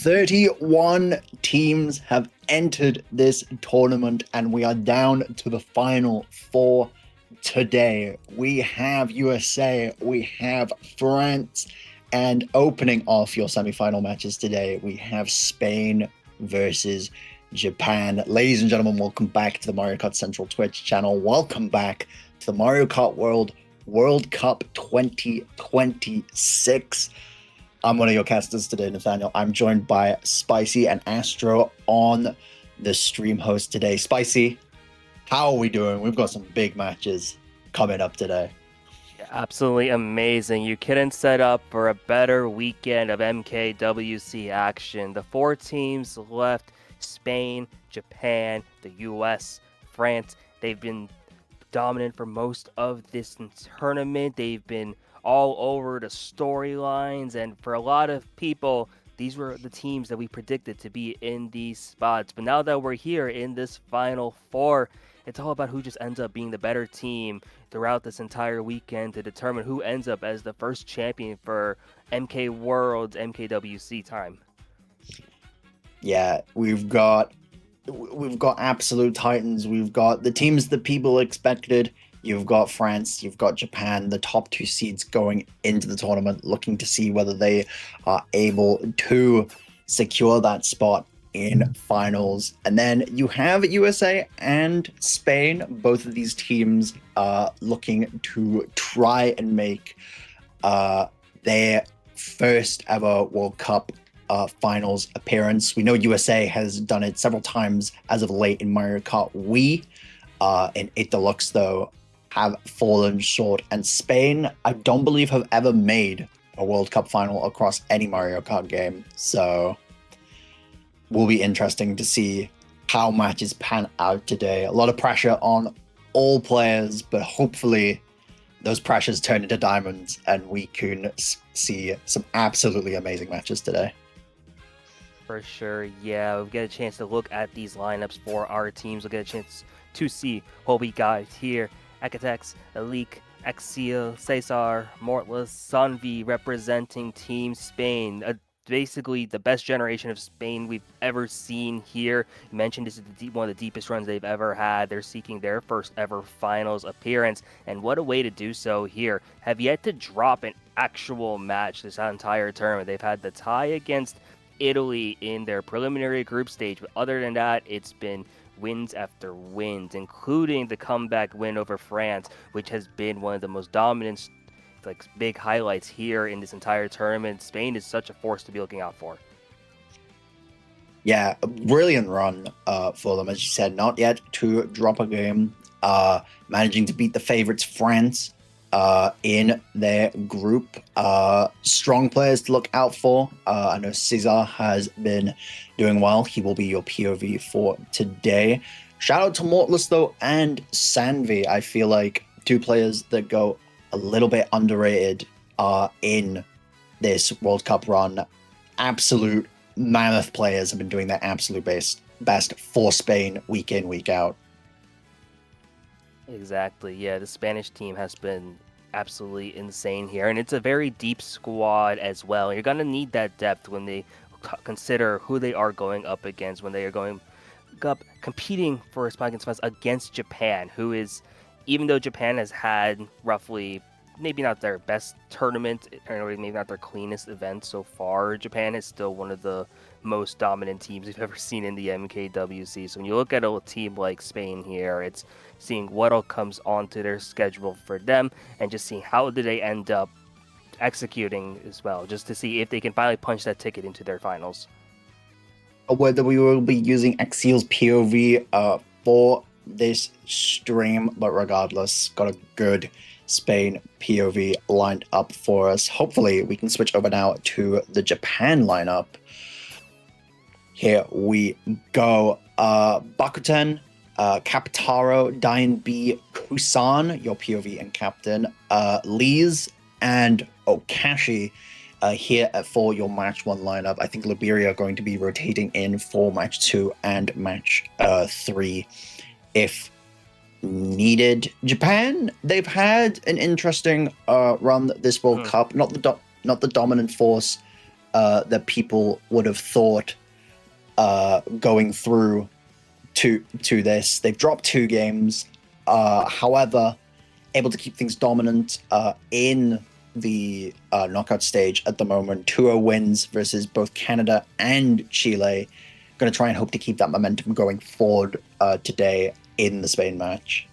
31 teams have entered this tournament, and we are down to the final four today. We have USA, we have France, and opening off your semifinal matches today, we have Spain versus Japan. Ladies and gentlemen, welcome back to the Mario Kart Central Twitch channel. Welcome back to the Mario Kart World Cup 2026. I'm one of your casters today, Nathaniel. I'm joined by Spicy and Astro on the stream host today. Spicy, how are we doing? We've got some big matches coming up today. Absolutely amazing. You couldn't set up for a better weekend of MKWC action. The four teams left: Spain, Japan, the US, France. They've been dominant for most of this tournament. They've been all over the storylines, and for a lot of people, these were the teams that we predicted to be in these spots. But now that we're here in this final four, it's all about who just ends up being the better team throughout this entire weekend to determine who ends up as the first champion for MKWorld's MKWC time. Yeah, we've got absolute titans. We've got the teams that people expected. You've got France, you've got Japan, the top two seeds going into the tournament, looking to see whether they are able to secure that spot in finals. And then you have USA and Spain. Both of these teams are looking to try and make their first ever World Cup finals appearance. We know USA has done it several times as of late in Mario Kart Wii. In 8 Deluxe, though, have fallen short. And Spain, I don't believe, have ever made a World Cup final across any Mario Kart game. So will be interesting to see how matches pan out today. A lot of pressure on all players, but hopefully those pressures turn into diamonds and we can see some absolutely amazing matches today. For sure, yeah. We'll get a chance to look at these lineups for our teams. We'll get a chance to see what we got here. Ekatex, Alik, Axiel, Cesar, Mortless, Sanvi representing Team Spain. Basically the best generation of Spain we've ever seen here. You mentioned this is one of the deepest runs they've ever had. They're seeking their first ever finals appearance, and what a way to do so here. Have yet to drop an actual match this entire tournament. They've had the tie against Italy in their preliminary group stage, but other than that, it's been wins after wins, including the comeback win over France, which has been one of the most dominant, big highlights here in this entire tournament. Spain is such a force to be looking out for. Yeah, a brilliant run for them, as you said. Not yet to drop a game, managing to beat the favorites France in their group. Strong players to look out for. I know Cesar has been doing well. He will be your POV for today. Shout out to Mortless, though, and Sanvi. I feel like two players that go a little bit underrated in this World Cup run. Absolute mammoth players have been doing their absolute best for Spain week in, week out. Exactly, yeah. The Spanish team has been absolutely insane here, and it's a very deep squad as well. You're going to need that depth when they consider who they are going up against, when they are going up competing for a spot against Japan, who is, even though Japan has had roughly maybe not their best tournament, or maybe not their cleanest event so far, Japan is still one of the most dominant teams we've ever seen in the MKWC. So when you look at a team like Spain here, it's seeing what all comes onto their schedule for them and just seeing how do they end up executing as well, just to see if they can finally punch that ticket into their finals. Whether we will be using Axiel's POV for this stream, but regardless, got a good Spain POV lined up for us. Hopefully we can switch over now to the Japan lineup. Here we go. Bakuten, Captaro, Dian B, Kusan, your POV and captain, Lees, and Okashi here for your match 1 lineup. I think Liberia are going to be rotating in for match 2 and match 3 if needed. Japan, they've had an interesting run this World Cup. Not the dominant force that people would have thought going through to this. They've dropped 2 games. However, able to keep things dominant in the knockout stage at the moment. 2-0 wins versus both Canada and Chile. Going to try and hope to keep that momentum going forward today in the Spain match.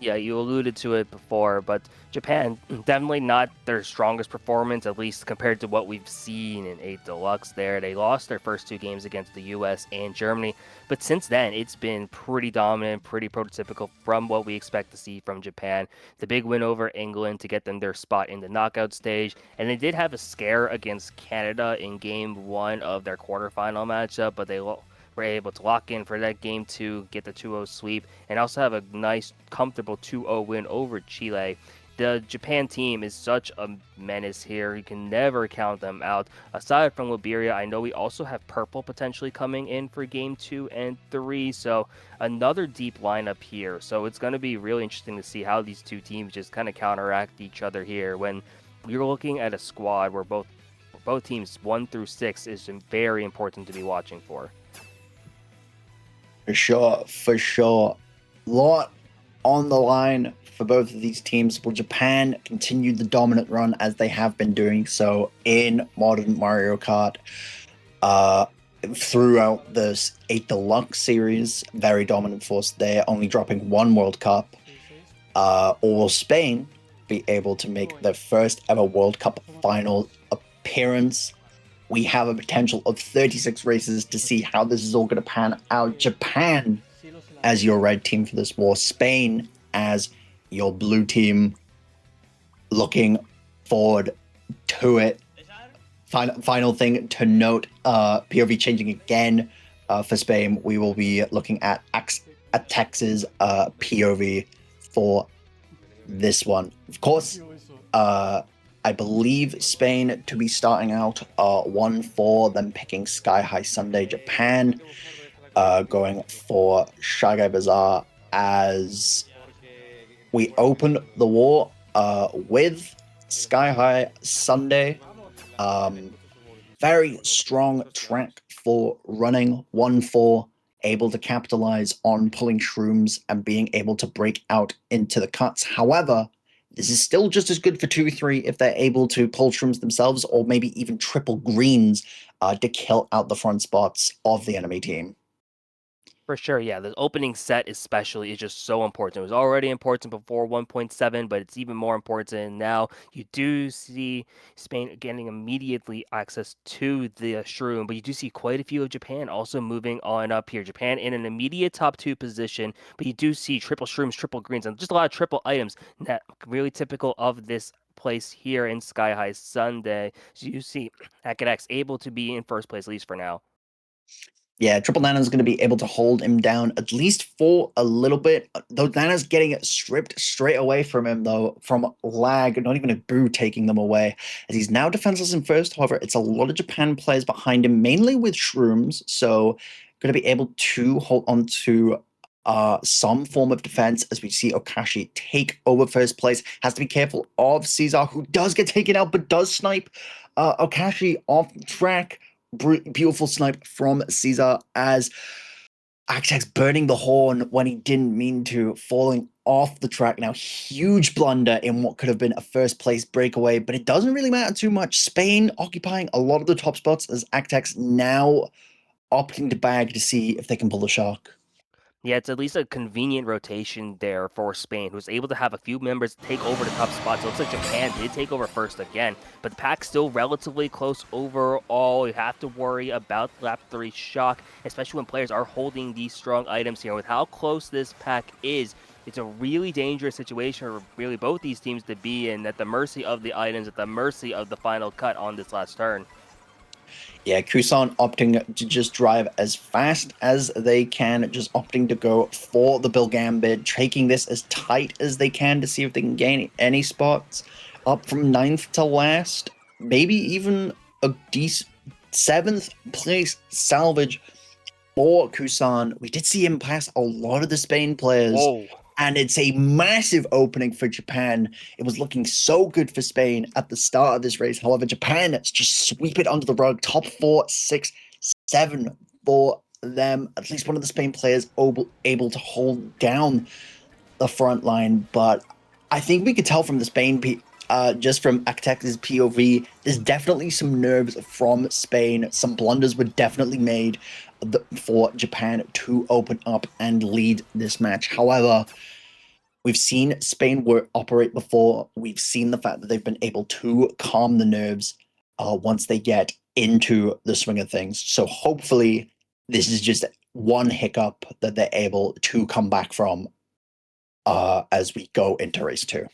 Yeah, you alluded to it before, but Japan, definitely not their strongest performance, at least compared to what we've seen in 8 Deluxe there. They lost their first 2 games against the US and Germany, but since then, it's been pretty dominant, pretty prototypical from what we expect to see from Japan. The big win over England to get them their spot in the knockout stage, and they did have a scare against Canada in game 1 of their quarterfinal matchup, but they were able to lock in for that game 2, get the 2-0 sweep, and also have a nice, comfortable 2-0 win over Chile. The Japan team is such a menace here. You can never count them out. Aside from Liberia, I know we also have Purple potentially coming in for game 2 and 3. So another deep lineup here. So it's going to be really interesting to see how these two teams just kind of counteract each other here. When you're looking at a squad where both teams 1 through 6 is very important to be watching for. For sure. Lot on the line for both of these teams. Will Japan continue the dominant run as they have been doing so in modern Mario Kart throughout this 8 Deluxe series? Very dominant force there, only dropping 1 World Cup. Or will Spain be able to make their first ever World Cup final appearance? We have a potential of 36 races to see how this is all going to pan out. Japan as your red team for this war, Spain as your blue team. Looking forward to it. Final thing to note, POV changing again for Spain. We will be looking at Texas POV for this one. Of course, I believe Spain to be starting out 1-4, then picking Sky High Sunday Japan, going for Shy Guy Bazaar as we open the war with Sky High Sunday. Very strong track for running 1-4, able to capitalize on pulling shrooms and being able to break out into the cuts. However, this is still just as good for 2-3 if they're able to pull shrooms themselves, or maybe even triple greens to kill out the front spots of the enemy team. For sure, yeah. The opening set especially is just so important. It was already important before 1.7, but it's even more important now. You do see Spain getting immediately access to the shroom, but you do see quite a few of Japan also moving on up here. Japan in an immediate top 2 position, but you do see triple shrooms, triple greens, and just a lot of triple items. That really typical of this place here in Sky High Sunday. So you see Akadex able to be in first place, at least for now. Yeah, Triple Nana's going to be able to hold him down at least for a little bit. Though Nana's getting it stripped straight away from him, though, from lag, not even a boo taking them away. As he's now defenseless in first, however, it's a lot of Japan players behind him, mainly with shrooms. So going to be able to hold on to some form of defense as we see Okashi take over first place. Has to be careful of Caesar, who does get taken out, but does snipe Okashi off track. Beautiful snipe from Caesar as Architect's burning the horn when he didn't mean to, falling off the track. Now, huge blunder in what could have been a first place breakaway, but it doesn't really matter too much. Spain occupying a lot of the top spots as Architect's now opting to bag to see if they can pull the shark. Yeah, it's at least a convenient rotation there for Spain, who's able to have a few members take over the top spots. It looks like Japan did take over first again, but the pack's still relatively close overall. You have to worry about lap 3 shock, especially when players are holding these strong items here. With how close this pack is, it's a really dangerous situation for really both these teams to be in, at the mercy of the items, at the mercy of the final cut on this last turn. Yeah, Kusan opting to just drive as fast as they can, just opting to go for the Bill Gambit, taking this as tight as they can to see if they can gain any spots. Up from 9th to last, maybe even a decent 7th place salvage for Kusan. We did see him pass a lot of the Spain players. Whoa. and it's a massive opening for Japan. It was looking so good for Spain at the start of this race. However, Japan just sweep it under the rug. Top 4, 6, 7 for them. At least one of the Spain players able to hold down the front line. But I think we could tell from the just from Actex's POV, there's definitely some nerves from Spain. Some blunders were definitely made for Japan to open up and lead this match. However, we've seen Spain operate before. We've seen the fact that they've been able to calm the nerves once they get into the swing of things. So hopefully, this is just one hiccup that they're able to come back from as we go into race 2.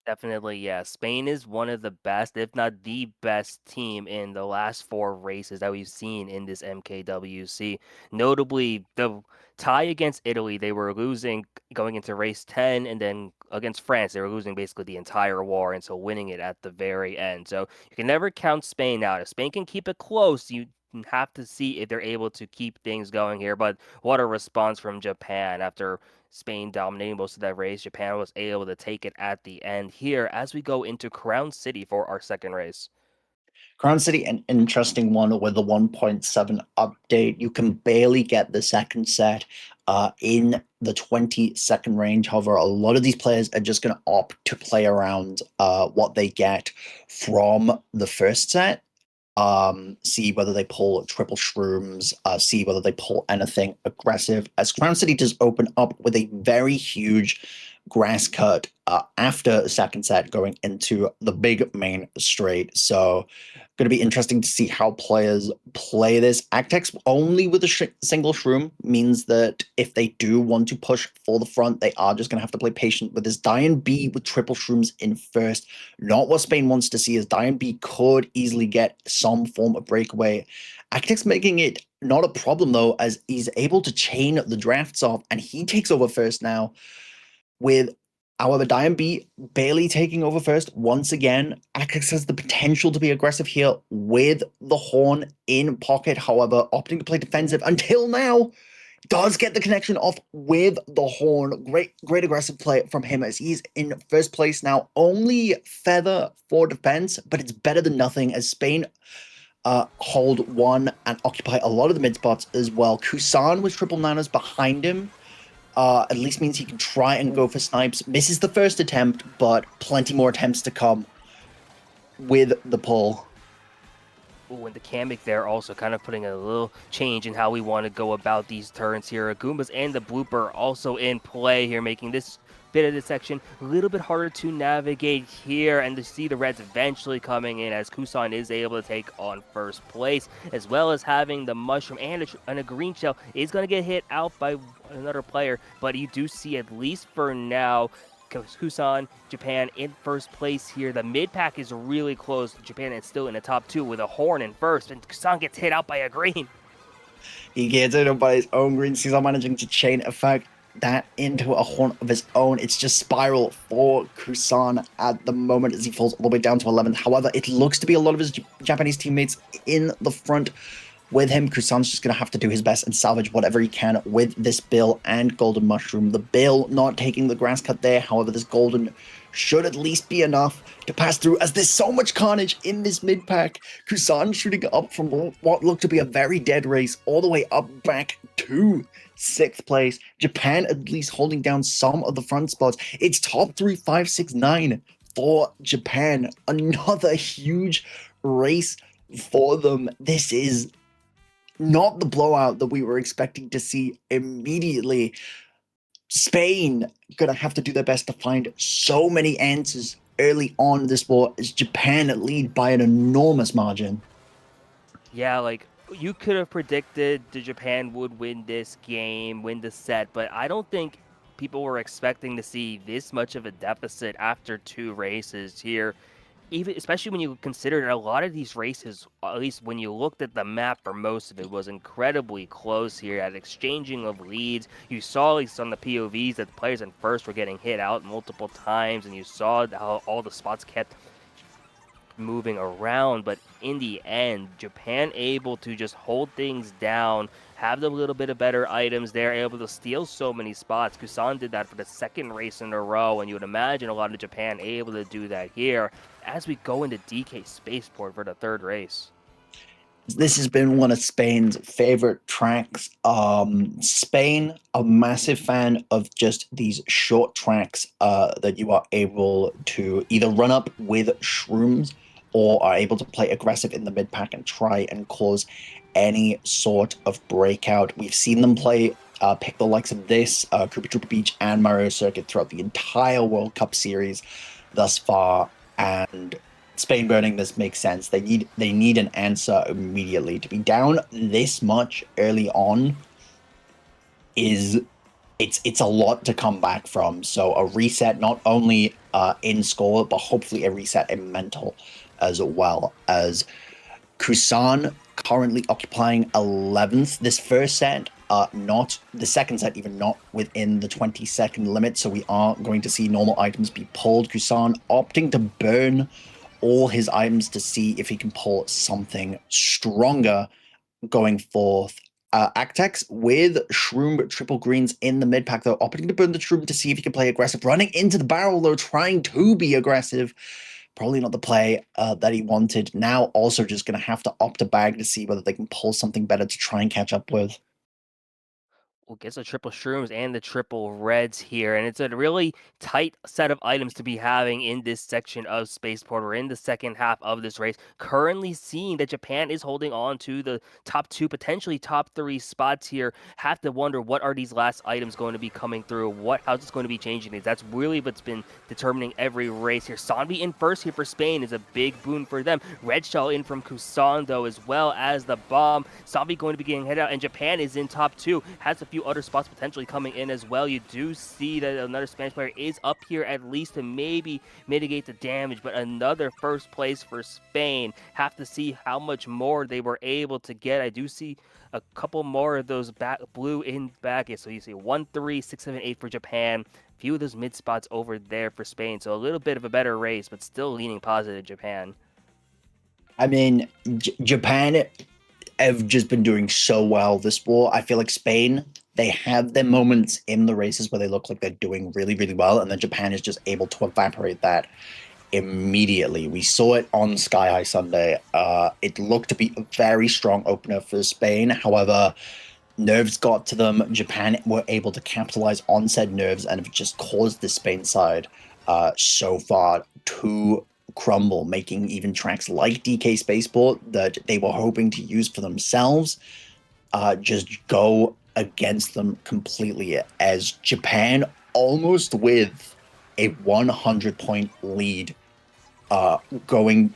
Definitely, yeah. Spain is one of the best, if not the best team in the last 4 races that we've seen in this MKWC. Notably, the tie against Italy, they were losing going into race 10, and then against France, they were losing basically the entire war until winning it at the very end. So you can never count Spain out. If Spain can keep it close, you have to see if they're able to keep things going here. But what a response from Japan after Spain dominating most of that race. Japan was able to take it at the end here as we go into Crown City for our second race. Crown City, an interesting one with the 1.7 update. You can barely get the second set in the 20-second range. However, a lot of these players are just going to opt to play around what they get from the first set. See whether they pull triple shrooms, see whether they pull anything aggressive. As Crown City does open up with a very huge grass cut after the second set going into the big main straight. So going to be interesting to see how players play this. Actex only with a single shroom means that if they do want to push for the front, they are just going to have to play patient with this Diane B with triple shrooms in first. Not what Spain wants to see, as Diane B could easily get some form of breakaway. Actex making it not a problem, though, as he's able to chain the drafts off, and he takes over first now with, however, Diane B barely taking over first once again. Actex has the potential to be aggressive here with the horn in pocket, however, opting to play defensive until now. Does get the connection off with the horn. Great aggressive play from him as he's in first place now. Only feather for defense, but it's better than nothing as Spain hold one and occupy a lot of the mid spots as well. Kusan with triple nanas behind him. At least means he can try and go for snipes. Misses the first attempt, but plenty more attempts to come with the pull. Ooh, and the Kamek there also kind of putting a little change in how we want to go about these turns here. Goombas and the Blooper also in play here, making this bit of this section a little bit harder to navigate here, and to see the Reds eventually coming in as Kusan is able to take on first place, as well as having the Mushroom and a Green Shell is going to get hit out by another player, but you do see, at least for now, Kusan, Japan in first place here. The mid pack is really close. Japan is still in the top 2 with a horn in first, and Kusan gets hit out by a green. He gets it by his own green. He's managing to chain effect that into a horn of his own. It's just spiral for Kusan at the moment as he falls all the way down to 11th. However, it looks to be a lot of his Japanese teammates in the front with him. Kusan's just going to have to do his best and salvage whatever he can with this Bill and Golden Mushroom. The Bill not taking the grass cut there. However, this Golden should at least be enough to pass through, as there's so much carnage in this mid pack. Kusan shooting up from what looked to be a very dead race all the way up back to 6th place. Japan at least holding down some of the front spots. It's top 3, 5, 6, 9 for Japan. Another huge race for them. This is not the blowout that we were expecting to see immediately. Spain gonna have to do their best to find so many answers early on in this war as Japan lead by an enormous margin. Yeah, like, you could have predicted the Japan would win this game, win the set, but I don't think people were expecting to see this much of a deficit after 2 races here. Even especially when you consider that a lot of these races, at least when you looked at the map for most of it, was incredibly close here at exchanging of leads. You saw, at least on the POVs, that the players in first were getting hit out multiple times, and you saw how all the spots kept moving around. But in the end, Japan able to just hold things down have the little bit of better items. They're able to steal so many spots. Kusan did that for the second race in a row, and you would imagine a lot of Japan able to do that here as we go into DK Spaceport for the third race. This has been one of Spain's favorite tracks. Spain, a massive fan of just these short tracks that you are able to either run up with shrooms or are able to play aggressive in the mid pack and try and cause any sort of breakout. We've seen them play pick the likes of this, Koopa Troopa Beach and Mario Circuit throughout the entire World Cup series thus far, and Spain burning this makes sense. They need an answer immediately. To be down this much early on is it's a lot to come back from. So a reset not only in score, but hopefully a reset in mental as well. As Kusan currently occupying 11th this first set, not the second set, even not within the 20-second limit. So we are going to see normal items be pulled. Kusan opting to burn all his items to see if he can pull something stronger going forth. Actex with Shroom triple greens in the mid pack, though, opting to burn the Shroom to see if he can play aggressive. Running into the barrel, though, trying to be aggressive. Probably not the play that he wanted. Now also just going to have to opt a bag to see whether they can pull something better to try and catch up with. Well, gets the triple shrooms and the triple reds here, and it's a really tight set of items to be having in this section of Spaceport or in the second half of this race. Currently seeing that Japan is holding on to the top two, potentially top three spots here. Have to wonder, what are these last items going to be coming through? How's this going to be changing things? That's really what's been determining every race here. Sanvi in first here for Spain is a big boon for them. Red Shell in from Kusan, though, as well as the bomb. Sanvi going to be getting head out, and Japan is in top two. Has a few other spots potentially coming in as well. You do see that another Spanish player is up here at least to maybe mitigate the damage, but another first place for Spain. Have to see how much more they were able to get. I do see a couple more of those blue in back. So you see 1, 3, 6, 7, 8 for Japan. A few of those mid spots over there for Spain. So a little bit of a better race, but still leaning positive Japan. I mean, Japan have just been doing so well this war. I feel like Spain, they have their moments in the races where they look like they're doing really, really well, and then Japan is just able to evaporate that immediately. We saw it on Sky High Sunday. It looked to be a very strong opener for Spain. However, nerves got to them. Japan were able to capitalize on said nerves and have just caused the Spain side so far to crumble, making even tracks like DK Spaceport that they were hoping to use for themselves just go against them completely, as Japan, almost with a 100-point lead, going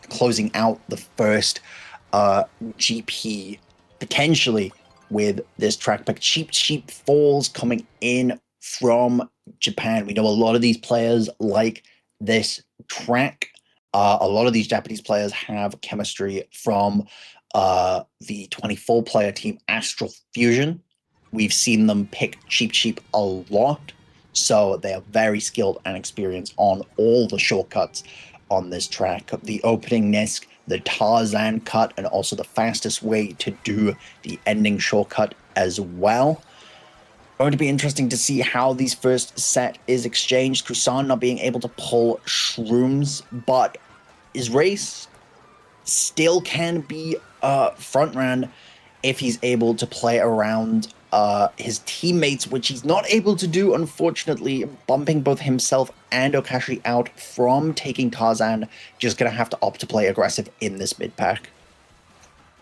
closing out the first GP potentially with this track pick. Cheap falls coming in from Japan. We know a lot of these players like this track. A lot of these Japanese players have chemistry from the 24-player team Astral Fusion. We've seen them pick Cheap a lot, so they are very skilled and experienced on all the shortcuts on this track. The opening Nisk, the Tarzan cut, and also the fastest way to do the ending shortcut as well. Going to be interesting to see how these first set is exchanged. Kusan not being able to pull shrooms, but his race still can be front ran if he's able to play around his teammates, which he's not able to do, unfortunately, bumping both himself and Okashi out from taking Tarzan. Just going to have to opt to play aggressive in this mid pack.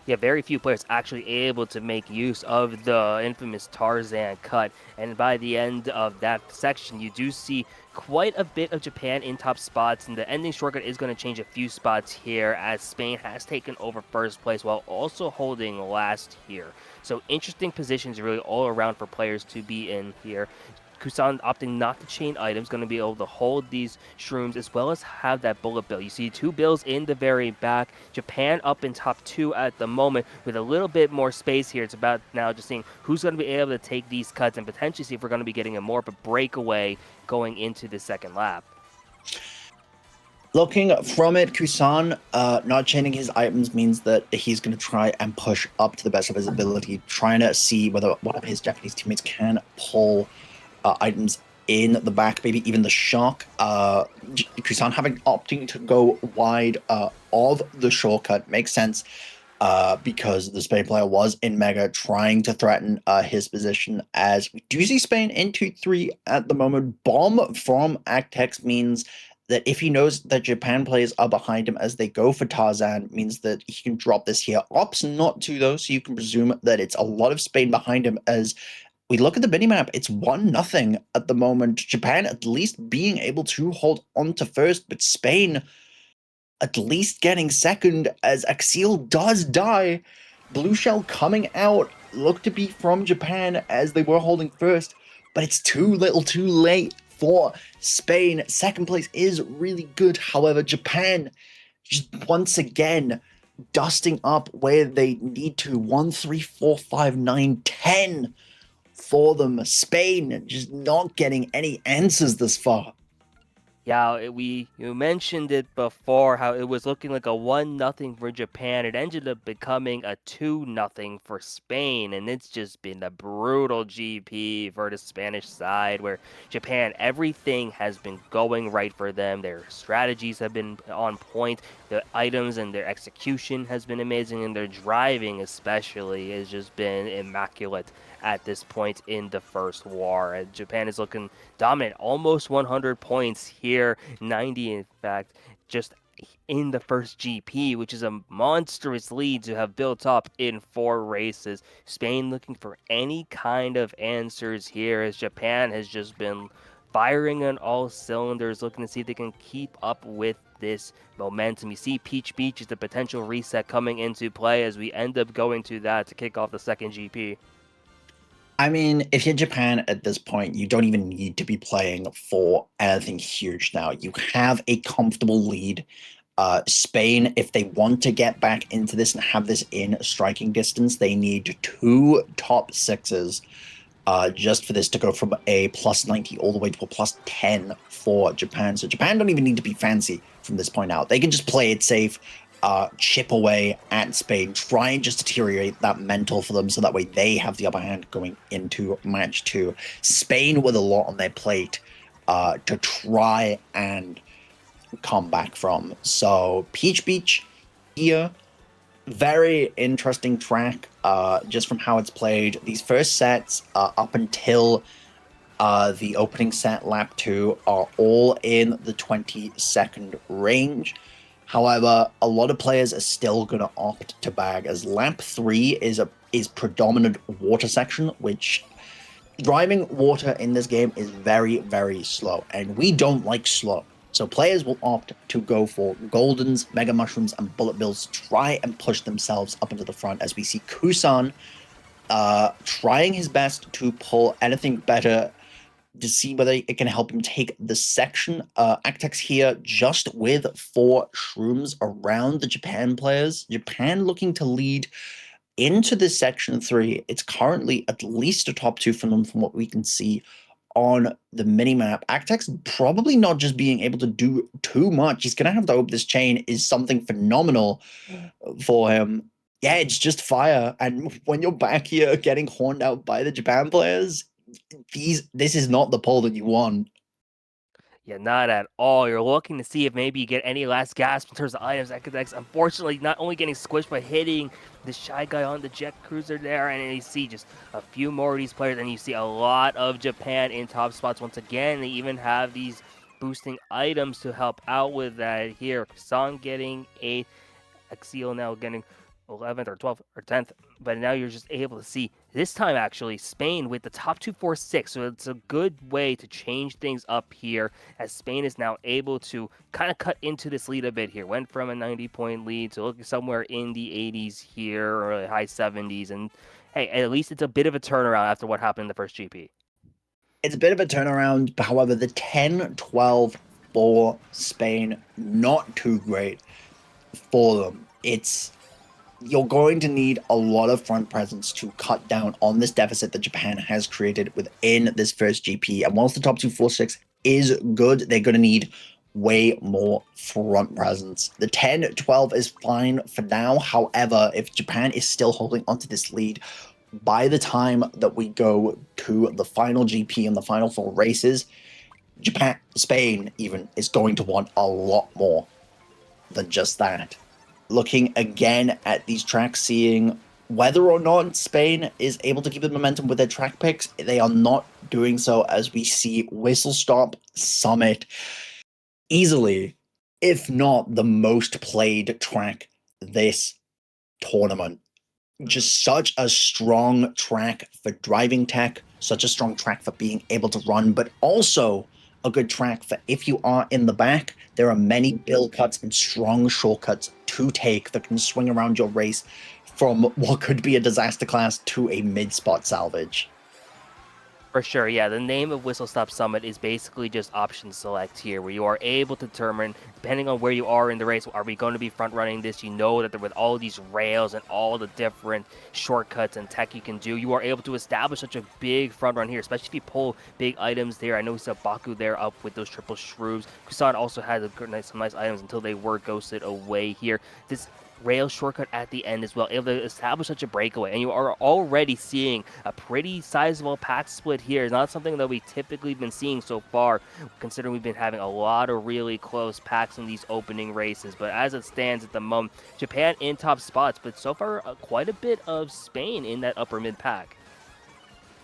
Yeah, very few players actually able to make use of the infamous Tarzan cut. And by the end of that section, you do see quite a bit of Japan in top spots, and the ending shortcut is going to change a few spots here as Spain has taken over first place while also holding last here. So interesting positions really all around for players to be in here. Kusan opting not to chain items, going to be able to hold these shrooms as well as have that bullet bill. You see two bills in the very back. Japan up in top two at the moment with a little bit more space here. It's about now just seeing who's going to be able to take these cuts and potentially see if we're going to be getting a more of a breakaway going into the second lap. Looking from it, Kusan not chaining his items means that he's going to try and push up to the best of his ability, trying to see whether one of his Japanese teammates can pull items in the back, maybe even the shark. Kusan having opting to go wide of the shortcut makes sense because the Spain player was in Mega trying to threaten his position. As we do see Spain in 2-3 at the moment, bomb from Actex means that if he knows that Japan players are behind him as they go for Tarzan, means that he can drop this here. Ops not to though, so you can presume that it's a lot of Spain behind him as we look at the minimap, it's 1-0 at the moment. Japan at least being able to hold on to first, but Spain at least getting second as Axel does die. Blue Shell coming out looked to be from Japan as they were holding first, but it's too little too late for Spain. Second place is really good. However, Japan just once again dusting up where they need to. 1, 3, 4, 5, 9, 10 for them. Spain just not getting any answers this far. Yeah, you mentioned it before how it was looking like a 1-0 for Japan. It ended up becoming a 2-0 for Spain, and it's just been a brutal GP for the Spanish side where Japan, everything has been going right for them. Their strategies have been on point. The items and their execution has been amazing, and their driving especially has just been immaculate at this point in the first war. And Japan is looking dominant, almost 100 points here, 90 in fact, just in the first GP, which is a monstrous lead to have built up in 4 races. Spain looking for any kind of answers here as Japan has just been firing on all cylinders, looking to see if they can keep up with this momentum. You see Peach Beach is the potential reset coming into play as we end up going to that to kick off the second GP. I mean, if you're Japan at this point, you don't even need to be playing for anything huge now. You have a comfortable lead. Spain, if they want to get back into this and have this in striking distance, they need 2 top sixes just for this to go from a plus 90 all the way to a plus 10 for Japan. So Japan don't even need to be fancy from this point out. They can just play it safe, chip away at Spain, try and just deteriorate that mental for them so that way they have the upper hand going into match 2. Spain with a lot on their plate to try and come back from. So Peach Beach here, very interesting track just from how it's played. These first sets up until the opening set, lap 2, are all in the 20-second range. However, a lot of players are still going to opt to bag as lap 3 is predominant water section, which driving water in this game is very, very slow, and we don't like slow. So players will opt to go for Goldens, Mega Mushrooms, and Bullet Bills to try and push themselves up into the front as we see Kusan trying his best to pull anything better to see whether it can help him take the section. Actex here just with 4 shrooms around the Japan players. Japan looking to lead into this section 3. It's currently at least a top 2 for them from what we can see on the minimap. Actex probably not just being able to do too much. He's going to have to hope this chain is something phenomenal for him. Yeah, it's just fire. And when you're back here getting horned out by the Japan players, this is not the pull that you want. Yeah, not at all. You're looking to see if maybe you get any last gasp in terms of items. X unfortunately not only getting squished, but hitting the Shy Guy on the jet cruiser there. And then you see just a few more of these players, and you see a lot of Japan in top spots once again. They even have these boosting items to help out with that here. Song getting 8th, Axel now getting 11th or 12th or 10th, but now you're just able to see this time actually Spain with the top 2, 4, 6. So it's a good way to change things up here as Spain is now able to kind of cut into this lead a bit here. Went from a 90-point lead to looking somewhere in the 80s here or high 70s. And hey, at least it's a bit of a turnaround after what happened in the first GP. It's a bit of a turnaround, but however, the 10-12 for Spain, not too great for them. You're going to need a lot of front presence to cut down on this deficit that Japan has created within this first GP. And whilst the top 2, 4, 6 is good, they're going to need way more front presence. The 10-12 is fine for now. However, if Japan is still holding onto this lead, by the time that we go to the final GP and the final four races, Spain even is going to want a lot more than just that. Looking again at these tracks, seeing whether or not Spain is able to keep the momentum with their track picks, they are not doing so, as we see Whistle Stop Summit easily, if not the most played track this tournament. Just such a strong track for driving tech, such a strong track for being able to run, but also a good track for if you are in the back, there are many bill cuts and strong shortcuts to take that can swing around your race from what could be a disaster class to a mid-spot salvage. For sure, yeah. The name of Whistle Stop Summit is basically just option select here, where you are able to determine, depending on where you are in the race, are we going to be front running this? You know that with all these rails and all the different shortcuts and tech you can do, you are able to establish such a big front run here, especially if you pull big items there. I know we saw Baku there up with those triple shrews. Kusan also had some nice items until they were ghosted away here. This rail shortcut at the end as well, able to establish such a breakaway, and you are already seeing a pretty sizable pack split here. Not something that we typically been seeing so far, considering we've been having a lot of really close packs in these opening races. But as it stands at the moment, Japan in top spots, but so far quite a bit of Spain in that upper mid pack.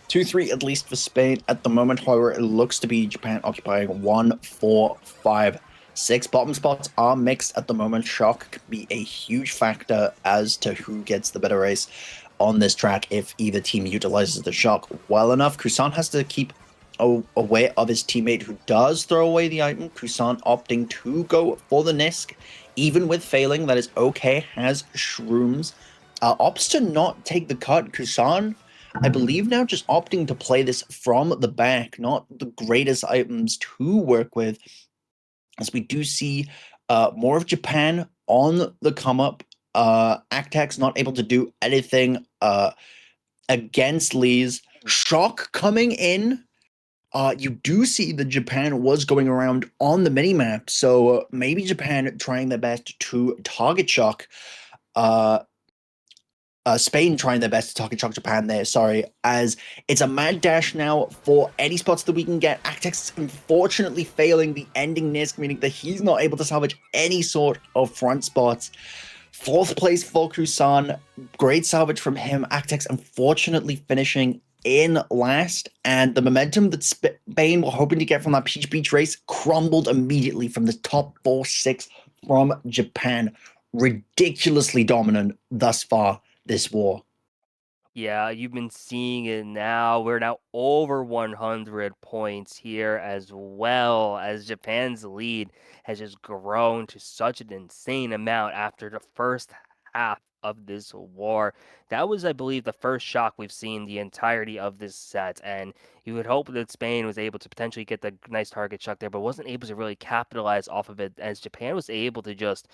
2-3 at least for Spain at the moment. However, it looks to be Japan occupying 1, 4, 5, 6. Bottom spots are mixed at the moment. Shock could be a huge factor as to who gets the better race on this track if either team utilizes the shock well enough. Kusan has to keep away of his teammate who does throw away the item. Kusan opting to go for the Nisk. Even with failing, that is okay, has shrooms. Opts to not take the cut. Kusan, I believe now just opting to play this from the back, not the greatest items to work with, as we do see more of Japan on the come up. Actex not able to do anything against Lee's. Shock coming in. You do see that Japan was going around on the minimap, so maybe Japan trying their best to target Shock. Spain trying their best to target Shock Japan there, sorry, as it's a mad dash now for any spots that we can get. Actex unfortunately failing the ending Nisk, meaning that he's not able to salvage any sort of front spots. Fourth place for Kusan, great salvage from him. Actex unfortunately finishing in last, and the momentum that Spain were hoping to get from that Peach Beach race crumbled immediately from the top 4-6 from Japan. Ridiculously dominant thus far this war. Yeah, you've been seeing it now. We're now over 100 points here, as well as Japan's lead has just grown to such an insane amount after the first half of this war. That was, I believe, the first shock we've seen the entirety of this set, and you would hope that Spain was able to potentially get the nice target shock there, but wasn't able to really capitalize off of it, as Japan was able to just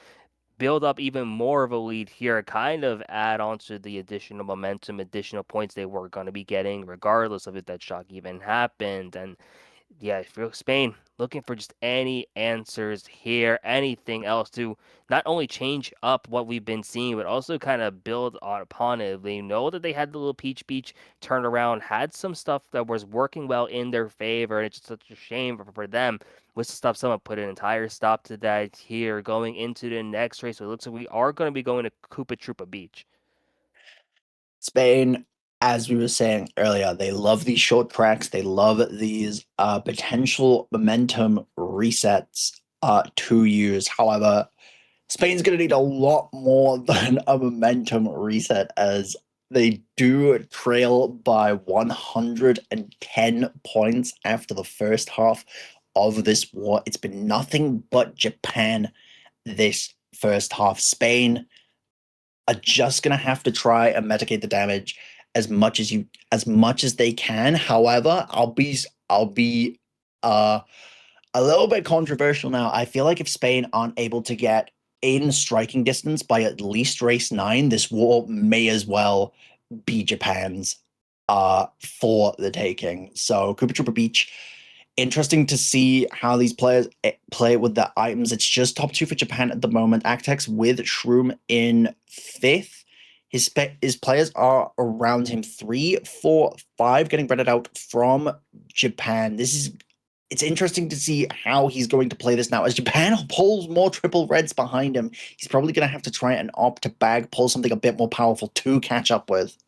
build up even more of a lead here, kind of add on to the additional momentum, additional points they were going to be getting, regardless of if that shock even happened. And yeah, for Spain, looking for just any answers here, anything else to not only change up what we've been seeing, but also kind of build upon it. They know that they had the little Peach Beach turnaround, had some stuff that was working well in their favor, and it's just such a shame for them. Was to stop someone put an entire stop to that here going into the next race. So it looks like we are going to be going to Koopa Troopa Beach. Spain, as we were saying earlier, they love these short tracks. They love these potential momentum resets to use. However, Spain's going to need a lot more than a momentum reset, as they do trail by 110 points after the first half of this war. It's been nothing but Japan this first half. Spain are just gonna have to try and mitigate the damage as much as they can. However, I'll be a little bit controversial now. I feel like if Spain aren't able to get in striking distance by at least race 9, this war may as well be Japan's for the taking. So Koopa Troopa Beach Interesting to see how these players play with their items. It's just top two for Japan at the moment. Actex with Shroom in fifth. His players are around him 3, 4, 5, getting redded out from Japan. It's interesting to see how he's going to play this now. As Japan pulls more triple reds behind him, he's probably going to have to try and opt to pull something a bit more powerful to catch up with.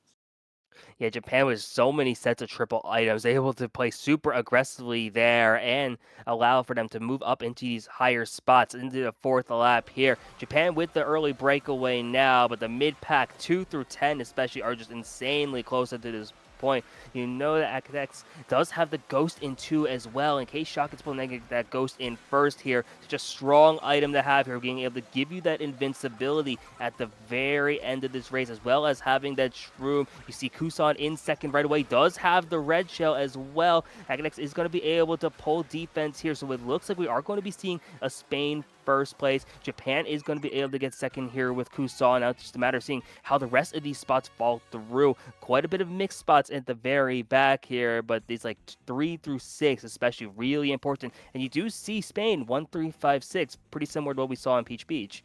Yeah, Japan with so many sets of triple items, able to play super aggressively there and allow for them to move up into these higher spots into the fourth lap here. Japan with the early breakaway now, but the mid pack 2 through 10 especially are just insanely close to this point. You know that Akex does have the Ghost in 2 as well, in case Shock gets pulling that Ghost in first here. Such a strong item to have here, being able to give you that invincibility at the very end of this race, as well as having that Shroom. You see Kusan in second right away, does have the red shell as well. Akex is going to be able to pull defense here, so it looks like we are going to be seeing a Spain first place. Japan is going to be able to get second here with Kusan. Now it's just a matter of seeing how the rest of these spots fall through. Quite a bit of mixed spots at the very back here, but these like 3 through 6 especially really important. And you do see Spain 1, 3, 5, 6, pretty similar to what we saw in Peach Beach.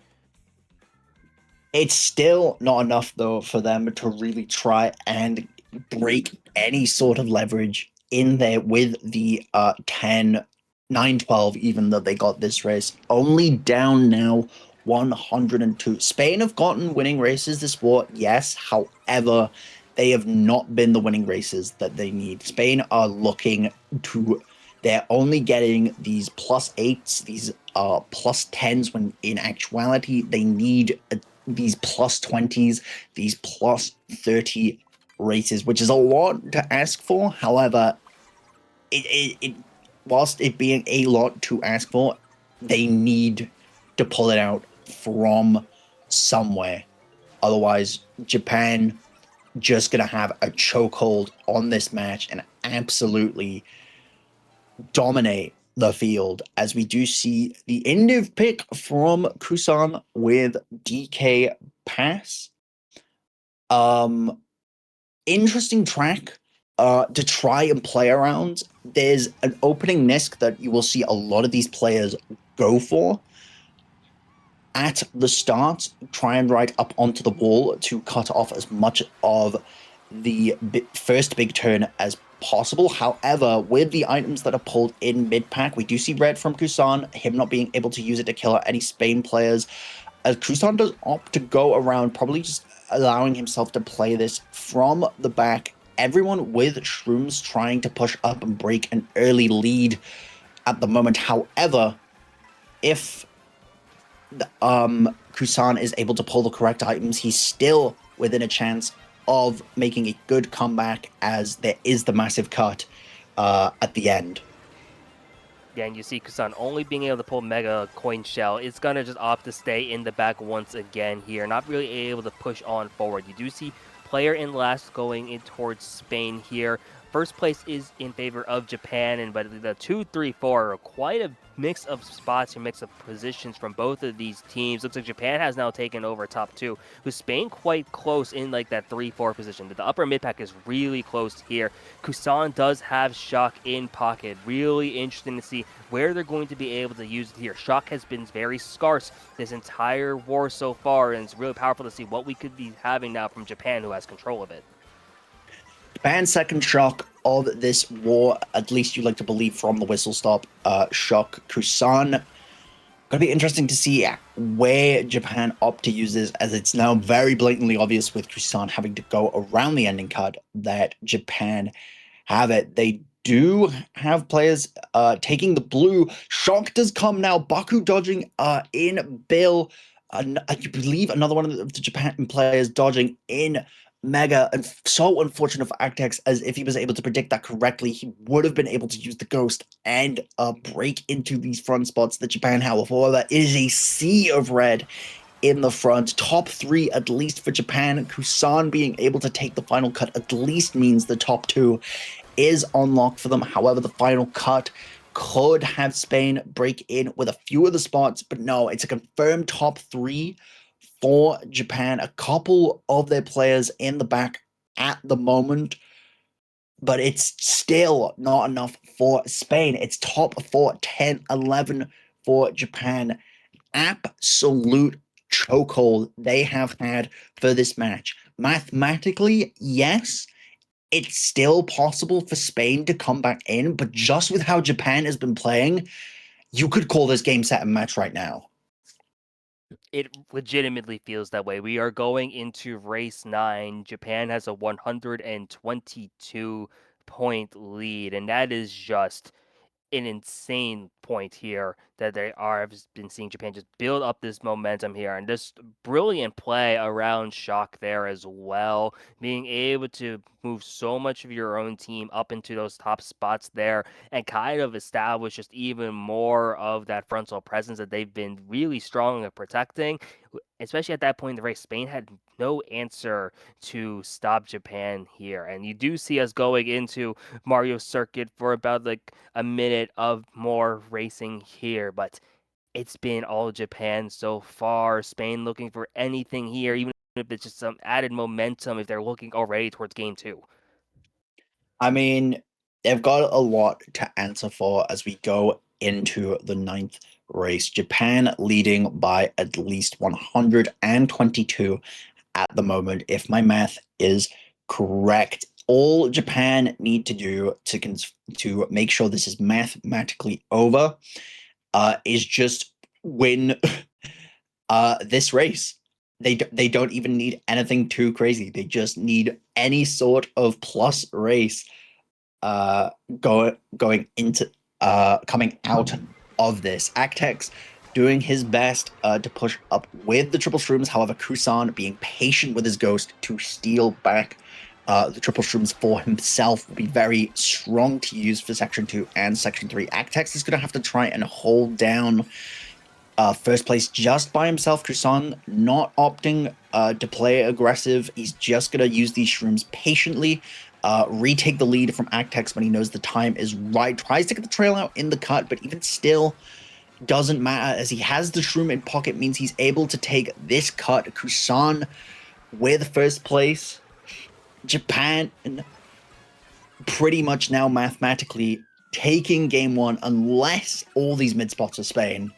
It's still not enough though for them to really try and break any sort of leverage in there with the 10, 9, 12, even though they got this race. Only down now 102. Spain have gotten winning races this war, yes. However, they have not been the winning races that they need. Spain are looking to, they're only getting these +8s, these +10s, when in actuality they need these +20s, these +30 races, which is a lot to ask for. However, whilst it being a lot to ask for, they need to pull it out from somewhere. Otherwise, Japan just gonna have a chokehold on this match and absolutely dominate the field, as we do see the Indiv pick from Kusan with DK Pass. Interesting track to try and play around. There's an opening Nisk that you will see a lot of these players go for at the start. Try and ride up onto the wall to cut off as much of the first big turn as possible. However, with the items that are pulled in mid-pack, we do see red from Kusan, him not being able to use it to kill any Spain players, as Kusan does opt to go around, probably just allowing himself to play this from the back. Everyone with Shrooms trying to push up and break an early lead at the moment. However, if Kusan is able to pull the correct items, he's still within a chance of making a good comeback, as there is the massive cut at the end. Yeah, and you see Kusan only being able to pull Mega Coin Shell. It's going to just opt to stay in the back once again here, not really able to push on forward. You do see player in last going in towards Spain here. First place is in favor of Japan, but the 2, 3, 4 are quite a mix of spots and mix of positions from both of these teams. Looks like Japan has now taken over top 2, with Spain quite close in like that 3, 4 position. The upper mid pack is really close here. Kusan does have Shock in pocket. Really interesting to see where they're going to be able to use it here. Shock has been very scarce this entire war so far, and it's really powerful to see what we could be having now from Japan, who has control of it. Japan's second shock of this war, at least you like to believe from the whistle stop shock. Kusan, gonna be interesting to see where Japan opt to use this, as it's now very blatantly obvious with Kusan having to go around the ending card that Japan have it. They do have players taking the blue. Shock does come now. Baku dodging in Bill. I believe another one of the Japan players dodging in Mega, and so unfortunate for Actex, as if he was able to predict that correctly, he would have been able to use the Ghost and break into these front spots that Japan have. However, it is a sea of red in the front. Top 3, at least for Japan. Kusan being able to take the final cut at least means the top 2 is unlocked for them. However, the final cut could have Spain break in with a few of the spots, but no, it's a confirmed top 3 for Japan. A couple of their players in the back at the moment. but it's still not enough for Spain. It's top 4, 10, 11 for Japan. Absolute chokehold they have had for this match. Mathematically, yes, it's still possible for Spain to come back in, but just with how Japan has been playing, you could call this game set and match right now. It legitimately feels that way. We are going into race 9. Japan has a 122 point lead, and that is just an insane point here that they are. I've been seeing Japan just build up this momentum here, and this brilliant play around Shock there as well, being able to move so much of your own team up into those top spots there and kind of establish just even more of that frontal presence that they've been really strong at protecting. Especially at that point in the race, Spain had no answer to stop Japan here. And you do see us going into Mario Circuit for about like a minute of more racing here, but it's been all Japan so far. Spain looking for anything here, even if it's just some added momentum if they're looking already towards game 2. I mean, they've got a lot to answer for as we go into the ninth race. Japan leading by at least 122 at the moment, if my math is correct. All Japan need to do to make sure this is mathematically over is just win this race. They don't even need anything too crazy. They just need any sort of plus race uh going into coming out of this. Actex doing his best to push up with the triple shrooms. However, Kusan being patient with his ghost to steal back the triple shrooms for himself will be very strong to use for section 2 and section 3. Actex is going to have to try and hold down first place just by himself. Kusan not opting to play aggressive. He's just going to use these shrooms patiently, retake the lead from Actex when he knows the time is right. Tries to get the trail out in the cut, but even still doesn't matter as he has the shroom in pocket, means he's able to take this cut. Kusan with first place. Japan pretty much now mathematically taking game 1 unless all these mid spots are Spain.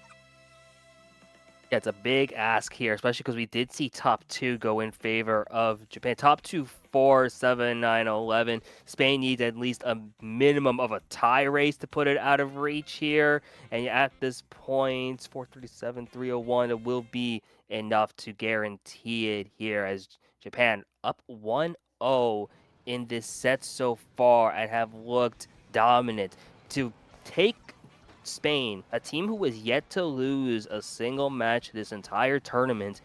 Yeah, it's a big ask here, especially because we did see top 2 go in favor of Japan. Top 2, 4, 7, 9, 11. Spain needs at least a minimum of a tie race to put it out of reach here. And at this point, 437, 301, it will be enough to guarantee it here as Japan up 1-0 in this set so far and have looked dominant. To take Spain, a team who has yet to lose a single match this entire tournament,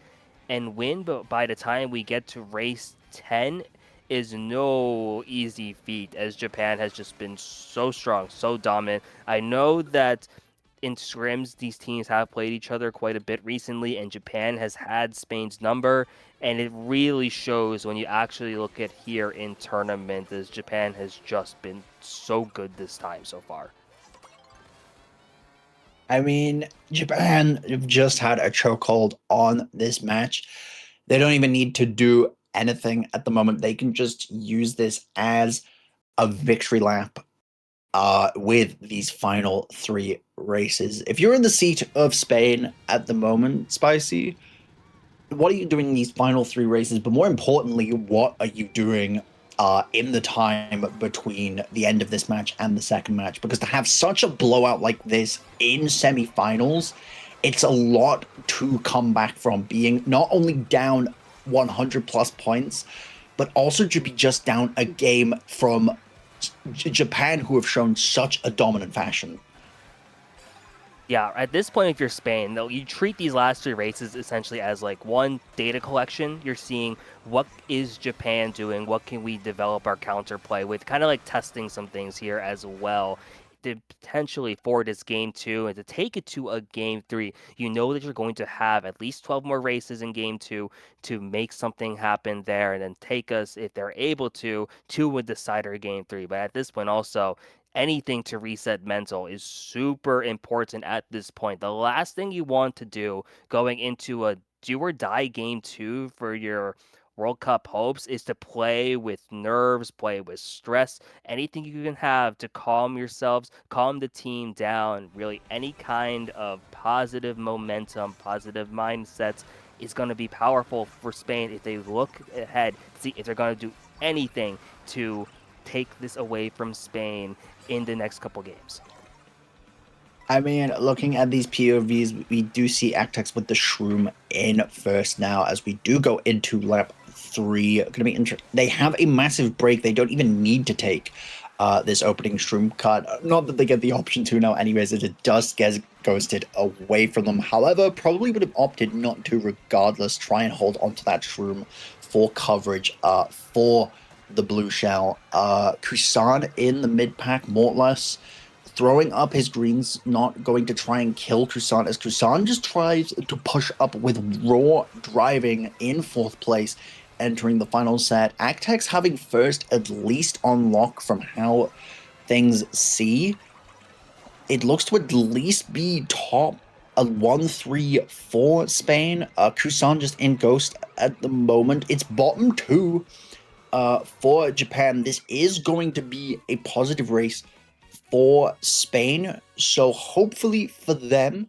and win by the time we get to race 10 is no easy feat, as Japan has just been so strong, so dominant. I know that in scrims, these teams have played each other quite a bit recently, and Japan has had Spain's number, and it really shows when you actually look at here in tournament, as Japan has just been so good this time so far. I mean, Japan have just had a chokehold on this match. They don't even need to do anything at the moment. They can just use this as a victory lap with these final 3 races. If you're in the seat of Spain at the moment, Spicy, what are you doing in these final 3 races? But more importantly, what are you doing in the time between the end of this match and the second match? Because to have such a blowout like this in semifinals, it's a lot to come back from, being not only down 100 plus points, but also to be just down a game from Japan, who have shown such a dominant fashion. Yeah, at this point, if you're Spain, though, you treat these last 3 races essentially as like one data collection. You're seeing what is Japan doing, what can we develop our counterplay with, kind of like testing some things here as well. To potentially for this game 2 and to take it to a game 3, you know that you're going to have at least 12 more races in game 2 to make something happen there, and then take us, if they're able to a decider game 3. But at this point, also anything to reset mental is super important at this point. The last thing you want to do going into a do or die game 2 for your World Cup hopes is to play with nerves, play with stress, anything you can have to calm yourselves, calm the team down. Really, any kind of positive momentum, positive mindsets is going to be powerful for Spain if they look ahead, see if they're going to do anything to take this away from Spain in the next couple games. I mean, looking at these POVs, we do see Actex with the Shroom in first now as we do go into lap 3. Gonna be they have a massive break. They don't even need to take this opening Shroom cut. Not that they get the option to now anyways, as it does get ghosted away from them. However, probably would have opted not to regardless. Try and hold onto that Shroom for coverage for the blue shell. Kusan in the mid pack, more or less throwing up his greens, not going to try and kill Kusan, as Kusan just tries to push up with raw driving in 4th place, entering the final set. Actex having first at least on lock from how things see. It looks to at least be top a 1-3 for Spain. Kusan just in ghost at the moment. It's bottom 2 for Japan. This is going to be a positive race for Spain. So hopefully for them,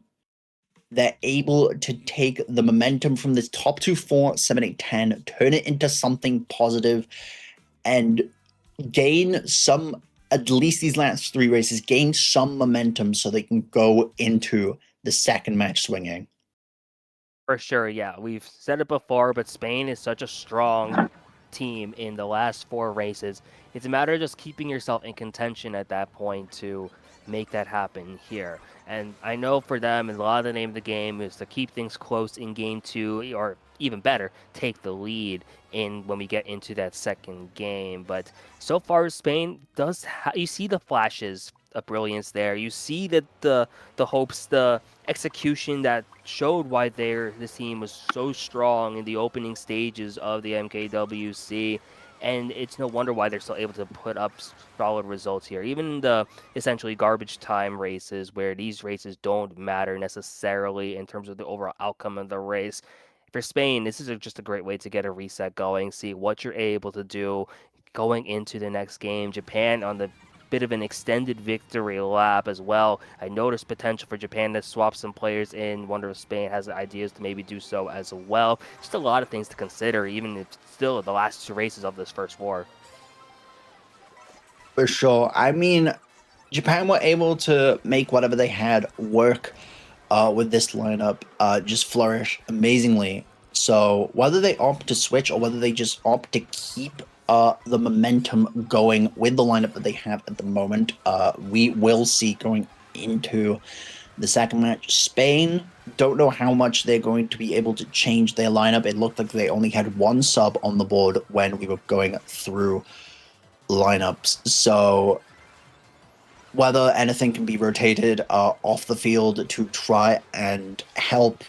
they're able to take the momentum from this top 2, 4, 7, 8, 10, turn it into something positive, and gain some, at least these last 3 races, gain some momentum so they can go into the second match swinging. For sure, yeah. We've said it before, but Spain is such a strong team in the last 4 races. It's a matter of just keeping yourself in contention at that point to make that happen here. And I know for them, a lot of the name of the game is to keep things close in game 2, or even better, take the lead in when we get into that second game. But so far, Spain does. You see the flashes of brilliance there. You see that the hopes, the execution that showed why this team was so strong in the opening stages of the MKWC, and it's no wonder why they're still able to put up solid results here, even in the essentially garbage time races, where these races don't matter necessarily in terms of the overall outcome of the race. For Spain, this is just a great way to get a reset going, see what you're able to do going into the next game. Japan on the bit of an extended victory lap as well. I noticed potential for Japan to swap some players in. Wonder if Spain has ideas to maybe do so as well. Just a lot of things to consider, even if still the last 2 races of this first war. For sure. I mean, Japan were able to make whatever they had work with this lineup, just flourish amazingly. So whether they opt to switch or whether they just opt to keep the momentum going with the lineup that they have at the moment, we will see going into the second match. Spain, don't know how much they're going to be able to change their lineup. It looked like they only had 1 sub on the board when we were going through lineups. So whether anything can be rotated off the field to try and help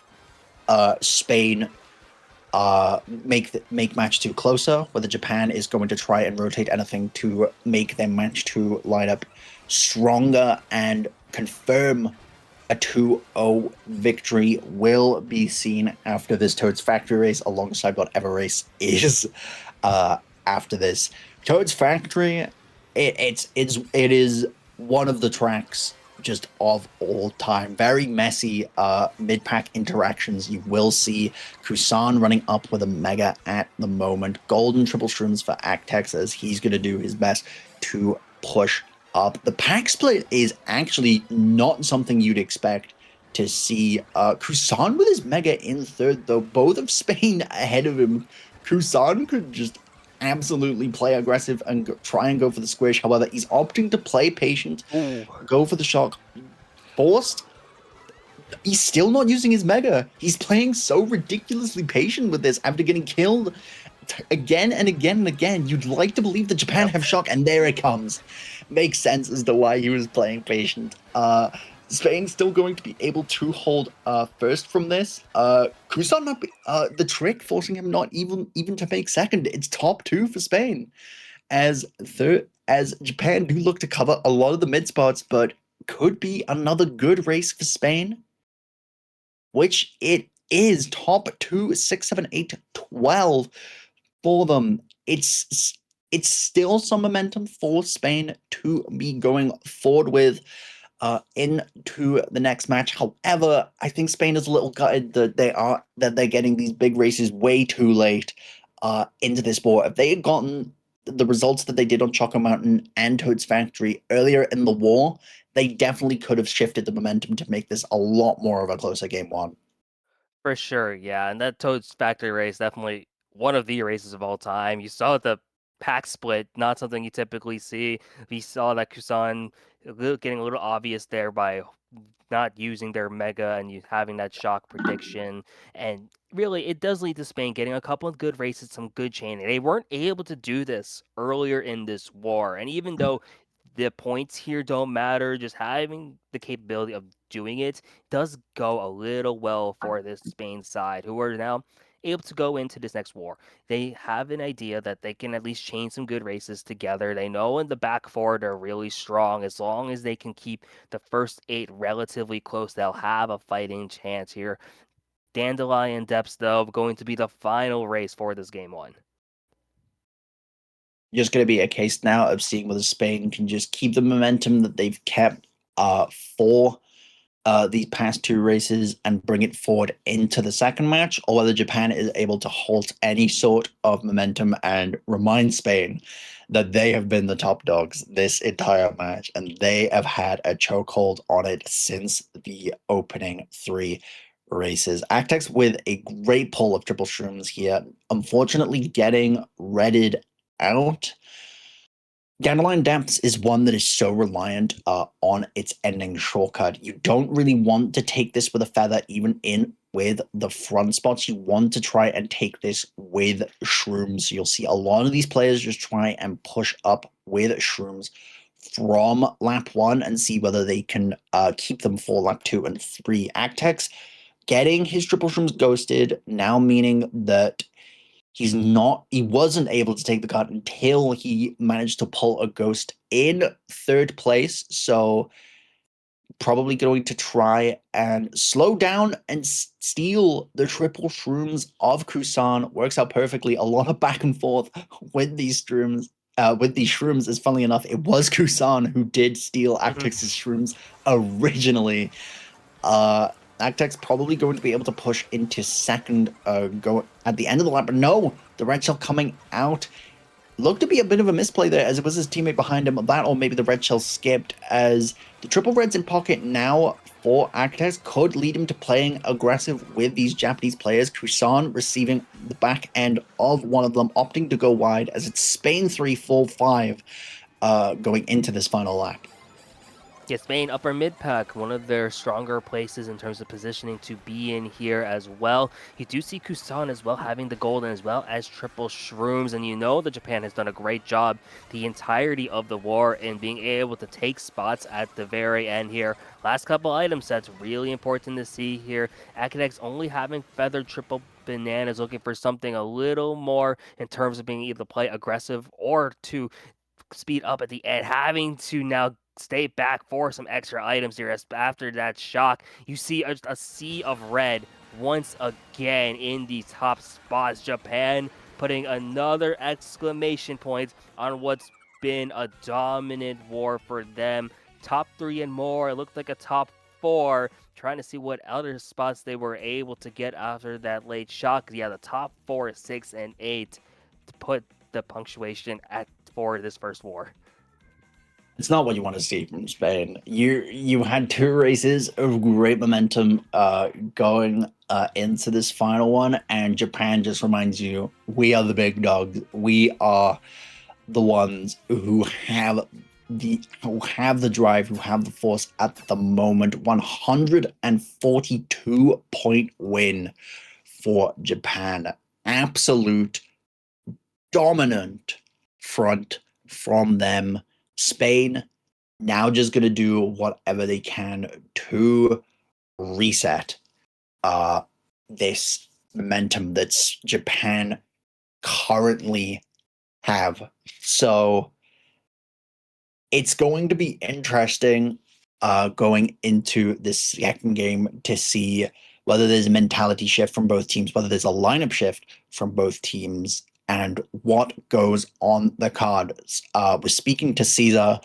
Spain make match 2 closer, whether Japan is going to try and rotate anything to make their match 2 lineup stronger and confirm a 2-0 victory, will be seen after this Toad's Factory race, alongside whatever race is after this. Toad's Factory, it is one of the tracks just of all time. Very messy mid-pack interactions. You will see Kusan running up with a mega at the moment. Golden triple shrooms for Actex, as he's going to do his best to push up. The pack split is actually not something you'd expect to see. Kusan with his mega in third, though. Both of Spain ahead of him. Kusan could just absolutely play aggressive and try and go for the squish. However, he's opting to play patient, go for the shock. Forced. He's still not using his mega. He's playing so ridiculously patient with this after getting killed again and again and again. You'd like to believe that Japan have shock, and there it comes. Makes sense as to why he was playing patient. Spain's still going to be able to hold first from this. Kusan not be, the trick, forcing him not even to make second. It's top 2 for Spain, as Japan do look to cover a lot of the mid spots, but could be another good race for Spain, which it is. Top 2, 6, 7, 8, 12 for them. It's still some momentum for Spain to be going forward with into the next match. However, I think Spain is a little gutted that they're getting these big races way too late into this sport. If they had gotten the results that they did on Choco Mountain and Toad's Factory earlier in the war, they definitely could have shifted the momentum to make this a lot more of a closer game one. For sure, yeah, and that Toad's Factory race definitely one of the races of all time. You saw the pack split, not something you typically see. We saw that Kusan getting a little obvious there by not using their mega and you having that shock prediction. And really, it does lead to Spain getting a couple of good races, some good chaining. They weren't able to do this earlier in this war, and even though the points here don't matter, just having the capability of doing it does go a little well for this Spain side, who are now able to go into this next war. They have an idea that they can at least chain some good races together. They know in the back four they're really strong. As long as they can keep the first eight relatively close, they'll have a fighting chance here. Dandelion Depths, though, going to be the final race for this game one. Just going to be a case now of seeing whether Spain can just keep the momentum that they've kept for these past two races and bring it forward into the second match, or whether Japan is able to halt any sort of momentum and remind Spain that they have been the top dogs this entire match and they have had a chokehold on it since the opening three races. Actex with a great pull of triple shrooms here, unfortunately getting redded out. Dandelion Depths is one that is so reliant on its ending shortcut. You don't really want to take this with a feather, even in with the front spots. You want to try and take this with shrooms. You'll see a lot of these players just try and push up with shrooms from lap one and see whether they can keep them for lap two and three. Actex getting his triple shrooms ghosted, now meaning that he wasn't able to take the card until he managed to pull a ghost in third place. So probably going to try and slow down and steal the triple shrooms of Kusan. Works out perfectly. A lot of back and forth with these shrooms. With these shrooms, as funnily enough, it was Kusan who did steal Actex's shrooms originally. Actex probably going to be able to push into second, go at the end of the lap, but no, the red shell coming out. Looked to be a bit of a misplay there, as it was his teammate behind him. That, or maybe the red shell skipped, as the triple reds in pocket now for Actex could lead him to playing aggressive with these Japanese players. Kusan receiving the back end of one of them, opting to go wide, as it's Spain 3-4-5 going into this final lap. Yeah, Spain upper mid pack, one of their stronger places in terms of positioning to be in here as well. You do see Kusan as well having the golden as well as triple shrooms, and you know that Japan has done a great job the entirety of the war in being able to take spots at the very end here. Last couple items that's really important to see here. Akadex only having feathered triple bananas, looking for something a little more in terms of being able to play aggressive or to speed up at the end, having to now stay back for some extra items here. As after that shock, you see a sea of red once again in the top spots. Japan putting another exclamation point on what's been a dominant war for them. Top three and more. It looked like a top four. Trying to see what other spots they were able to get after that late shock. Yeah, the top 4, 6, and 8 to put the punctuation at for this first war. It's not what you want to see from Spain. You had two races of great momentum going into this final one, and Japan just reminds you we are the big dogs. We are the ones who have the drive, who have the force at the moment. 142-point win for Japan. Absolute dominant front from them. Spain now just going to do whatever they can to reset this momentum that's Japan currently have. So it's going to be interesting going into this second game to see whether there's a mentality shift from both teams, whether there's a lineup shift from both teams, and what goes on the card. Was speaking to Caesar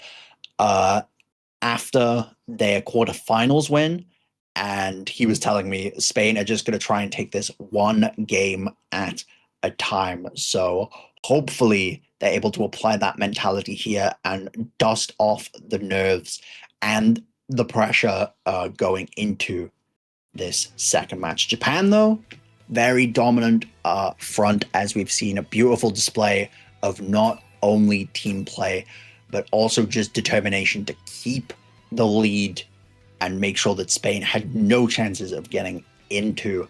after their quarterfinals win, and he was telling me Spain are just going to try and take this one game at a time. So hopefully they're able to apply that mentality here and dust off the nerves and the pressure going into this second match. Japan, though, very dominant front, as we've seen a beautiful display of not only team play, but also just determination to keep the lead and make sure that Spain had no chances of getting into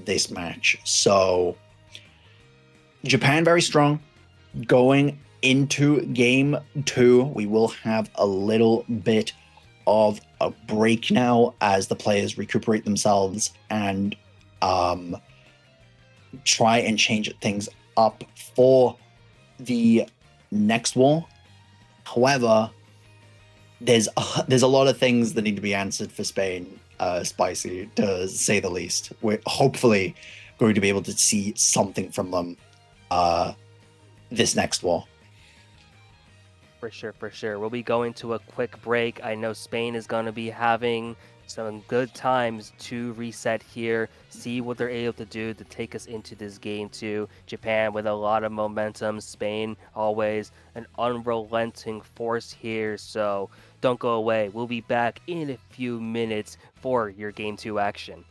this match. So Japan very strong. Going into game 2, we will have a little bit of a break now as the players recuperate themselves and try and change things up for the next war. However, there's a lot of things that need to be answered for Spain, Spicy, to say the least. We're hopefully going to be able to see something from them this next war. For sure, for sure. We'll be going to a quick break. I know Spain is going to be having some good times to reset here, see what they're able to do to take us into this game too. Japan with a lot of momentum, Spain always an unrelenting force here, so don't go away. We'll be back in a few minutes for your game 2 action.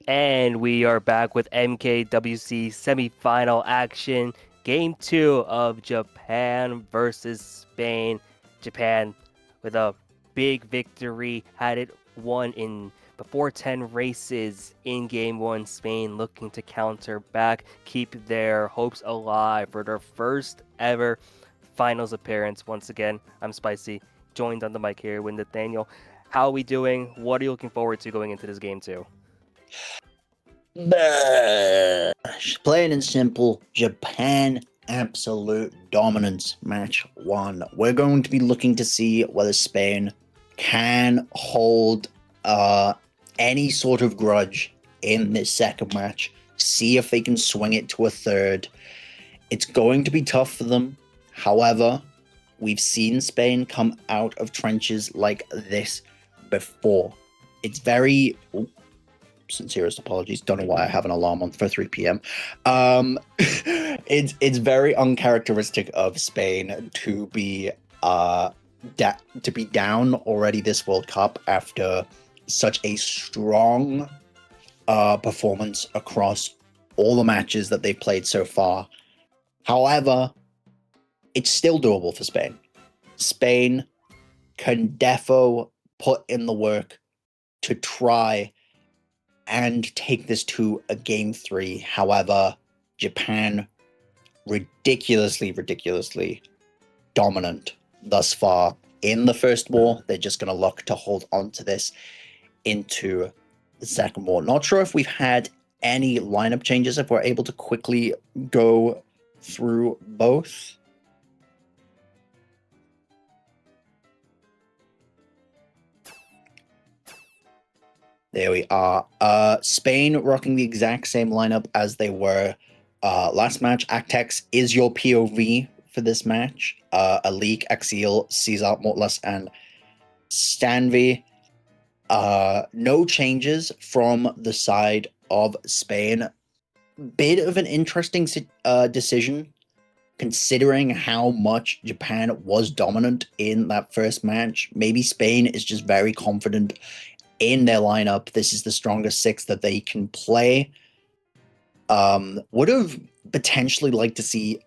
And we are back with MKWC semifinal action. Game 2 of Japan versus Spain. Japan with a big victory, had it won in before 10 races in Game 1. Spain looking to counter back, keep their hopes alive for their first ever finals appearance. Once again, I'm Spicy, joined on the mic here with Nathaniel. How are we doing? What are you looking forward to going into this game 2? Plain and simple, Japan absolute dominance match 1. We're going to be looking to see whether Spain can hold any sort of grudge in this second match, see if they can swing it to a third. It's going to be tough for them. However, we've seen Spain come out of trenches like this before. It's very... sincerest apologies. Don't know why I have an alarm on for 3 p.m. It's very uncharacteristic of Spain to be down already this World Cup after such a strong performance across all the matches that they've played so far. However, it's still doable for Spain. Spain can defo put in the work to try and take this to a game 3. However, Japan ridiculously dominant thus far in the first war. They're just going to look to hold on to this into the second war. Not sure if we've had any lineup changes, if we're able to quickly go through both. There we are. Spain rocking the exact same lineup as they were last match. Actex is your POV for this match. Alik, Axiel, Caesar, Mortless, and Stanvi. No changes from the side of Spain. Bit of an interesting decision, considering how much Japan was dominant in that first match. Maybe Spain is just very confident in their lineup. This is the strongest 6 that they can play. Would have potentially liked to see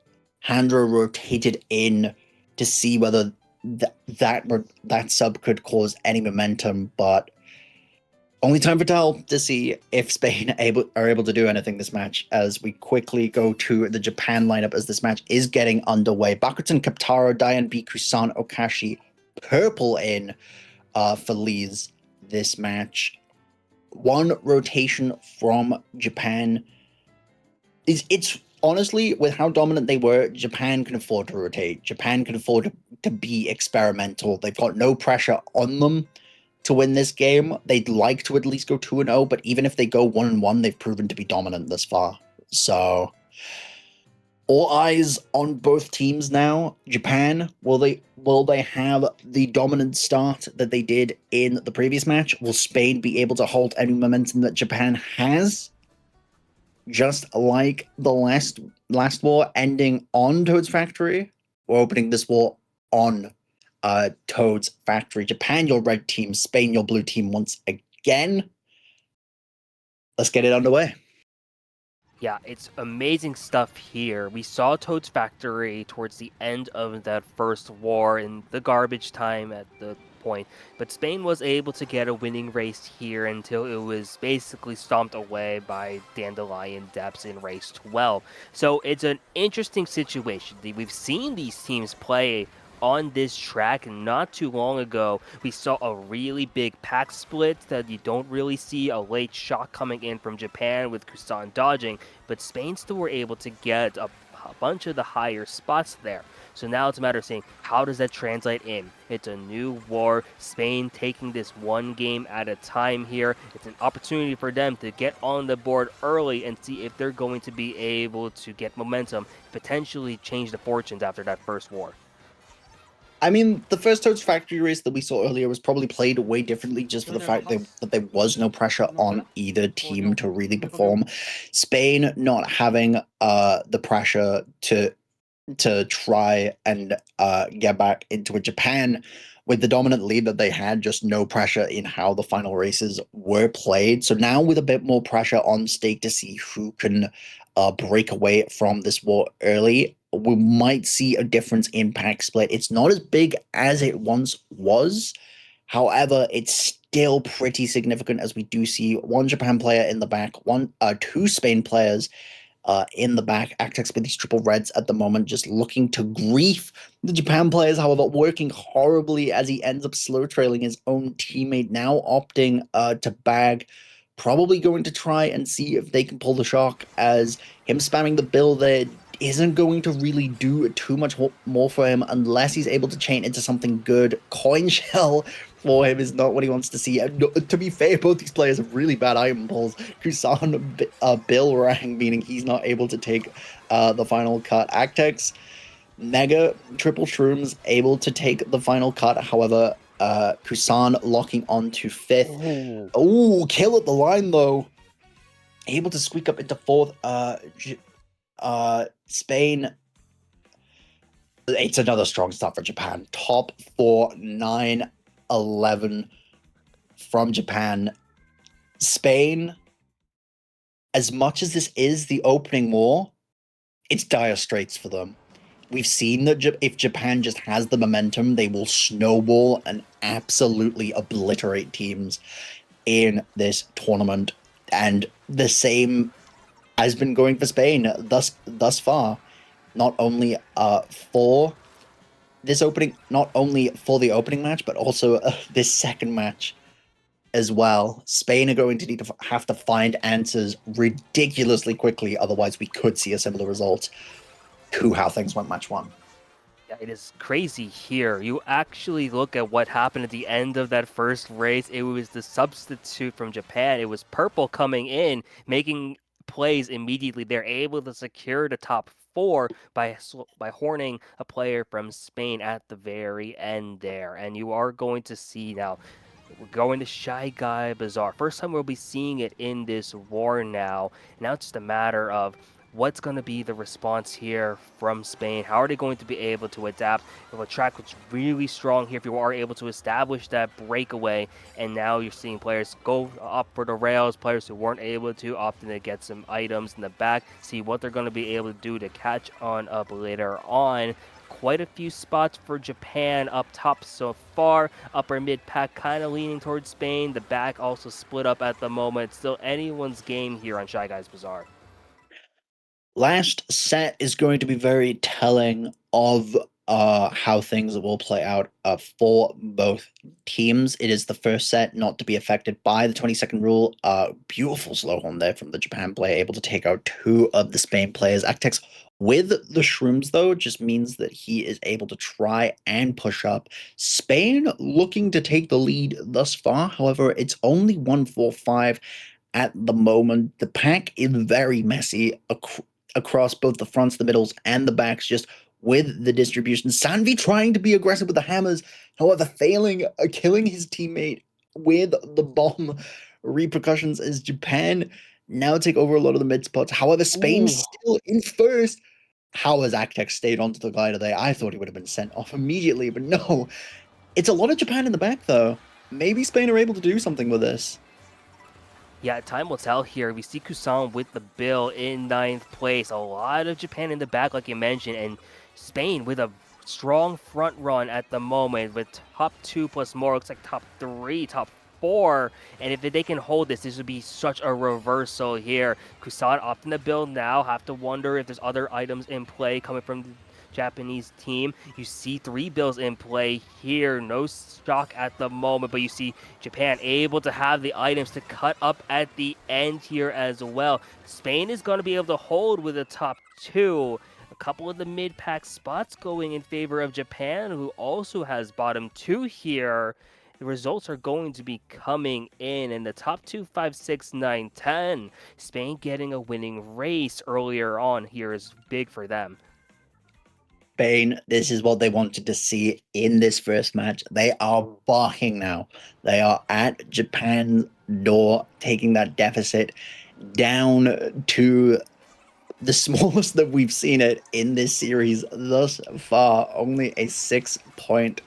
Handra rotated in to see whether that sub could cause any momentum, but only time for tell to see if Spain are able to do anything this match, as we quickly go to the Japan lineup as this match is getting underway. Bakutan, Kaptaro, Diane, B, Kusan, Okashi, purple in for Lee's this match. One rotation from Japan. It's honestly, with how dominant they were, Japan can afford to rotate. Japan can afford to be experimental. They've got no pressure on them to win this game. They'd like to at least go 2-0, but even if they go 1-1, they've proven to be dominant this far. So all eyes on both teams now. Japan, will they have the dominant start that they did in the previous match? Will Spain be able to hold any momentum that Japan has? Just like the last war ending on Toad's Factory, we're opening this war on Toad's Factory. Japan, your red team. Spain, your blue team once again. Let's get it underway. Yeah, it's amazing stuff here. We saw Toad's Factory towards the end of that first war in the garbage time at the point, but Spain was able to get a winning race here until it was basically stomped away by Dandelion Depths in race 12. So it's an interesting situation. We've seen these teams play on this track not too long ago. We saw a really big pack split that you don't really see, a late shot coming in from Japan with Kusan dodging, but Spain still were able to get a bunch of the higher spots there. So now it's a matter of saying, how does that translate in? It's a new war. Spain taking this one game at a time here. It's an opportunity for them to get on the board early and see if they're going to be able to get momentum, potentially change the fortunes after that first war. I mean, the first Toad's Factory race that we saw earlier was probably played way differently just for the fact that there was no pressure on either team to really perform. Spain not having the pressure to try and get back into it. Japan with the dominant lead that they had, just no pressure in how the final races were played. So now with a bit more pressure on stake to see who can break away from this war early, we might see a difference in pack split. It's not as big as it once was. However, it's still pretty significant as we do see one Japan player in the back, two Spain players in the back. Actex with these triple reds at the moment, just looking to grief the Japan players, however, working horribly as he ends up slow trailing his own teammate, now opting to bag. Probably going to try and see if they can pull the shock, as him spamming the bill there isn't going to really do too much more for him unless he's able to chain into something good. Coin shell for him is not what he wants to see. And to be fair, both these players have really bad item pulls. Kusan, Bill Rang, meaning he's not able to take the final cut. Actex, Mega, Triple Shrooms, able to take the final cut. However, Kusan locking on to fifth. Oh, kill at the line, though. Able to squeak up into fourth. Spain, it's another strong start for Japan. Top 4, 9, 11 from Japan. Spain, as much as this is the opening war, it's dire straits for them. We've seen that if Japan just has the momentum, they will snowball and absolutely obliterate teams in this tournament. And the same has been going for Spain thus far. Not only for this opening, not only for the opening match, but also this second match as well. Spain are going to need to have to find answers ridiculously quickly, otherwise we could see a similar result to how things went match one. Yeah, it is crazy here. You actually look at what happened at the end of that first race. It was the substitute from Japan. It was Purple coming in, making plays immediately. They're able to secure the top 4 by horning a player from Spain at the very end there. And you are going to see now, we're going to Shy Guy Bazaar. First time we'll be seeing it in this war now. Now it's just a matter of what's going to be the response here from Spain. How are they going to be able to adapt? If a track was really strong here, if you are able to establish that breakaway, and now you're seeing players go up for the rails, players who weren't able to, opting to get some items in the back, see what they're going to be able to do to catch on up later on. Quite a few spots for Japan up top so far. Upper mid pack kind of leaning towards Spain. The back also split up at the moment. Still anyone's game here on Shy Guys Bazaar. Last set is going to be very telling of how things will play out for both teams. It is the first set not to be affected by the 20-second rule. Beautiful slow horn there from the Japan player, able to take out 2 of the Spain players. Actex with the shrooms, though, just means that he is able to try and push up. Spain looking to take the lead thus far. However, it's only 1-4-5 at the moment. The pack is very messy across both the fronts, the middles, and the backs, just with the distribution. Sanvi trying to be aggressive with the hammers, however, failing, killing his teammate with the bomb repercussions as Japan now take over a lot of the mid spots. However, Spain still in first. How has Actex stayed onto the glider there? I thought he would have been sent off immediately, but no. It's a lot of Japan in the back, though. Maybe Spain are able to do something with this. Yeah, time will tell here. We see Kusan with the bill in 9th place. A lot of Japan in the back, like you mentioned, and Spain with a strong front run at the moment with top 2 plus more. Looks like top 3, top 4. And if they can hold this would be such a reversal here. Kusan opting the bill now. Have to wonder if there's other items in play coming from the Japanese team. You see 3 bills in play here. No shock at the moment, but you see Japan able to have the items to cut up at the end here as well. Spain is going to be able to hold with the top 2. A couple of the mid-pack spots going in favor of Japan, who also has bottom 2 here. The results are going to be coming in the top 2, 5, 6, 9, 10. Spain getting a winning race earlier on here is big for them. Spain, this is what they wanted to see in this first match. They are barking now. They are at Japan's door, taking that deficit down to the smallest that we've seen it in this series thus far. Only a 6-point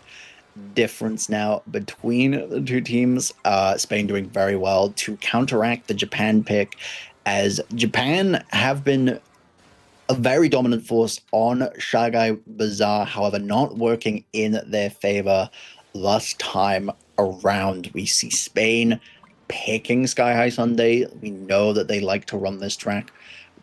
difference now between the two teams. Spain doing very well to counteract the Japan pick, as Japan have been a very dominant force on Shagai Bazaar, however, not working in their favor last time around. We see Spain picking Sky High Sunday. We know that they like to run this track.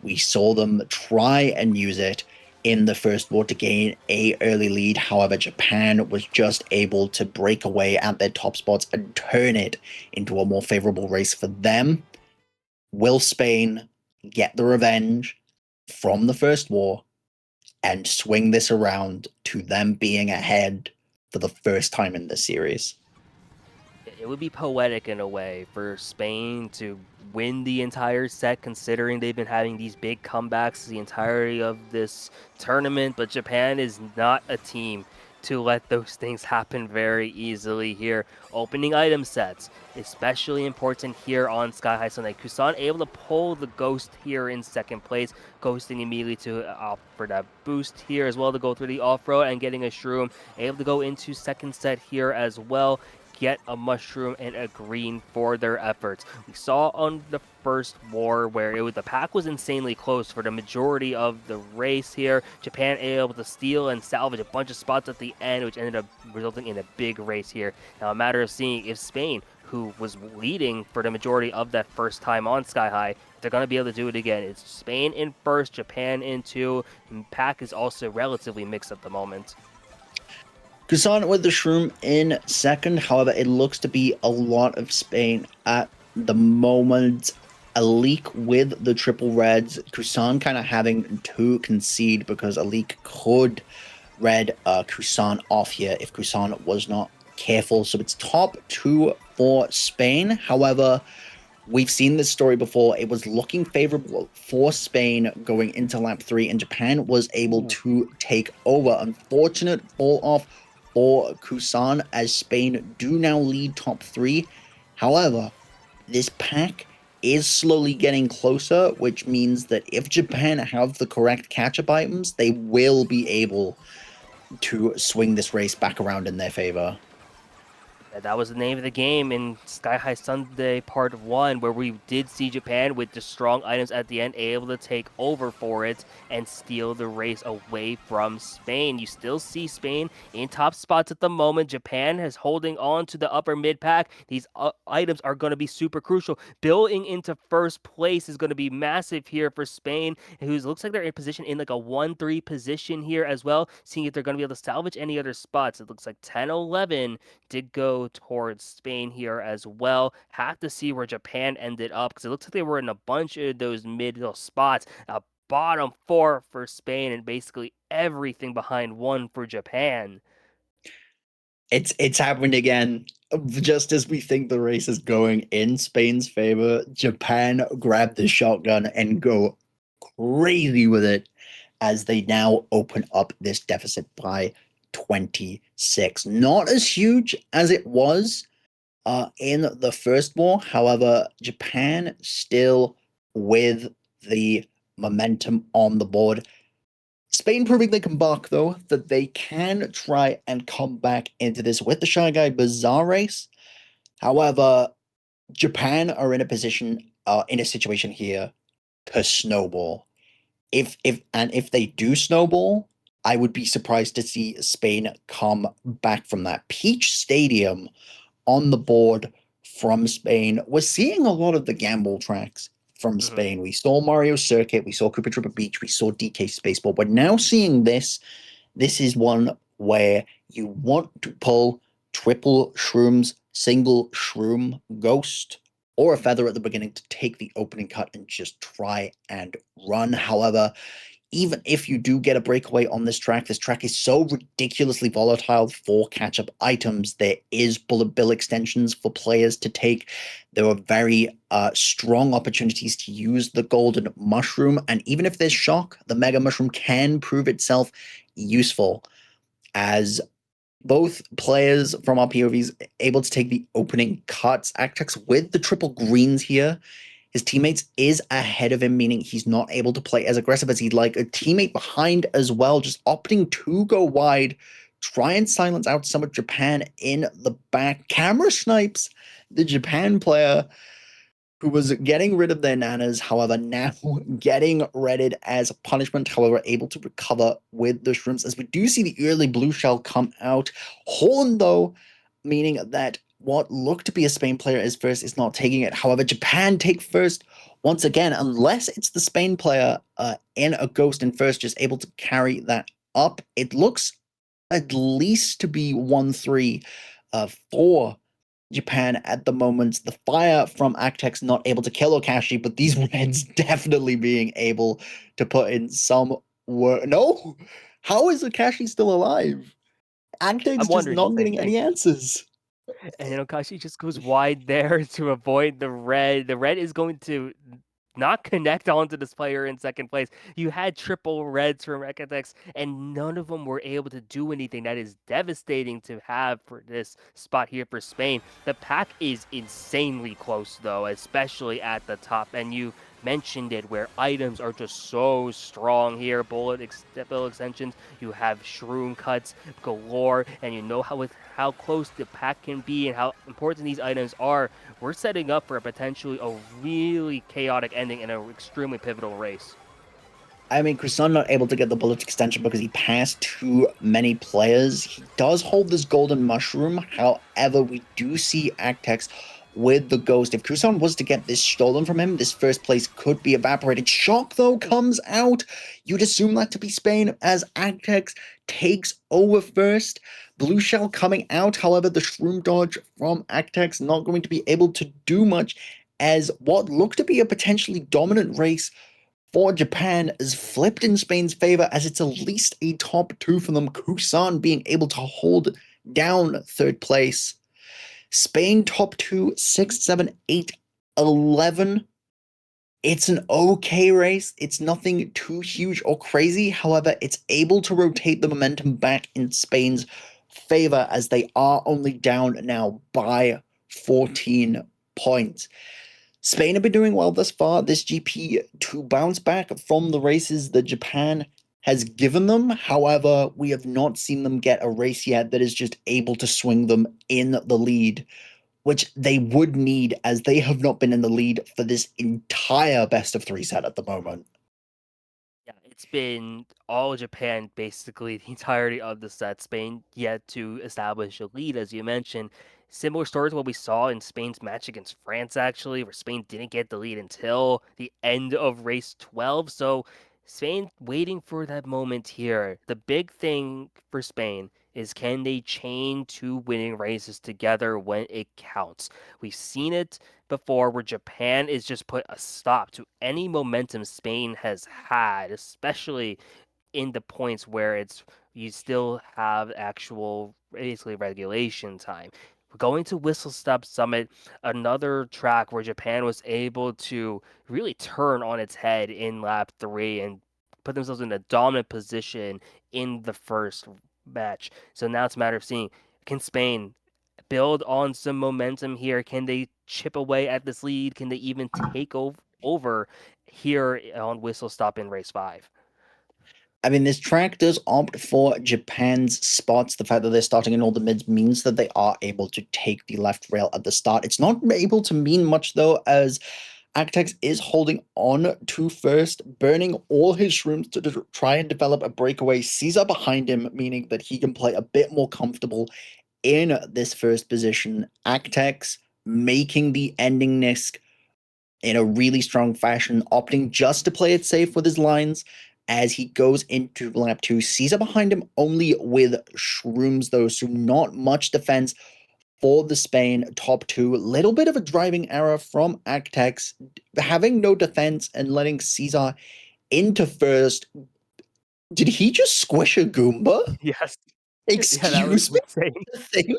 We saw them try and use it in the first war to gain a early lead. However, Japan was just able to break away at their top spots and turn it into a more favorable race for them. Will Spain get the revenge from the first war and swing this around to them being ahead for the first time in this series? It would be poetic in a way for Spain to win the entire set, considering they've been having these big comebacks the entirety of this tournament. But Japan is not a team to let those things happen very easily here. Opening item sets, especially important here on Sky High Sunday. Kusan able to pull the Ghost here in second place, ghosting immediately to opt for that boost here as well to go through the off-road and getting a Shroom. Able to go into second set here as well, get a mushroom and a green for their efforts. We saw on the first war where the pack was insanely close for the majority of the race here. Japan able to steal and salvage a bunch of spots at the end, which ended up resulting in a big race here. Now a matter of seeing if Spain, who was leading for the majority of that first time on Sky High, they're going to be able to do it again. It's Spain in first, Japan in two, and pack is also relatively mixed at the moment. Kusan with the Shroom in second. However, it looks to be a lot of Spain at the moment. Alik with the triple reds. Kusan kind of having to concede because Alik could red Kusan off here if Kusan was not careful. So it's top two for Spain. However, we've seen this story before. It was looking favorable for Spain going into lap 3, and Japan was able to take over. Unfortunate fall off for Kusan, as Spain do now lead top 3. However, this pack is slowly getting closer, which means that if Japan have the correct catch-up items, they will be able to swing this race back around in their favor. That was the name of the game in Sky High Sunday Part 1, where we did see Japan with the strong items at the end able to take over for it and steal the race away from Spain. You still see Spain in top spots at the moment. Japan is holding on to the upper mid pack. These items are going to be super crucial. Building into first place is going to be massive here for Spain, who looks like they're in position in like a 1-3 position here as well, seeing if they're going to be able to salvage any other spots. It looks like 10-11 did go towards Spain here as well. Have to see where Japan ended up, because it looks like they were in a bunch of those middle spots. Bottom 4 for Spain and basically everything behind 1 for Japan. It's happened again. Just as we think the race is going in Spain's favor, Japan grab the shotgun and go crazy with it, as they now open up this deficit by 26. Not as huge as it was in the first war. However, Japan still with the momentum on the board. Spain proving they can bark, though, that they can try and come back into this with the Shy Guy Bazaar race. However, Japan are in a situation here to snowball. If they do snowball, I would be surprised to see Spain come back from that. Peach Stadium on the board from Spain. We're seeing a lot of the gamble tracks from Spain. We saw Mario Circuit, we saw Koopa Troopa Beach, we saw DK Spaceball. We're now seeing this. This is one where you want to pull triple shrooms, single shroom, ghost, or a feather at the beginning to take the opening cut and just try and run. However, even if you do get a breakaway on this track is so ridiculously volatile for catch-up items. There is bullet bill extensions for players to take. There are very strong opportunities to use the golden mushroom, and even if there's shock, the mega mushroom can prove itself useful, as both players from our POVs able to take the opening cuts. Actex with the triple greens here. His teammates is ahead of him, meaning he's not able to play as aggressive as he'd like. A teammate behind as well, just opting to go wide try and silence out some of Japan in the back. Camera snipes the Japan player who was getting rid of their nanas, however, now getting redded as punishment, however, able to recover with the shrooms. As we do see the early blue shell come out. Horn, though, meaning that what looked to be a Spain player is first, is not taking it. However, Japan take first once again, unless it's the Spain player in a ghost in first, just able to carry that up. It looks at least to be 1-3 for Japan at the moment. The fire from Actex not able to kill Okashi, but these Reds definitely being able to put in some work. No! How is Okashi still alive? I'm Actex just wondering the not same getting thing. any answers. And then Okashi just goes wide there to avoid the red. The red is going to not connect onto this player in second place. You had triple reds from Recatex, and none of them were able to do anything. That is devastating to have for this spot here for Spain. The pack is insanely close, though, especially at the top. And you mentioned it, where items are just so strong here. Bullet bill extensions, you have shroom cuts galore, and you know how with how close the pack can be and how important these items are. We're setting up for a potentially a really chaotic ending in an extremely pivotal race. I mean, Croissant not able to get the bullet extension because he passed too many players. He does hold this golden mushroom. However, we do see Actex with the ghost. If Croissant was to get this stolen from him, this first place could be evaporated. Shock, though, comes out. You'd assume that to be Spain as Actex takes over first. Blue shell coming out. However, the shroom dodge from Actex not going to be able to do much as what looked to be a potentially dominant race for Japan is flipped in Spain's favor as it's at least a top two for them. Kusan being able to hold down third place. Spain top two, 6, 7, 8, 11. It's an okay race. It's nothing too huge or crazy. However, it's able to rotate the momentum back in Spain's favor as they are only down now by 14 points. Spain have been doing well thus far this GP to bounce back from the races that Japan has given them. However, we have not seen them get a race yet that is just able to swing them in the lead, which they would need as they have not been in the lead for this entire best of three set at the moment. Yeah, it's been all Japan basically the entirety of the set. Spain yet to establish a lead, as you mentioned. Similar story to what we saw in Spain's match against France, actually, where Spain didn't get the lead until the end of race 12. So Spain waiting for that moment here. The big thing for Spain is, can they chain two winning races together when it counts? We've seen it before where Japan is just put a stop to any momentum Spain has had, especially in the points where it's you still have actual basically regulation time. Going to Whistle Stop Summit, another track where Japan was able to really turn on its head in lap 3 and put themselves in a dominant position in the first match. So now it's a matter of seeing, can Spain build on some momentum here? Can they chip away at this lead? Can they even take over here on Whistle Stop in race 5? I mean, this track does opt for Japan's spots. The fact that they're starting in all the mids means that they are able to take the left rail at the start. It's not able to mean much, though, as Actex is holding on to first, burning all his shrooms to try and develop a breakaway. Caesar behind him, meaning that he can play a bit more comfortable in this first position. Actex making the ending Nisk in a really strong fashion, opting just to play it safe with his lines as he goes into lap 2. Caesar behind him only with shrooms, though, so not much defense for the Spain top two. Little bit of a driving error from Actex, having no defense and letting Caesar into first. Did he just squish a Goomba? Yes. Yeah, that was Excuse me? insane. Thing?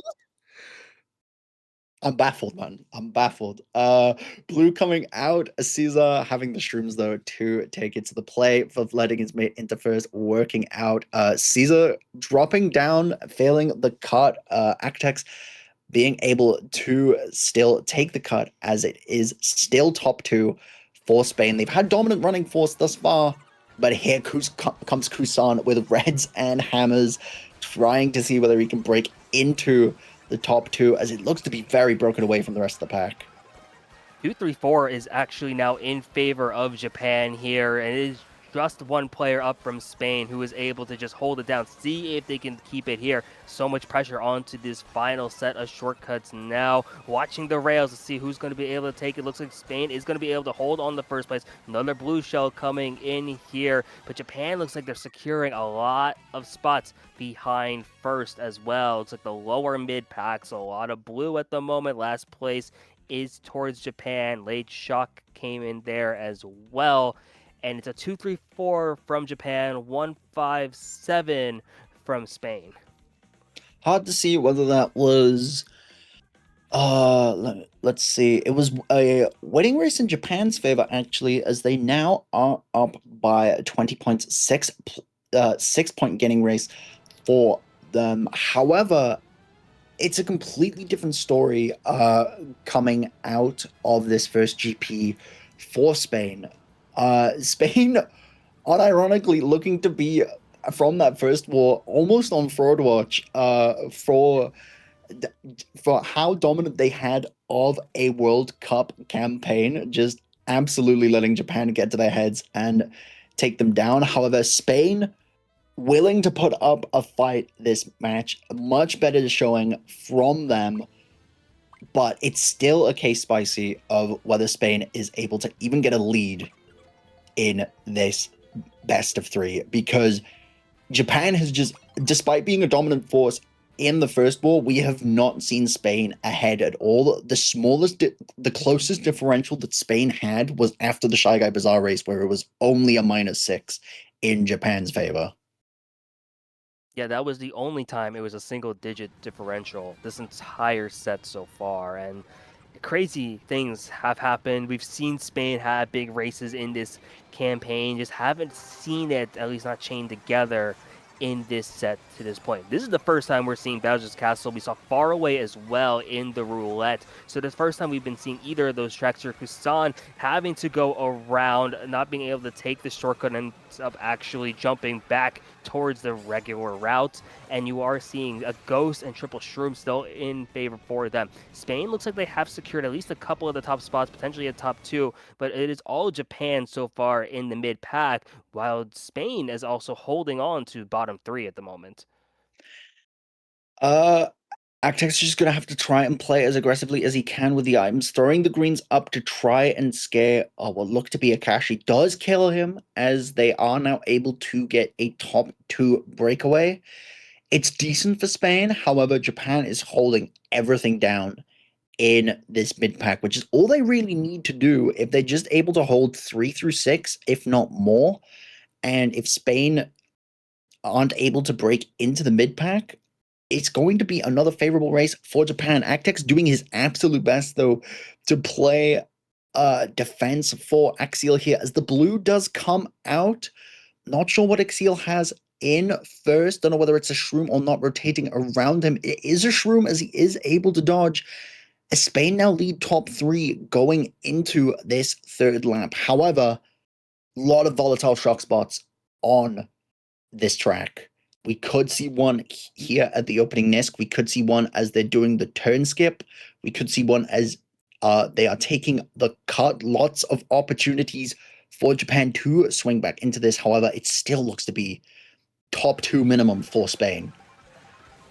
I'm baffled, man. I'm baffled. Blue coming out, Caesar having the shrooms though to take it to the play for letting his mate into first, working out. Caesar dropping down, failing the cut. Actex being able to still take the cut as it is still top two for Spain. They've had dominant running force thus far, but here comes Kusan with reds and hammers trying to see whether he can break into the top two, as it looks to be very broken away from the rest of the pack. 2-3-4 is actually now in favor of Japan here, and it is just one player up from Spain who is able to just hold it down, see if they can keep it here. So much pressure onto this final set of shortcuts now. Watching the rails to see who's going to be able to take it. Looks like Spain is going to be able to hold on the first place. Another blue shell coming in here, but Japan looks like they're securing a lot of spots behind first as well. Looks like the lower mid pack, so a lot of blue at the moment. Last place is towards Japan. Late shock came in there as well. And it's a 2-3-4 from Japan, 1-5-7 from Spain. Hard to see whether that was let's see. It was a winning race in Japan's favor, actually, as they now are up by 20 points, 6 point gaining race for them. However, it's a completely different story coming out of this first GP for Spain. Spain, unironically, looking to be from that first war almost on fraud watch for how dominant they had of a World Cup campaign, just absolutely letting Japan get to their heads and take them down. However, Spain willing to put up a fight this match, much better showing from them, but it's still a case spicy of whether Spain is able to even get a lead in this best of three, because Japan has just, despite being a dominant force in the first war, we have not seen Spain ahead at all. The closest differential that Spain had was after the Shy Guy Bazaar race, where it was only a -6 in Japan's favor. Yeah, that was the only time it was a single digit differential this entire set so far. And crazy things have happened. We've seen Spain have big races in this campaign, just haven't seen it, at least not chained together in this set to this point. This is the first time we're seeing Bowser's Castle. We saw Far Away as well in the roulette. So the first time we've been seeing either of those tracks, or Kusan having to go around, not being able to take the shortcut and ends up actually jumping back towards the regular route. And you are seeing a Ghost and Triple Shroom still in favor for them. Spain looks like they have secured at least a couple of the top spots, potentially a top two, but it is all Japan so far in the mid pack, while Spain is also holding on to bottom three at the moment. Uh, Actex is just gonna have to try and play as aggressively as he can with the items, throwing the greens up to try and scare what look to be Akashi. Does kill him, as they are now able to get a top two breakaway. It's decent for Spain, however, Japan is holding everything down in this mid pack, which is all they really need to do. If they're just able to hold 3 through 6, if not more, and if Spain aren't able to break into the mid pack, it's going to be another favorable race for Japan. Actex doing his absolute best, though, to play defense for Axial here, as the blue does come out. Not sure what Axial has in first. Don't know whether it's a Shroom or not rotating around him. It is a Shroom, as he is able to dodge. As Spain now lead top three going into this third lap. However, a lot of volatile shock spots on this track. We could see one here at the opening Nisk. We could see one as they're doing the turn skip. We could see one as they are taking the cut. Lots of opportunities for Japan to swing back into this. However, it still looks to be top two minimum for Spain.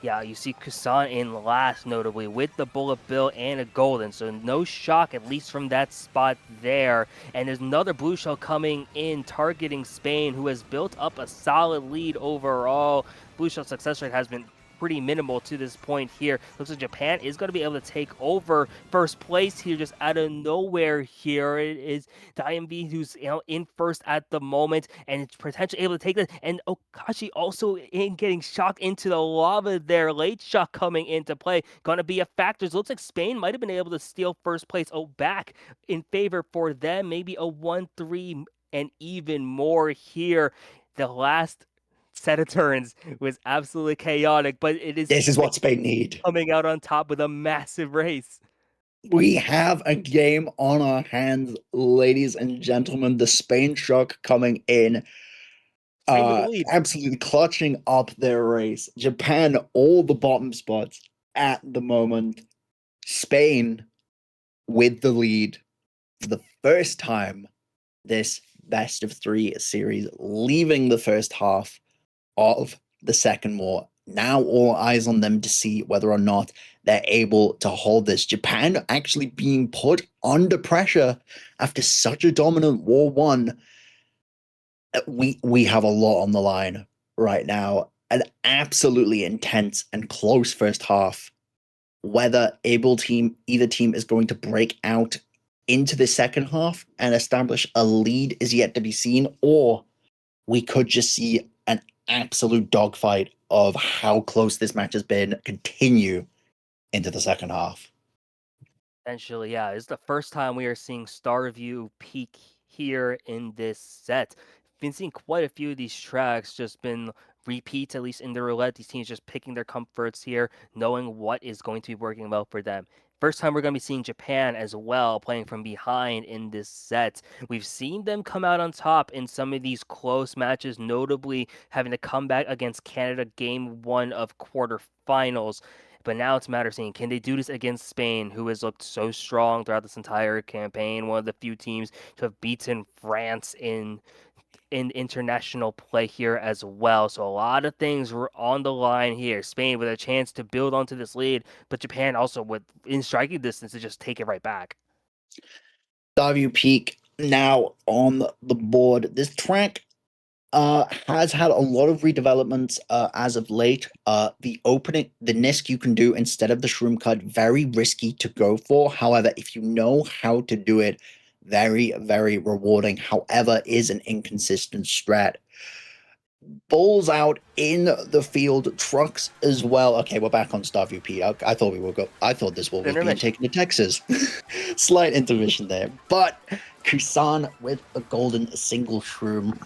Yeah, you see Kusan in last, notably, with the bullet bill and a golden. So no shock, at least from that spot there. And there's another blue shell coming in, targeting Spain, who has built up a solid lead overall. Blue shell success rate has been pretty minimal to this point here. Looks like Japan is going to be able to take over first place here just out of nowhere here. It is the IMV who's in first at the moment, and it's potentially able to take this. And Okashi also in getting shocked into the lava there. Late shock coming into play. Going to be a factor. It looks like Spain might have been able to steal first place back in favor for them. Maybe a 1-3 and even more here. The last set of turns was absolutely chaotic, but it is This is what Spain need. coming out on top with a massive race. We have a game on our hands, ladies and gentlemen. The Spain shock coming in. Spain with the lead. Absolutely clutching up their race. Japan, all the bottom spots at the moment. Spain with the lead for the first time this best of three series, leaving the first half of the second war. Now all eyes on them to see whether or not they're able to hold this. Japan actually being put under pressure after such a dominant War One. We have a lot on the line right now. An absolutely intense and close first half. Whether either team is going to break out into the second half and establish a lead is yet to be seen, or we could just see an absolute dogfight of how close this match has been continue into the second half. Essentially, yeah, it's the first time we are seeing Starview peak here in this set. Been seeing quite a few of these tracks just been repeats, at least in the roulette. These teams just picking their comforts here, knowing what is going to be working well for them. First time we're going to be seeing Japan as well playing from behind in this set. We've seen them come out on top in some of these close matches, notably having to come back against Canada game one of quarterfinals. But now it's a matter of seeing, can they do this against Spain, who has looked so strong throughout this entire campaign, one of the few teams to have beaten France in international play here as well. So a lot of things were on the line here. Spain with a chance to build onto this lead, but Japan also with in striking distance to just take it right back. W Peak now on the board. This track has had a lot of redevelopments as of late. The Nisk you can do instead of the Shroom Cut, very risky to go for. However, if you know how to do it, very, very rewarding. However, is an inconsistent strat. Balls out in the field, trucks as well. Okay, we're back on Starview Pete. I thought we were go. I thought this ball was being taken to Texas. Slight intermission there, but Kusan with a golden single shroom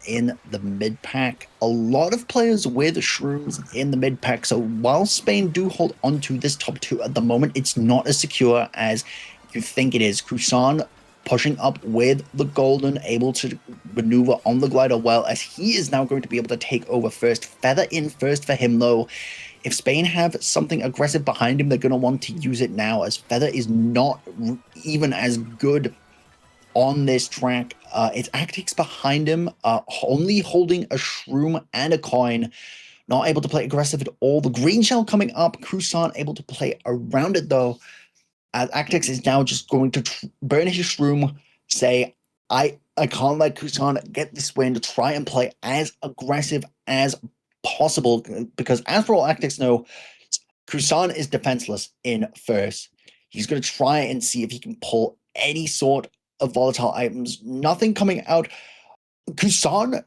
in the mid pack. A lot of players with shrooms in the mid pack. So while Spain do hold onto this top two at the moment, it's not as secure as you think it is. Kusan pushing up with the golden, able to maneuver on the glider well, as he is now going to be able to take over first. Feather in first for him, though. If Spain have something aggressive behind him, they're going to want to use it now, as Feather is not even as good on this track. It's Actix behind him, only holding a shroom and a coin, not able to play aggressive at all. The green shell coming up, Kusan able to play around it, though, as Actix is now just going to burn his shroom, say, I can't let Kusan get this win, to try and play as aggressive as possible, because as for all Actix know, Kusan is defenseless in first. He's going to try and see if he can pull any sort of volatile items. Nothing coming out. Kusan,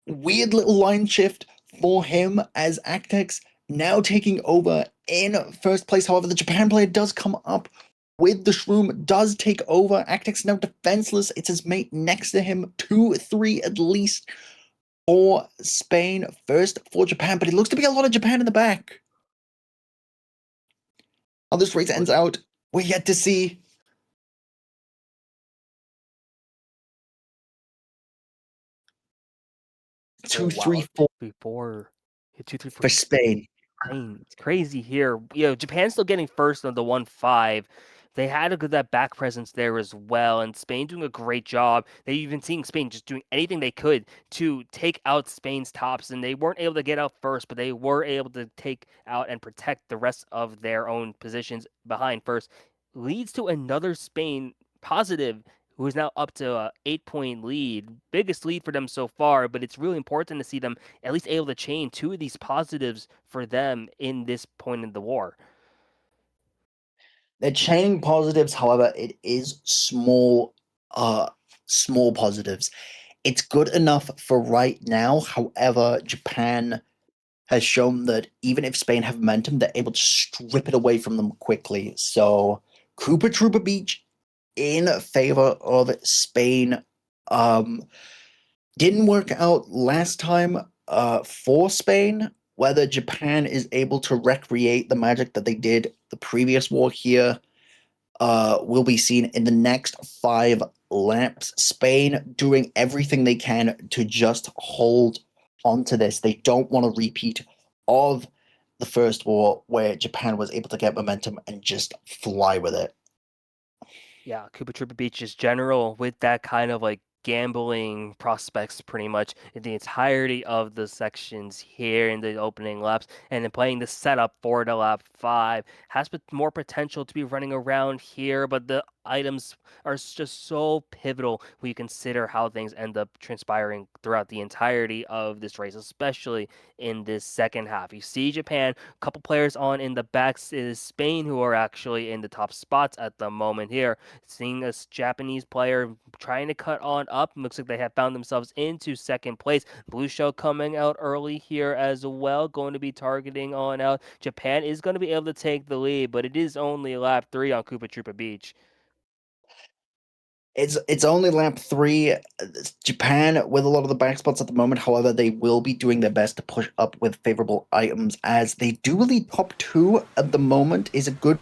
weird little line shift for him as Actix now taking over in first place. However, the Japan player does come up with the shroom, does take over. Actix now defenseless. It's his mate next to him. 2-3 at least for Spain. First for Japan, but it looks to be a lot of Japan in the back. How this race ends out, we're yet to see. Two, three, four. 2-3-4 For Spain. It's crazy here. You know, Japan's still getting first on the 1-5. They had a good that back presence there as well, and Spain doing a great job. They even seeing Spain just doing anything they could to take out Spain's tops, and they weren't able to get out first, but they were able to take out and protect the rest of their own positions behind first. Leads to another Spain positive, who is now up to a 8-point lead, biggest lead for them so far. But it's really important to see them at least able to chain two of these positives for them in this point in the war. They're chaining positives, however, it is small positives. It's good enough for right now. However, Japan has shown that even if Spain have momentum, they're able to strip it away from them quickly. So Koopa Troopa Beach in favor of Spain. Didn't work out last time for Spain. Whether Japan is able to recreate the magic that they did the previous war here, will be seen in the next 5 laps. Spain doing everything they can to just hold onto this. They don't want a repeat of the first war where Japan was able to get momentum and just fly with it. Yeah, Koopa Troopa Beach is general with that kind of like gambling prospects pretty much in the entirety of the sections here in the opening laps, and then playing the setup for the lap 5 has more potential to be running around here, but the items are just so pivotal when you consider how things end up transpiring throughout the entirety of this race, especially in this second half. You see Japan, a couple players on in the backs is Spain, who are actually in the top spots at the moment here. Seeing a Japanese player trying to cut on up, looks like they have found themselves into second place. Blue Show coming out early here as well, going to be targeting on out. Japan is going to be able to take the lead, but it is only lap 3 on Koopa Troopa Beach. It's only lap 3. Japan with a lot of the back spots at the moment. However, they will be doing their best to push up with favorable items as they do lead top 2 at the moment. Is a good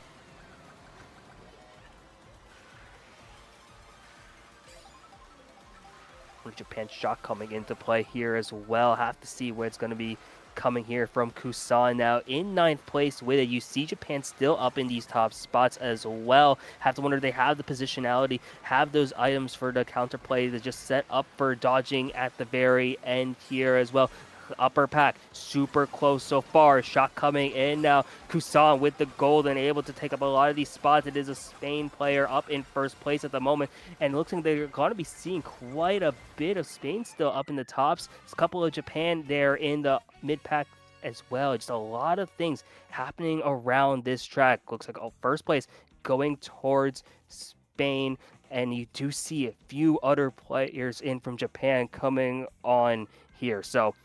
Japan shot coming into play here as well. Have to see where it's going to be coming here from Kusan now in 9th place with it. You see Japan still up in these top spots as well. Have to wonder if they have the positionality, have those items for the counterplay to just set up for dodging at the very end here as well. Upper pack super close so far. Shot coming in now. Kusan with the gold and able to take up a lot of these spots. It is a Spain player up in first place at the moment, and it looks like they're going to be seeing quite a bit of Spain still up in the tops. There's a couple of Japan there in the mid pack as well. Just a lot of things happening around this track. Looks like first place going towards Spain, and you do see a few other players in from Japan coming on here. So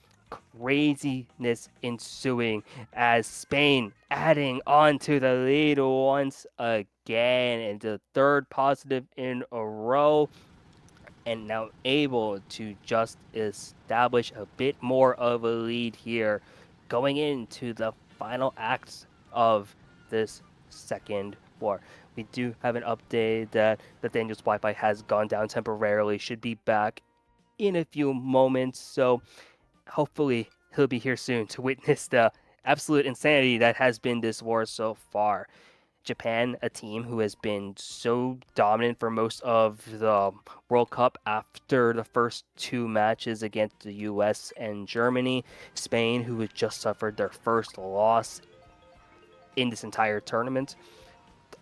craziness ensuing as Spain adding on to the lead once again, and the third positive in a row, and now able to just establish a bit more of a lead here going into the final acts of this second war. We do have an update that Nathaniel's Wi-Fi has gone down temporarily, should be back in a few moments, so hopefully he'll be here soon to witness the absolute insanity that has been this war so far. Japan, a team who has been so dominant for most of the World Cup after the first 2 matches against the US and Germany. Spain, who had just suffered their first loss in this entire tournament.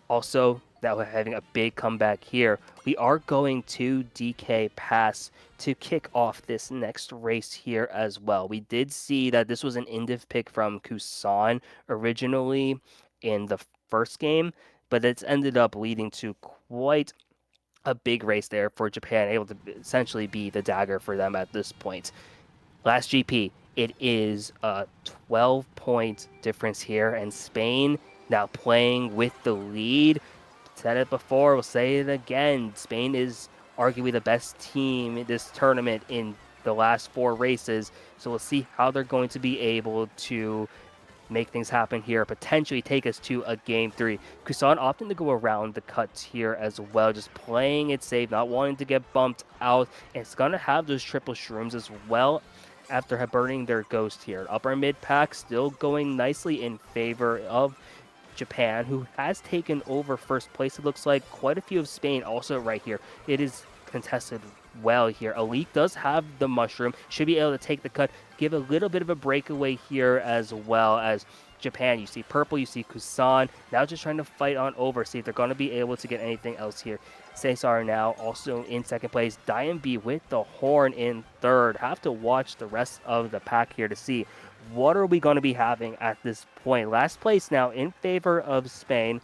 Also, that we're having a big comeback here. We are going to DK Pass to kick off this next race here as well. We did see that this was an indiv pick from Kusan originally in the first game, but it's ended up leading to quite a big race there for Japan, able to essentially be the dagger for them at this point. Last GP, it is a 12-point difference here, and Spain now playing with the lead. Said it before, we'll say it again. Spain is arguably the best team in this tournament in the last 4 races, so we'll see how they're going to be able to make things happen here, potentially take us to a game 3. Kusan opting to go around the cuts here as well, just playing it safe, not wanting to get bumped out. And it's going to have those triple shrooms as well after burning their ghost here. Upper mid pack still going nicely in favor of Japan, who has taken over first place. It looks like quite a few of Spain also right here. It is contested well here. Elite does have the mushroom, should be able to take the cut, give a little bit of a breakaway here as well as Japan. You see purple, you see Kusan, now just trying to fight on over, see if they're going to be able to get anything else here. Cesar now also in second place. Diane B with the horn in third. Have to watch the rest of the pack here to see what are we going to be having at this point. Last place now in favor of Spain,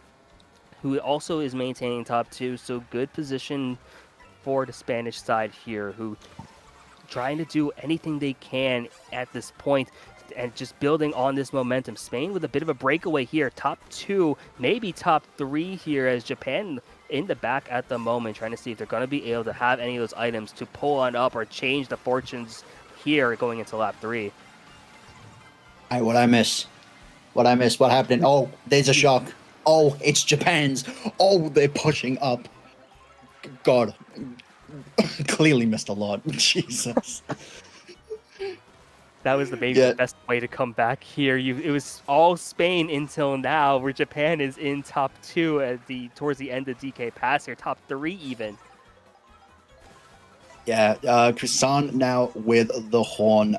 who also is maintaining top 2, so good position for the Spanish side here, who trying to do anything they can at this point and just building on this momentum. Spain with a bit of a breakaway here, top 2, maybe top 3 here, as Japan in the back at the moment, trying to see if they're going to be able to have any of those items to pull on up or change the fortunes here going into lap 3. What I miss? What happened? Oh, there's a shock. Oh, it's Japan's. Oh, they're pushing up. God, clearly missed a lot. Jesus. That was maybe the Yeah, best way to come back here. It was all Spain until now, where Japan is in top two at towards the end of DK Pass here, top three even. yeah. Kusan now with the horn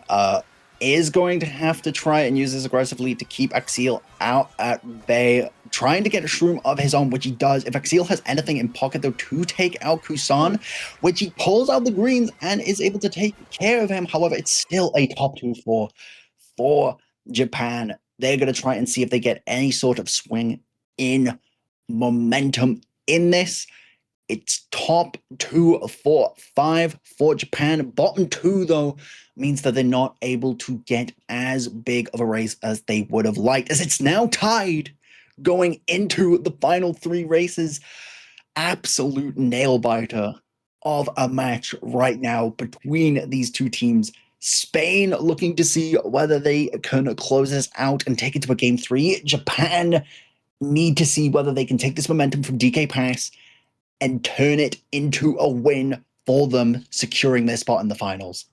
is going to have to try and use this aggressively to keep Axiel out at bay, trying to get a shroom of his own, which he does. If Axiel has anything in pocket, though, to take out Kusan, which he pulls out the greens and is able to take care of him. However, it's still a top 2-4 for Japan. They're going to try and see if they get any sort of swing in momentum in this. It's top 2, 4, 5 for Japan. Bottom 2, though, means that they're not able to get as big of a race as they would have liked, as it's now tied going into the final 3 races. Absolute nail biter of a match right now between these two teams. Spain looking to see whether they can close this out and take it to a game 3. Japan need to see whether they can take this momentum from DK Pass and turn it into a win for them, securing their spot in the finals.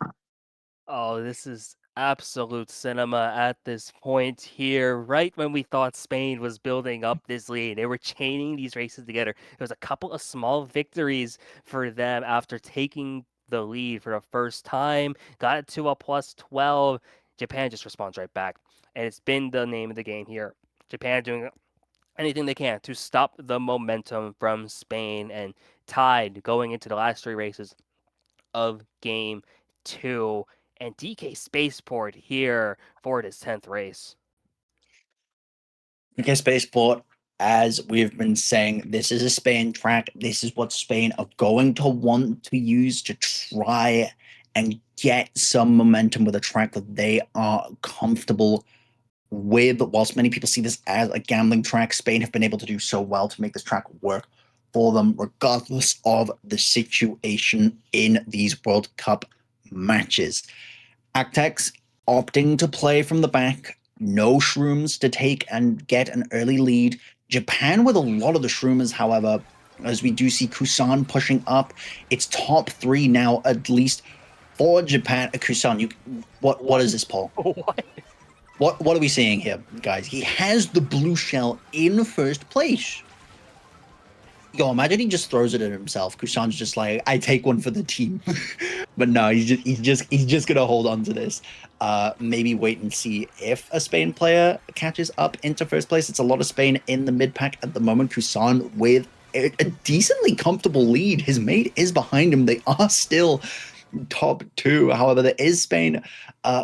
Oh, this is absolute cinema at this point here. Right when we thought Spain was building up this lead, they were chaining these races together. It was a couple of small victories for them after taking the lead for the first time. Got it to a plus 12. Japan just responds right back. And it's been the name of the game here. Japan doing anything they can to stop the momentum from Spain, and tied going into the last 3 races of game 2. And DK Spaceport here for his 10th race. Okay, Spaceport, as we've been saying, this is a Spain track. This is what Spain are going to want to use to try and get some momentum with a track that they are comfortable with. Whilst many people see this as a gambling track, Spain have been able to do so well to make this track work for them, regardless of the situation in these World Cup matches. Actex opting to play from the back, no shrooms to take and get an early lead. Japan with a lot of the shroomers, however, as we do see Kusan pushing up. It's top 3 now, at least for Japan. Kusan, what is this, Paul? What? What are we seeing here, guys? He has the blue shell in first place. Yo, imagine he just throws it at himself. Kusan's just like, I take one for the team. But no, he's just gonna hold on to this. Maybe wait and see if a Spain player catches up into first place. It's a lot of Spain in the mid pack at the moment. Kusan with a decently comfortable lead. His mate is behind him. They are still top 2. However, there is Spain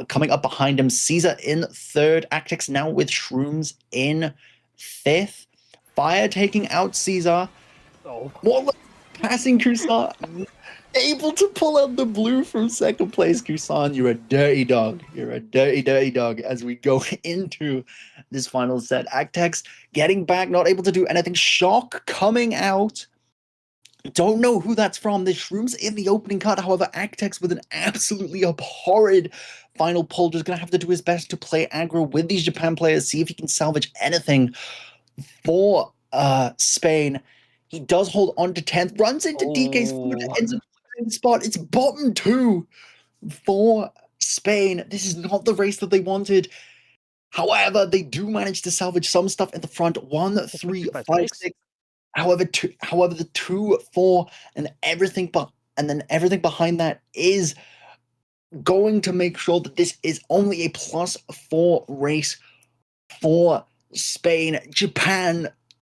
coming up behind him. Caesar in third. Actix now with Shrooms in fifth. Fire taking out Caesar. Oh. What passing Kusan? Able to pull out the blue from second place. Kusan, you're a dirty dog. You're a dirty, dirty dog as we go into this final set. Actex getting back, not able to do anything. Shock coming out. Don't know who that's from. There's Shrooms in the opening cut. However, Actex with an absolutely abhorred final pull. Just going to have to do his best to play aggro with these Japan players, see if he can salvage anything for Spain. He does hold on to 10th, runs into DK's foot, ends up in the spot. It's bottom 2 for Spain. This is not the race that they wanted. However, they do manage to salvage some stuff in the front. 1, 3, 5, 6. However, the 2, 4, and everything, and then everything behind that is going to make sure that this is only a +4 race for Spain. Japan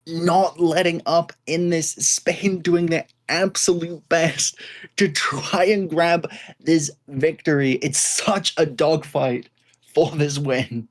not letting up in this. Spain doing their absolute best to try and grab this victory. It's such a dogfight for this win.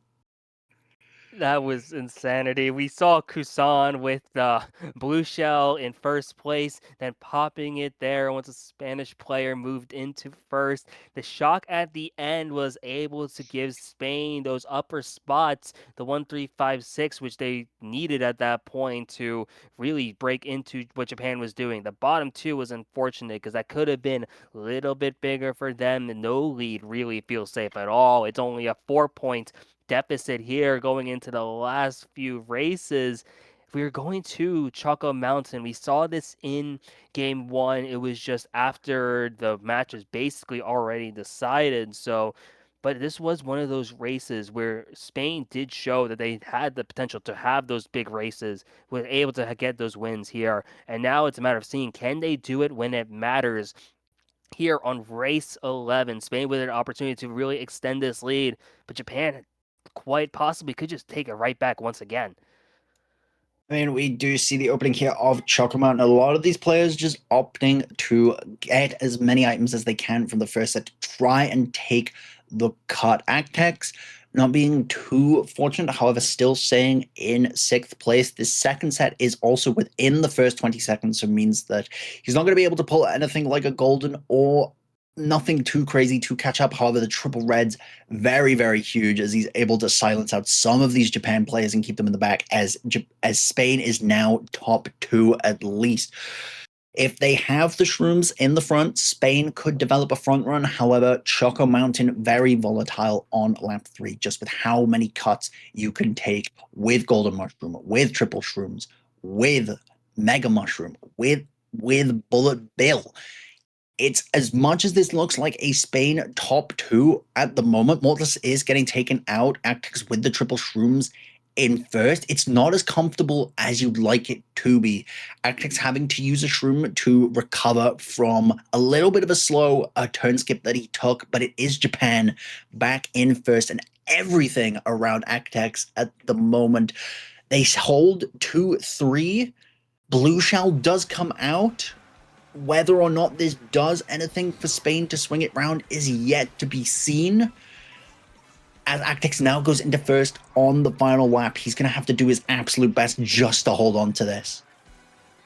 That was insanity. We saw Kusan with the blue shell in first place, then popping it there once a Spanish player moved into first. The shock at the end was able to give Spain those upper spots, the 1-3-5-6, which they needed at that point to really break into what Japan was doing. The bottom 2 was unfortunate because that could have been a little bit bigger for them. The no lead really feels safe at all. It's only a 4-point deficit here going into the last few races we're going to Choco Mountain. We saw this in game one. It was just after the match was basically already decided. So, but this was one of those races where Spain did show that they had the potential to have those big races, were able to get those wins here. And now it's a matter of seeing, can they do it when it matters? Here on race 11, Spain with an opportunity to really extend this lead, but Japan quite possibly could just take it right back once again. I mean, we do see the opening here of Choco Mountain. A lot of these players just opting to get as many items as they can from the first set to try and take the cut. Actex not being too fortunate, however, still staying in sixth place. This second set is also within the first 20 seconds, so means that he's not going to be able to pull anything like a golden or nothing too crazy to catch up. However, the triple reds very, very huge as he's able to silence out some of these Japan players and keep them in the back as Spain is now top two at least. If they have the shrooms in the front, Spain could develop a front run. However, Choco Mountain very volatile on lap three, just with how many cuts you can take with Golden Mushroom, with triple shrooms, with Mega Mushroom, with Bullet Bill. It's as much as this looks like a Spain top two at the moment. Mortis is getting taken out. Actix with the triple shrooms in first. It's not as comfortable as you'd like it to be. Actix having to use a shroom to recover from a little bit of a slow turn skip that he took, but it is Japan back in first, and everything around Actex at the moment. They hold 2-3. Blue Shell does come out. Whether or not this does anything for Spain to swing it round is yet to be seen. As Actix now goes into first on the final lap, he's going to have to do his absolute best just to hold on to this.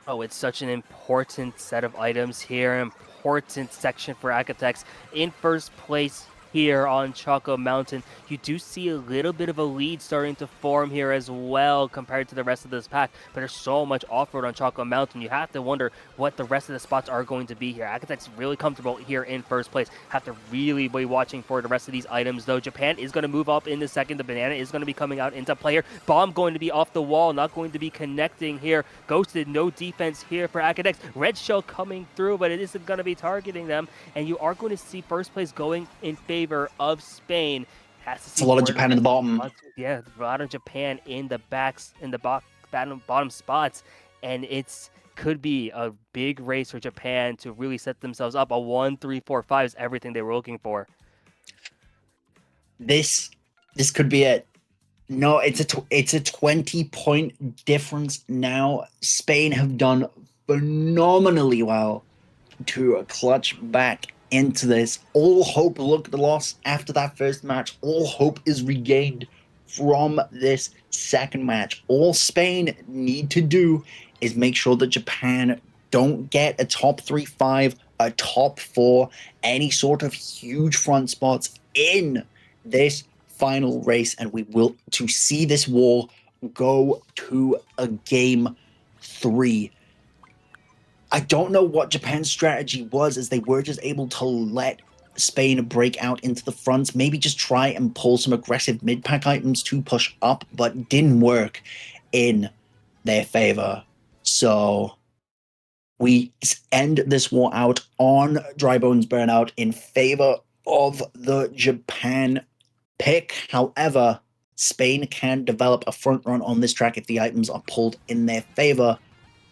Oh, it's such an important set of items here, important section for Acatex. In first place here on Choco Mountain, you do see a little bit of a lead starting to form here as well compared to the rest of this pack, but there's so much off-road on Choco Mountain. You have to wonder what the rest of the spots are going to be here. Acatex really comfortable here in first place. Have to really be watching for the rest of these items, though. Japan is going to move up in the second. The banana is going to be coming out into play here. Bomb going to be off the wall, not going to be connecting here. Ghosted, no defense here for Acadex. Red Shell coming through, but it isn't going to be targeting them. And you are going to see first place going in favor of Spain. Has to see It's a lot of Japan in the bottom. Yeah, a lot of Japan in the backs, in the bottom spots. And it's could be a big race for Japan to really set themselves up. A 1-3-4-5 is everything they were looking for. This could be it. No, it's a 20-point difference now. Spain have done phenomenally well to clutch back into this. All hope looked lost after that first match. All hope is regained from this second match. All Spain need to do is make sure that Japan don't get a top 3-5, a top 4, any sort of huge front spots in this final race, and we will to see this war go to a game 3. I don't know what Japan's strategy was, as they were just able to let Spain break out into the fronts, maybe just try and pull some aggressive mid-pack items to push up, but didn't work in their favor. So we end this war out on Dry Bones Burnout in favor of the Japan pick. However, Spain can develop a front run on this track if the items are pulled in their favor.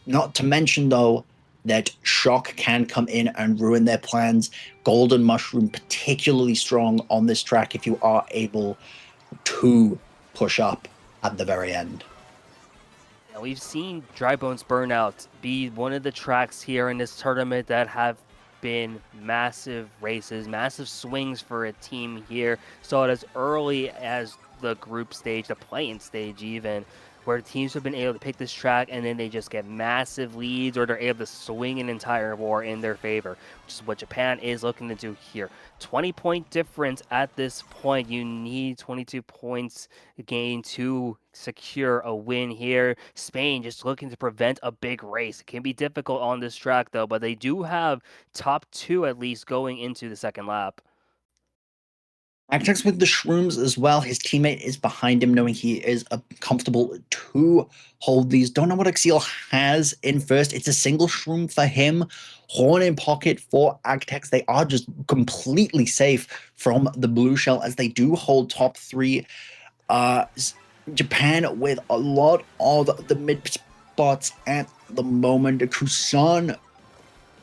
Not to mention, though, that Shock can come in and ruin their plans. Golden Mushroom, particularly strong on this track if you are able to push up at the very end. Now, we've seen Dry Bones Burnout be one of the tracks here in this tournament that have been massive races, massive swings for a team here. Saw it as early as the group stage, the play-in stage even, where teams have been able to pick this track and then they just get massive leads, or they're able to swing an entire war in their favor, which is what Japan is looking to do here. 20-point difference at this point. You need 22 points gained to secure a win here. Spain just looking to prevent a big race. It can be difficult on this track, though, but they do have top 2 at least going into the second lap. Actex with the shrooms as well. His teammate is behind him, knowing he is comfortable to hold these. Don't know what Axiel has in first. It's a single shroom for him. Horn in pocket for Agtex. They are just completely safe from the blue shell as they do hold top three. Japan with a lot of the mid spots at the moment. Kusan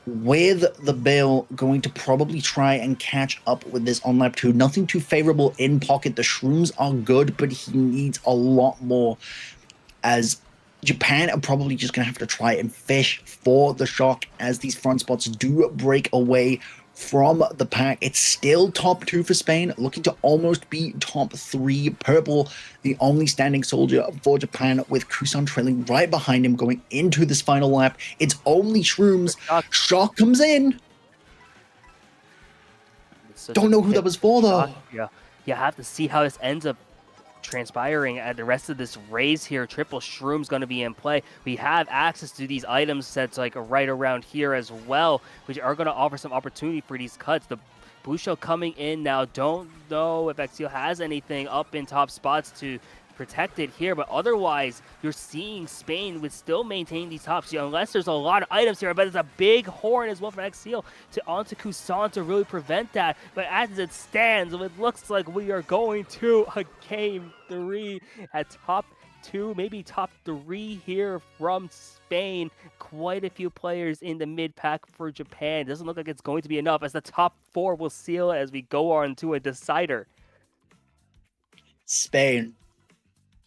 with the Bill going to probably try and catch up with this on lap 2. Nothing too favorable in pocket. The shrooms are good, but he needs a lot more, as Japan are probably just going to have to try and fish for the shock as these front spots do break away from the pack. It's still top 2 for Spain, looking to almost be top 3. Purple, the only standing soldier for Japan, with Kusan trailing right behind him going into this final lap. It's only shrooms. Shock comes in. Don't know who that was for, though. Yeah, you have to see how this ends up transpiring at the rest of this race here. Triple Shroom's going to be in play. We have access to these item sets like right around here as well, which are going to offer some opportunity for these cuts. The blue shell coming in now. Don't know if Exil has anything up in top spots to protect it here, but otherwise you're seeing Spain would still maintain these tops, unless there's a lot of items here. But it's a big horn as well for Exil to onto Kusan to really prevent that. But as it stands, it looks like we are going to a game 3 at top 2, maybe top 3 here from Spain. Quite a few players in the mid pack for Japan. Doesn't look like it's going to be enough, as the top 4 will seal it as we go on to a decider. Spain,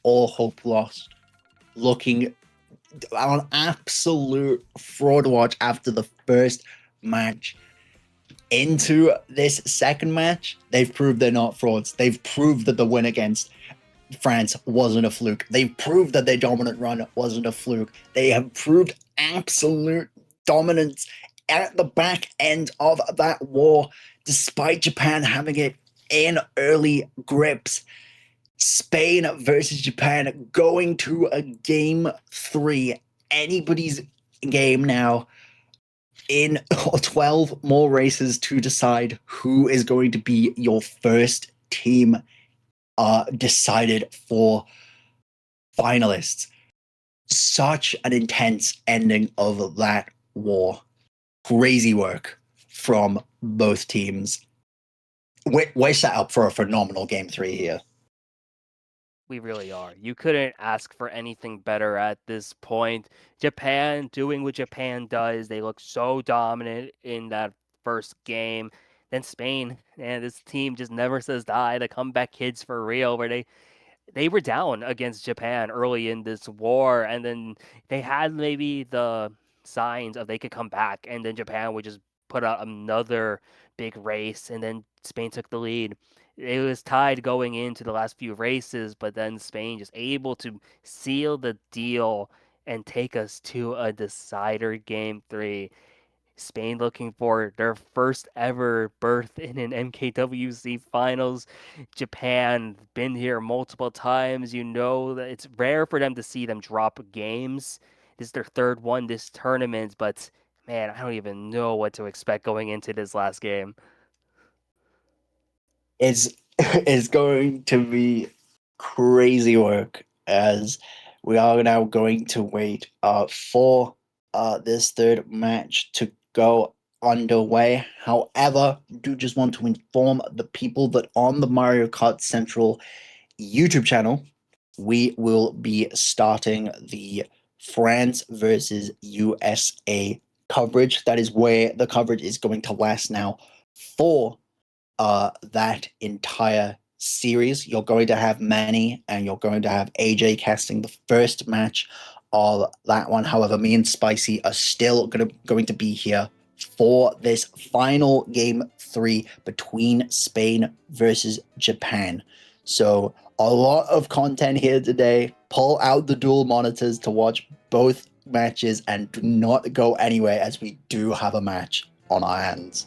all hope lost, looking on absolute fraud watch after the first match. Into this second match, they've proved they're not frauds. They've proved that the win against France wasn't a fluke. They've proved that their dominant run wasn't a fluke. They have proved absolute dominance at the back end of that war, despite Japan having it in early grips. Spain versus Japan going to a game 3. Anybody's game now, in 12 more races to decide who is going to be your first team decided for finalists. Such an intense ending of that war. Crazy work from both teams. We're set up for a phenomenal game 3 here. We really are. You couldn't ask for anything better at this point. Japan doing what Japan does. They look so dominant in that first game. Then Spain, and this team just never says die. The comeback kids for real, where they were down against Japan early in this war, and then they had maybe the signs of they could come back, and then Japan would just put out another big race, and then Spain took the lead. It was tied going into the last few races, but then Spain just able to seal the deal and take us to a decider game 3. Spain looking for their first ever berth in an MKWC finals. Japan been here multiple times. You know that it's rare for them to see them drop games. This is their third one this tournament, but man, I don't even know what to expect going into this last game. It's going to be crazy work, as we are now going to wait for this third match to go underway. However, I do just want to inform the people that on the Mario Kart Central YouTube channel, we will be starting the France versus USA coverage. That is where the coverage is going to last now for that entire series. You're going to have Manny and you're going to have AJ casting the first match of that one. However, me and Spicy are still going to be here for this final game 3 between Spain versus Japan. So a lot of content here today. Pull out the dual monitors to watch both matches and do not go anywhere, as we do have a match on our hands.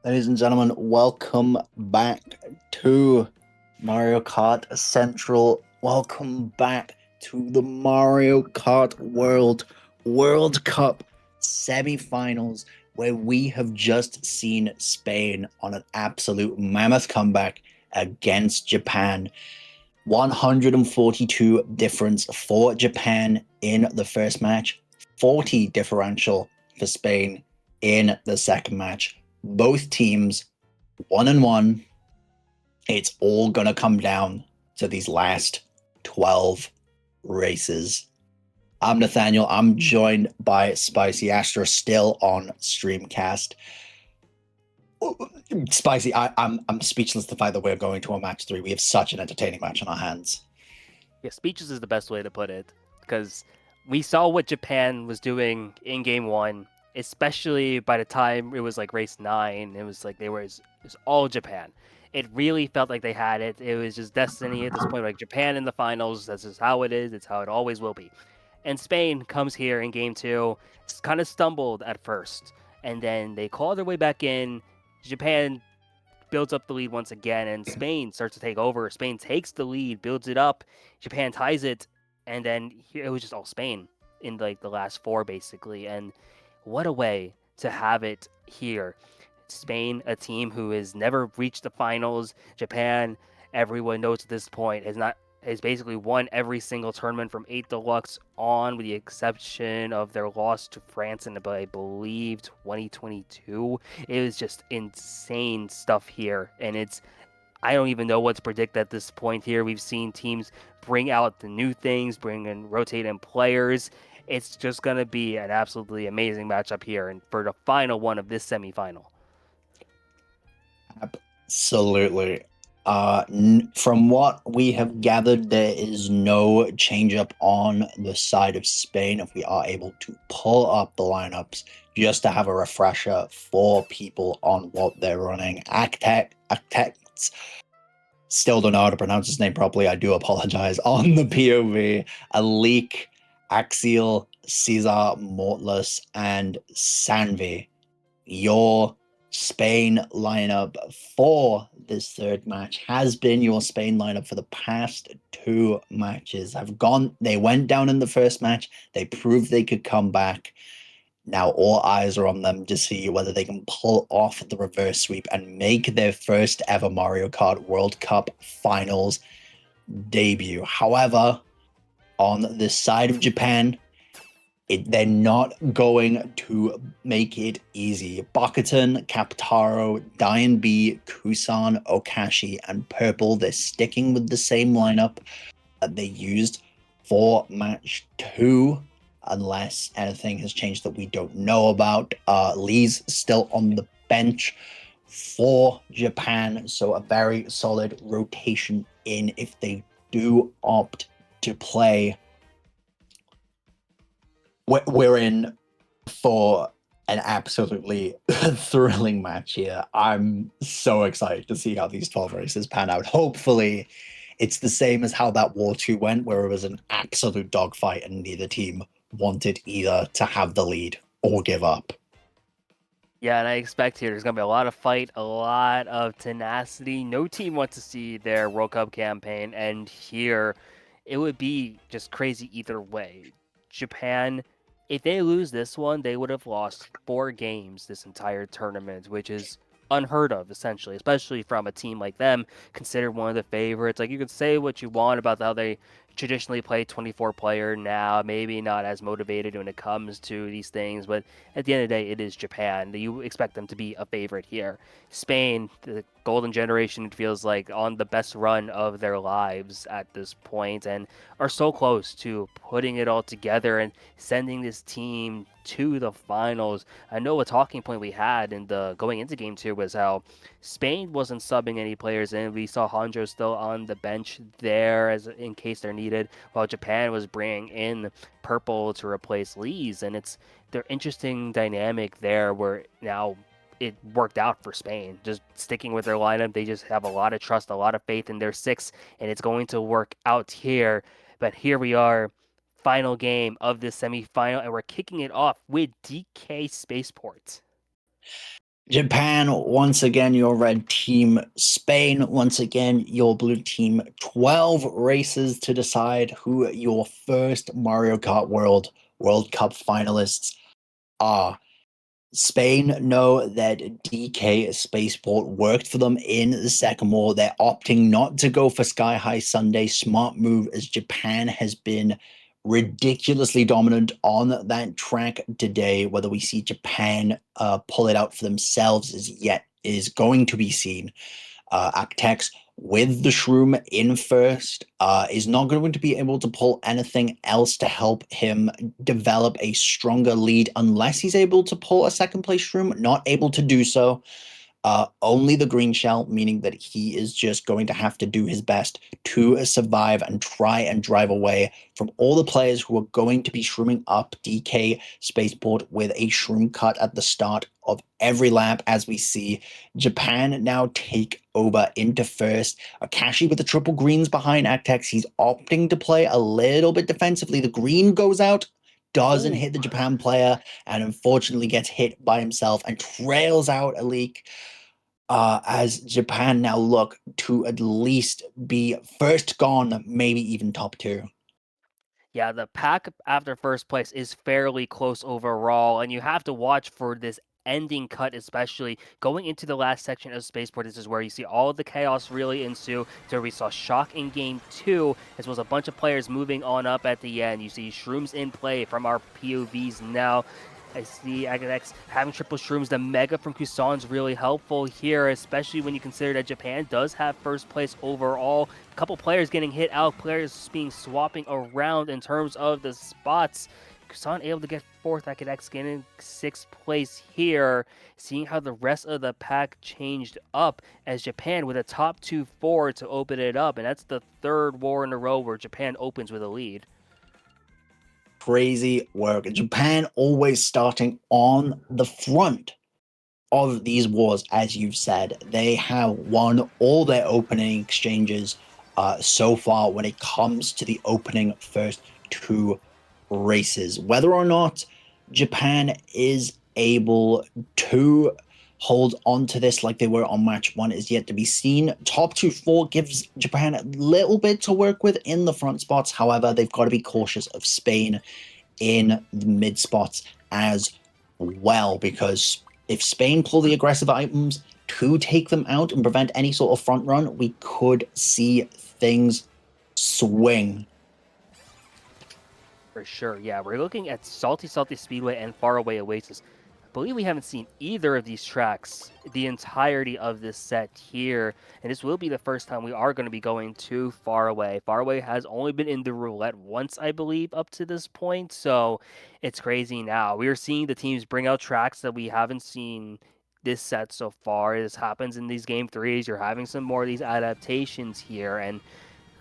Ladies and gentlemen, welcome back to Mario Kart Central. Welcome back to the Mario Kart World Cup semifinals, where we have just seen Spain on an absolute mammoth comeback against Japan. 142 difference for Japan in the first match, 40 differential for Spain in the second match. Both teams 1-1. It's all gonna come down to these last 12 races. I'm Nathaniel. I'm joined by Spicy Astra, still on Streamcast. Spicy, I'm speechless the fact that we're going to a match 3. We have such an entertaining match on our hands. Yeah, speeches is the best way to put it because we saw what Japan was doing in game 1, especially by the time it was like race 9. It was like it was all Japan. It really felt like they had it. It was just destiny at this point. Like Japan in the finals, this is how it is. It's how it always will be. And Spain comes here in game 2, kind of stumbled at first, and then they claw their way back in. Japan builds up the lead once again, and Spain starts to take over. Spain takes the lead, builds it up. Japan ties it, and then it was just all Spain in like the last 4 basically. And what a way to have it here. Spain, a team who has never reached the finals. Japan, everyone knows at this point, has basically won every single tournament from 8 Deluxe on, with the exception of their loss to France in, I believe, 2022. It was just insane stuff here, and I don't even know what to predict at this point here. We've seen teams bring out the new things, bring in, rotate in players. It's just going to be an absolutely amazing matchup here, and for the final one of this semifinal. Absolutely. From what we have gathered, there is no change up on the side of Spain. If we are able to pull up the lineups just to have a refresher for people on what they're running. Actex, still don't know how to pronounce his name properly. I do apologize. On the POV, Alik, Axial, Caesar, Mortless, and Sanvi. Your Spain lineup for this third match has been your Spain lineup for the past 2 matches. They went down in the first match. They proved they could come back. Now all eyes are on them to see whether they can pull off the reverse sweep and make their first ever Mario Kart World Cup Finals debut. However, on the side of Japan, they're not going to make it easy. Bakutan, Captaro, Dian B, Kusan, Okashi, and Purple, they're sticking with the same lineup that they used for match 2, unless anything has changed that we don't know about. Lee's still on the bench for Japan, so a very solid rotation in if they do opt to play. We're in for an absolutely thrilling match here. I'm so excited to see how these 12 races pan out. Hopefully, it's the same as how that War 2 went, where it was an absolute dogfight and neither team wanted either to have the lead or give up. Yeah, and I expect here there's going to be a lot of fight, a lot of tenacity. No team wants to see their World Cup campaign end here. It would be just crazy either way. Japan, if they lose this one, they would have lost 4 games this entire tournament, which is unheard of, essentially, especially from a team like them, considered one of the favorites. Like, you can say what you want about how they traditionally play 24 player now, maybe not as motivated when it comes to these things, but at the end of the day, it is Japan. You expect them to be a favorite here. Spain, the golden generation, it feels like on the best run of their lives at this point, and are so close to putting it all together and sending this team to the finals. I know a talking point we had in the going into game 2 was how Spain wasn't subbing any players in. We saw Hanjo still on the bench there as in case they're needed, while Japan was bringing in Purple to replace Lee's, and it's their interesting dynamic there where now it worked out for Spain. Just sticking with their lineup, they just have a lot of trust, a lot of faith in their 6, and it's going to work out here. But here we are, final game of this semifinal, and we're kicking it off with DK Spaceport. Japan, once again, your red team. Spain, once again, your blue team. 12 races to decide who your first Mario Kart World Cup finalists are. Spain know that DK Spaceport worked for them in the second war. They're opting not to go for Sky High Sunday. Smart move, as Japan has been ridiculously dominant on that track today. Whether we see Japan pull it out for themselves is going to be seen. Actex with the Shroom in first is not going to be able to pull anything else to help him develop a stronger lead unless he's able to pull a second place Shroom. Not able to do so. Only the green shell, meaning that he is just going to have to do his best to survive and try and drive away from all the players who are going to be shrooming up DK Spaceport with a shroom cut at the start of every lap, as we see Japan now take over into first. Akashi with the triple greens behind Actex. He's opting to play a little bit defensively. The green goes out, doesn't hit the Japan player, and unfortunately gets hit by himself and trails out a leak. As Japan now look to at least be first gone, maybe even top two. Yeah, the pack after first place is fairly close overall, and you have to watch for this ending cut, especially going into the last section of Spaceport. This is where you see all of the chaos really ensue. So we saw Shock in game 2, as well as a bunch of players moving on up at the end. You see Shrooms in play from our POVs now. I see Agadex having triple shrooms. The Mega from Kusan is really helpful here, especially when you consider that Japan does have first place overall. A couple players getting hit out, players being swapping around in terms of the spots. Kusan able to get fourth, Agadex getting sixth place here. Seeing how the rest of the pack changed up as Japan with a top 2-4 to open it up, and that's the third war in a row where Japan opens with a lead. Crazy work. Japan always starting on the front of these wars, as you've said. They have won all their opening exchanges so far when it comes to the opening first two races. Whether or not Japan is able to hold on to this like they were on match one is yet to be seen. Top 2-4 gives Japan a little bit to work with in the front spots. However, they've got to be cautious of Spain in the mid spots as well, because if Spain pull the aggressive items to take them out and prevent any sort of front run, we could see things swing. For sure, yeah. We're looking at Salty Speedway and Faraway Oasis. I believe we haven't seen either of these tracks the entirety of this set here, and this will be the first time we are going to be going to Faraway. Faraway has only been in the roulette once, I believe, up to this point, so it's crazy now. We are seeing the teams bring out tracks that we haven't seen this set so far. This happens in these game threes. You're having some more of these adaptations here, and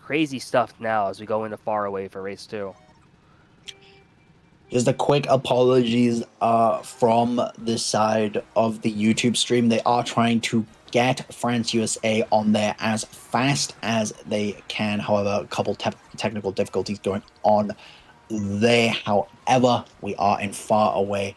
crazy stuff now as we go into Faraway for race 2. Just a quick apologies from this side of the YouTube stream. They are trying to get France USA on there as fast as they can. However, a couple technical difficulties going on there. However, we are in Faraway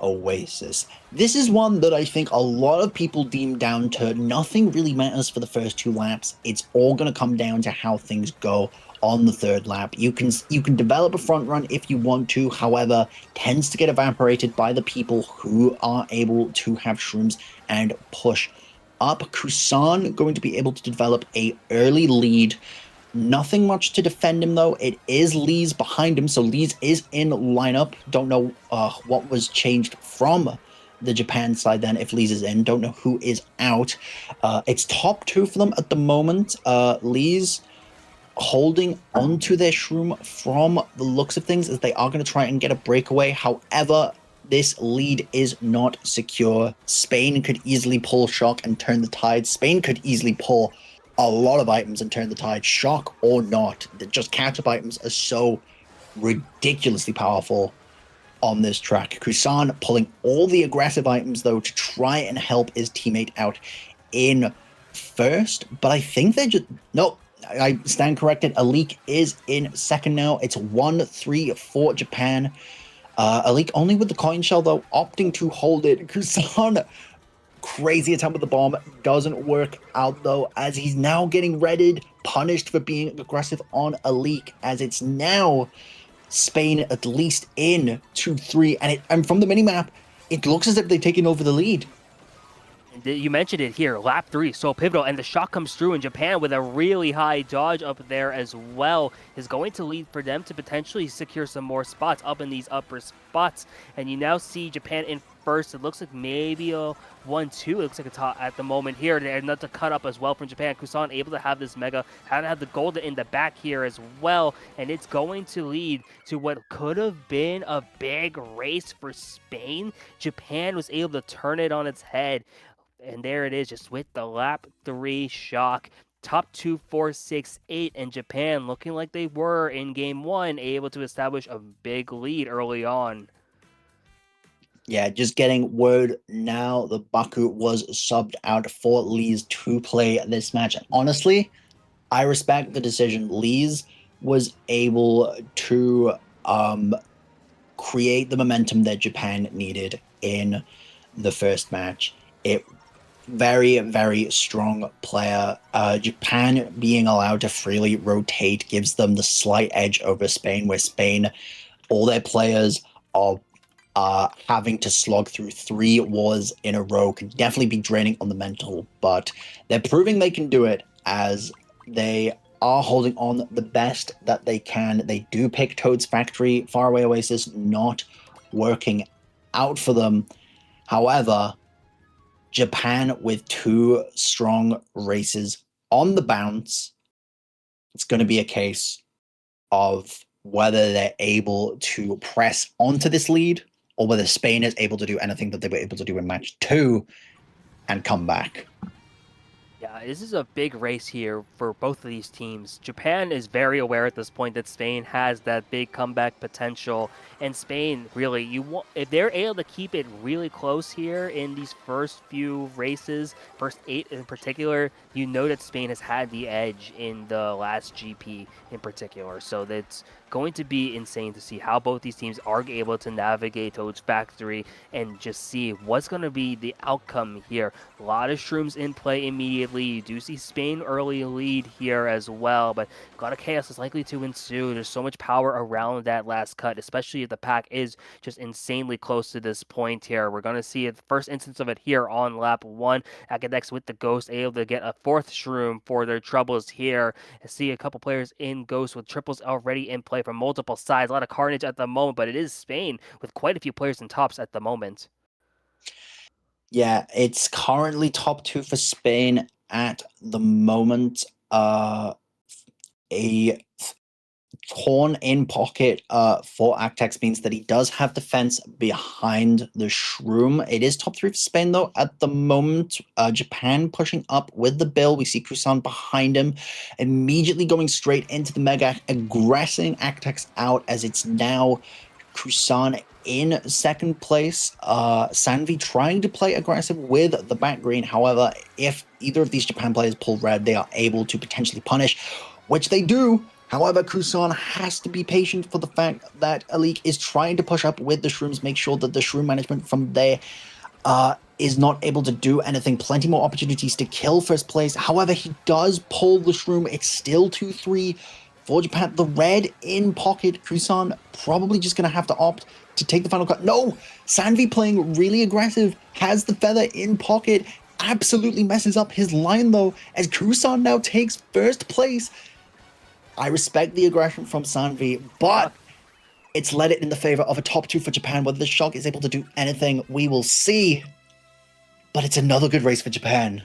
Oasis. This is one that I think a lot of people deem down to nothing really matters for the first two laps. It's all going to come down to how things go on the third lap. You can develop a front run if you want to, however, tends to get evaporated by the people who are able to have shrooms and push up. Kusan going to be able to develop a early lead. Nothing much to defend him, though. It is Lee's behind him, so Lee's is in lineup. Don't know what was changed from the Japan side then, if Lee's is in. Don't know who is out. It's top two for them at the moment. Lee's holding onto their shroom from the looks of things, as they are going to try and get a breakaway. However, this lead is not secure. Spain could easily pull Shock and turn the tide. Spain could easily pull a lot of items and turn the tide, Shock or not. Just catch-up items are so ridiculously powerful on this track. Kusan pulling all the aggressive items, though, to try and help his teammate out in first, but I think they just... No, I stand corrected. Alik is in second now. It's 1-3 for Japan. Alik only with the coin shell, though, opting to hold it. Kusan Crazy attempt with the bomb doesn't work out though, as he's now getting redded, punished for being aggressive on a leak, as it's now Spain at least in 2-3, and from the minimap, it looks as if they've taken over the lead. You mentioned it here, lap 3, so pivotal, and the shot comes through in Japan with a really high dodge up there as well, is going to lead for them to potentially secure some more spots up in these upper spots, and you now see Japan in first. It looks like maybe a 1-2, it looks like it's hot at the moment here, and not to cut up as well from Japan. Kusan able to have this mega, had to have the golden in the back here as well, and it's going to lead to what could have been a big race for Spain. Japan was able to turn it on its head. And there it is, just with the lap 3 shock. Top 2, 4, 6, 8, and Japan looking like they were in game 1, able to establish a big lead early on. Yeah, just getting word now the Baku was subbed out for Lees to play this match. And honestly, I respect the decision. Lees was able to create the momentum that Japan needed in the first match. It very, very strong player. Japan being allowed to freely rotate gives them the slight edge over Spain, where Spain, all their players are having to slog through 3 wars in a row can definitely be draining on the mental, but they're proving they can do it as they are holding on the best that they can. They do pick Toad's Factory, Faraway Oasis not working out for them. However, Japan with 2 strong races on the bounce, it's going to be a case of whether they're able to press onto this lead or whether Spain is able to do anything that they were able to do in match 2 and come back. Yeah, this is a big race here for both of these teams. Japan is very aware at this point that Spain has that big comeback potential, and Spain really, if they're able to keep it really close here in these first few races, first 8 in particular, you know that Spain has had the edge in the last GP in particular. So that's going to be insane to see how both these teams are able to navigate Toad's Factory and just see what's going to be the outcome here. A lot of shrooms in play immediately. You do see Spain early lead here as well, but a lot of chaos is likely to ensue. There's so much power around that last cut, especially if the pack is just insanely close to this point here. We're going to see the first instance of it here on lap 1. Akadex with the Ghost able to get a 4th shroom for their troubles here. I see a couple players in Ghost with triples already in play from multiple sides. A lot of carnage at the moment, but it is Spain with quite a few players in tops at the moment. Yeah, it's currently top 2 for Spain at the moment. A torn in pocket for Actex means that he does have defense behind the Shroom. It is top 3 for Spain, though, at the moment. Japan pushing up with the Bill. We see Kusan behind him, immediately going straight into the Mega, aggressing Actex out as it's now Kusan in second place. Sanvi trying to play aggressive with the back green. However, if either of these Japan players pull red, they are able to potentially punish, which they do. However, Kusan has to be patient for the fact that Alik is trying to push up with the Shrooms, make sure that the Shroom management from there is not able to do anything. Plenty more opportunities to kill first place. However, he does pull the Shroom. It's still 2-3 for Japan. The red in pocket. Kusan probably just going to have to opt to take the final cut. No! Sanvi playing really aggressive, has the feather in pocket, absolutely messes up his line though, as Kusan now takes first place. I respect the aggression from Sanvi, but it's led it in the favor of a top 2 for Japan. Whether the Shock is able to do anything, we will see. But it's another good race for Japan.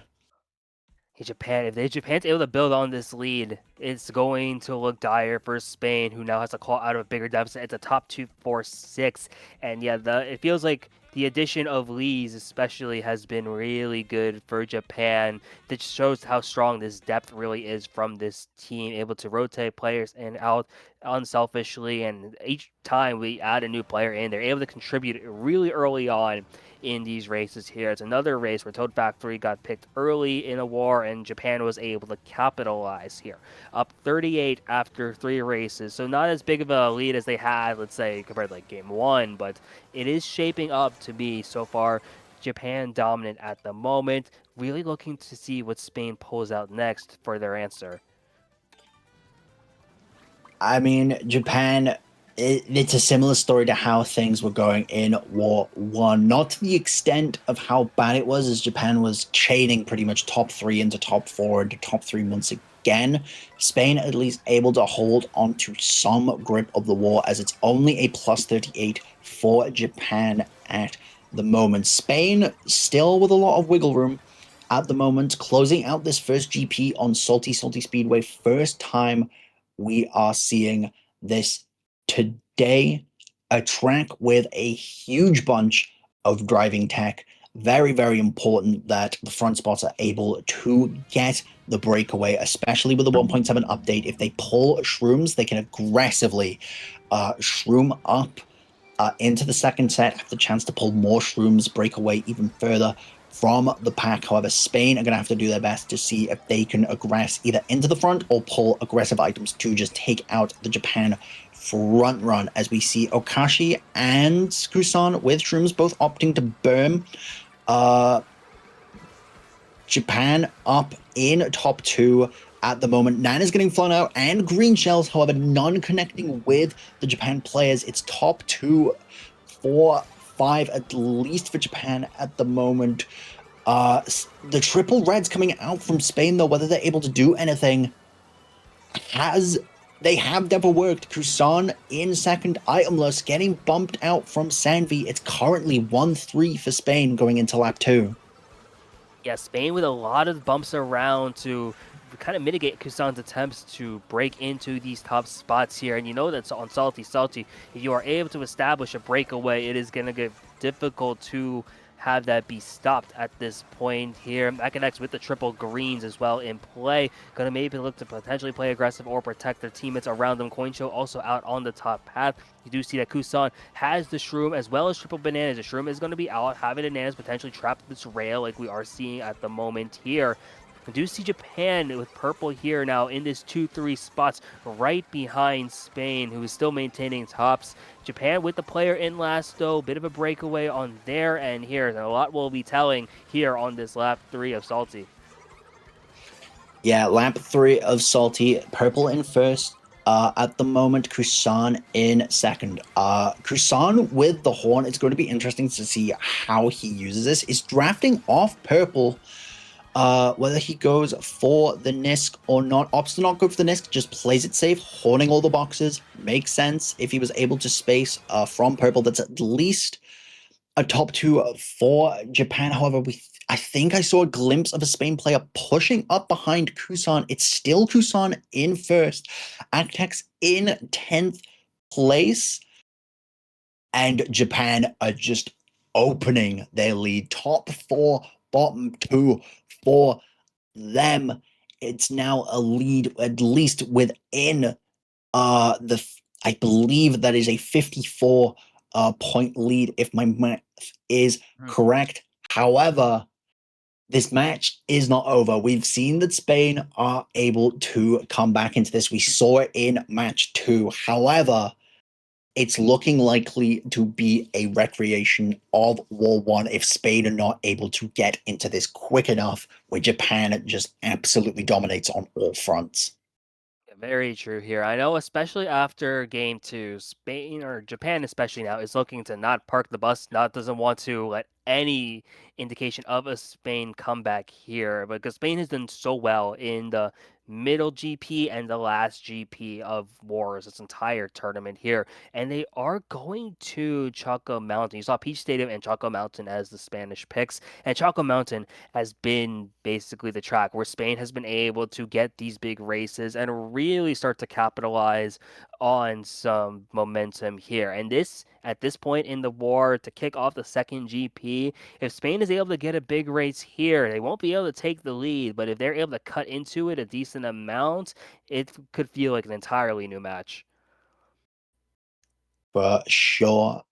Japan, if Japan's able to build on this lead, it's going to look dire for Spain, who now has to claw out of a bigger deficit. It's a top 2, 4, 6, and yeah, it feels like the addition of Lees especially has been really good for Japan. That shows how strong this depth really is from this team, able to rotate players in and out unselfishly, and each time we add a new player in, they're able to contribute really early on in these races here. It's another race where Toad Factory got picked early in a war and Japan was able to capitalize here. Up 38 after 3 races, so not as big of a lead as they had, let's say, compared to like game 1, but it is shaping up to be so far Japan dominant at the moment. Really looking to see what Spain pulls out next for their answer. I mean, Japan, it's a similar story to how things were going in War One. Not to the extent of how bad it was, as Japan was chaining pretty much top three into top four into top three once again. Spain at least able to hold onto some grip of the war, as it's only a plus 38 for Japan at the moment. Spain still with a lot of wiggle room at the moment, closing out this first GP on Salty Speedway. First time we are seeing this today. A track with a huge bunch of driving tech. Very, very important that the front spots are able to get the breakaway, especially with the 1.7 update. If they pull shrooms, they can aggressively shroom up into the second set, have the chance to pull more shrooms, break away even further from the pack. However, Spain are going to have to do their best to see if they can aggress either into the front or pull aggressive items to just take out the Japan front run, as we see Okashi and Kusan with shrooms both opting to burn. Japan up in top two at the moment. Nana's getting flown out and green shells, however, none connecting with the Japan players. It's top two, 4, 5 at least for Japan at the moment. The triple reds coming out from Spain, though, whether they're able to do anything, they have never worked. Kusan in second, itemless, getting bumped out from Sanvi. It's currently 1-3 for Spain going into lap 2. Yeah, Spain with a lot of bumps around to kind of mitigate Kusan's attempts to break into these top spots here. And you know that's on Salty. If you are able to establish a breakaway, it is going to get difficult to have that be stopped at this point here. MKWC with the triple greens as well in play. Going to maybe look to potentially play aggressive or protect their teammates around them. CoinShow also out on the top path. You do see that Kusan has the shroom as well as triple bananas. The shroom is going to be out, having bananas potentially trapped this rail like we are seeing at the moment here. I do see Japan with purple here now in this 2-3 spots right behind Spain, who is still maintaining tops. Japan with the player in last, though. Bit of a breakaway on their end here. And a lot will be telling here on this lap 3 of Salty. Yeah, lap 3 of Salty. Purple in first. At the moment, Kusan in second. Kusan with the horn. It's going to be interesting to see how he uses this. Is drafting off purple. Whether he goes for the Nisk or not, opts to not go for the Nisk, just plays it safe, horning all the boxes. Makes sense if he was able to space from purple. That's at least a top two for Japan. However, I think I saw a glimpse of a Spain player pushing up behind Kusan. It's still Kusan in first, Actex in 10th place, and Japan are just opening their lead. Top four, bottom two for them. It's now a lead, at least within I believe that is a 54 point lead if my math is correct. However, this match is not over. We've seen that Spain are able to come back into this. We saw it in match 2. However, it's looking likely to be a recreation of War One if Spain are not able to get into this quick enough, where Japan just absolutely dominates on all fronts. Very true here. I know, especially after game 2, Spain or Japan, especially now, is looking to not park the bus, not doesn't want to let any indication of a Spain comeback here, because Spain has done so well in the middle GP and the last GP of Wars, this entire tournament here, and they are going to Chaco Mountain. You saw Peach Stadium and Chaco Mountain as the Spanish picks, and Chaco Mountain has been basically the track where Spain has been able to get these big races and really start to capitalize on some momentum here. And this, at this point in the war, to kick off the second GP, if Spain is able to get a big race here, they won't be able to take the lead, but if they're able to cut into it a decent amount, it could feel like an entirely new match. For sure.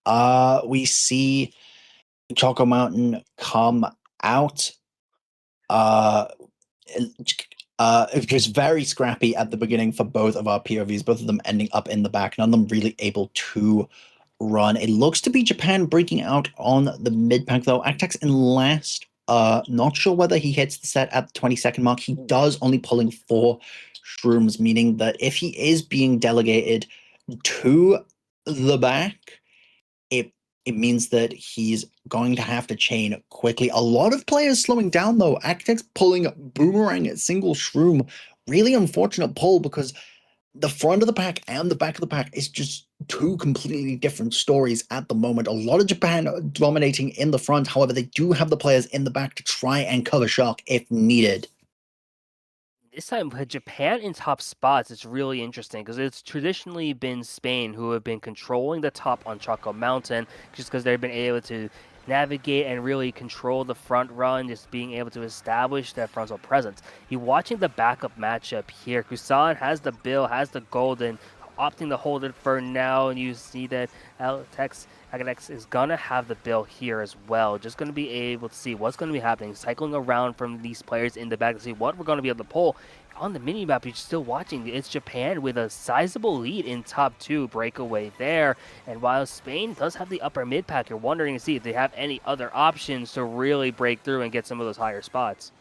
We see Choco Mountain come out. Uh, it was very scrappy at the beginning for both of our POVs, both of them ending up in the back, none of them really able to run. It looks to be Japan breaking out on the mid pack though. Actax in last. Not sure whether he hits the set at the 20-second mark. He does, only pulling 4 shrooms, meaning that if he is being delegated to the back, it means that he's going to have to chain quickly. A lot of players slowing down though. Actex pulling Boomerang at single shroom. Really unfortunate pull because the front of the pack and the back of the pack is just 2 completely different stories at the moment. A lot of Japan dominating in the front. However, they do have the players in the back to try and cover shock if needed. This time with Japan in top spots, it's really interesting because it's traditionally been Spain who have been controlling the top on Choco Mountain just because they've been able to navigate and really control the front run, just being able to establish that frontal presence. You're watching the backup matchup here. Kusan has the Bill, has the Golden, opting to hold it for now, and you see that Aganex is gonna have the Bill here as well. Just gonna be able to see what's gonna be happening, cycling around from these players in the back to see what we're gonna be able to pull. On the mini map, you're still watching. It's Japan with a sizable lead in top 2 breakaway there. And while Spain does have the upper mid pack, you're wondering to see if they have any other options to really break through and get some of those higher spots.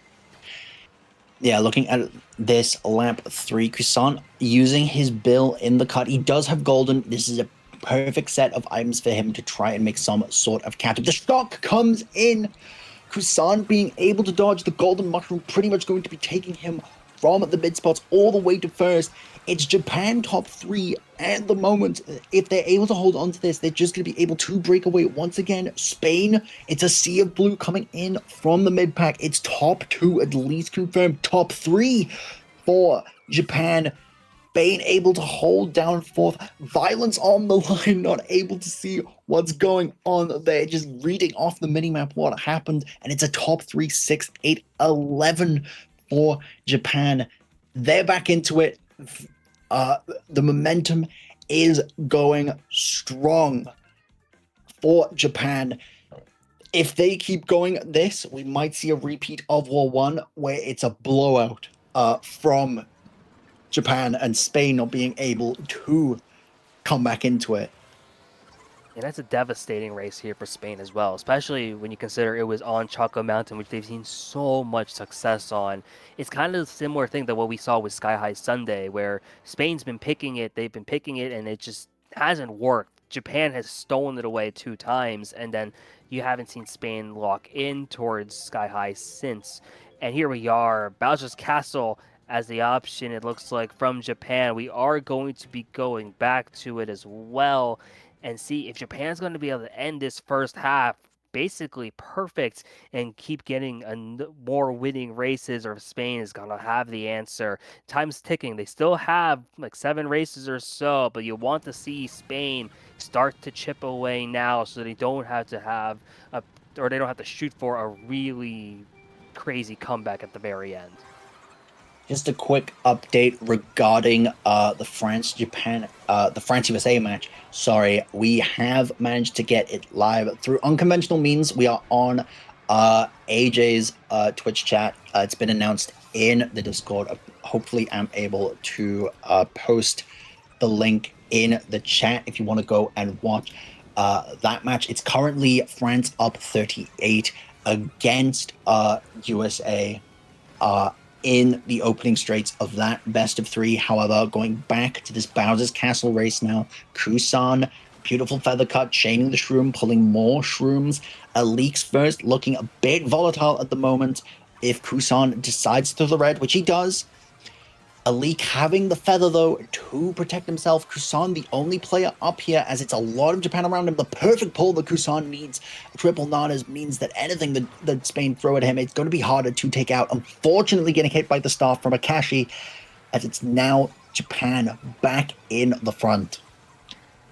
Yeah, looking at this lap 3, Kusan using his Bill in the cut. He does have Golden. This is a perfect set of items for him to try and make some sort of counter. The shock comes in. Kusan being able to dodge the Golden Mushroom, pretty much going to be taking him from the mid spots all the way to first. It's Japan top 3 at the moment. If they're able to hold on to this, they're just going to be able to break away once again. Spain, it's a sea of blue coming in from the mid pack. It's top 2 at least confirmed. Top 3 for Japan. Spain able to hold down 4th. Violence on the line, not able to see what's going on there. Just reading off the minimap what happened. And it's a top 3, 6, 8, 11 for Japan. They're back into it. The momentum is going strong for Japan. If they keep going this, we might see a repeat of War 1 where it's a blowout from Japan and Spain not being able to come back into it. And that's a devastating race here for Spain as well, especially when you consider it was on Choco Mountain, which they've seen so much success on. It's kind of a similar thing to what we saw with Sky High Sunday, where Spain's been picking it, they've been picking it, and it just hasn't worked. Japan has stolen it away 2 times, and then you haven't seen Spain lock in towards Sky High since. And here we are, Bowser's Castle as the option, it looks like, from Japan. We are going to be going back to it as well and see if Japan's going to be able to end this first half basically perfect and keep getting more winning races, or if Spain is going to have the answer. Time's ticking. They still have like 7 races or so, but you want to see Spain start to chip away now so they don't have to have or they don't have to shoot for a really crazy comeback at the very end. Just a quick update regarding the France USA match. Sorry, we have managed to get it live through unconventional means. We are on AJ's Twitch chat. It's been announced in the Discord. Hopefully, I'm able to post the link in the chat if you want to go and watch that match. It's currently France up 38 against USA. In the opening straights of that best of 3. However, going back to this Bowser's Castle race now, Kusan, beautiful feather cut, chaining the shroom, pulling more shrooms. Leaks first, looking a bit volatile at the moment. If Kusan decides to the red, which he does, a leak having the feather, though, to protect himself. Kusan, the only player up here, as it's a lot of Japan around him. The perfect pull that Kusan needs. Triple Nanas means that anything that Spain throw at him, it's going to be harder to take out. Unfortunately, getting hit by the staff from Akashi, as it's now Japan back in the front.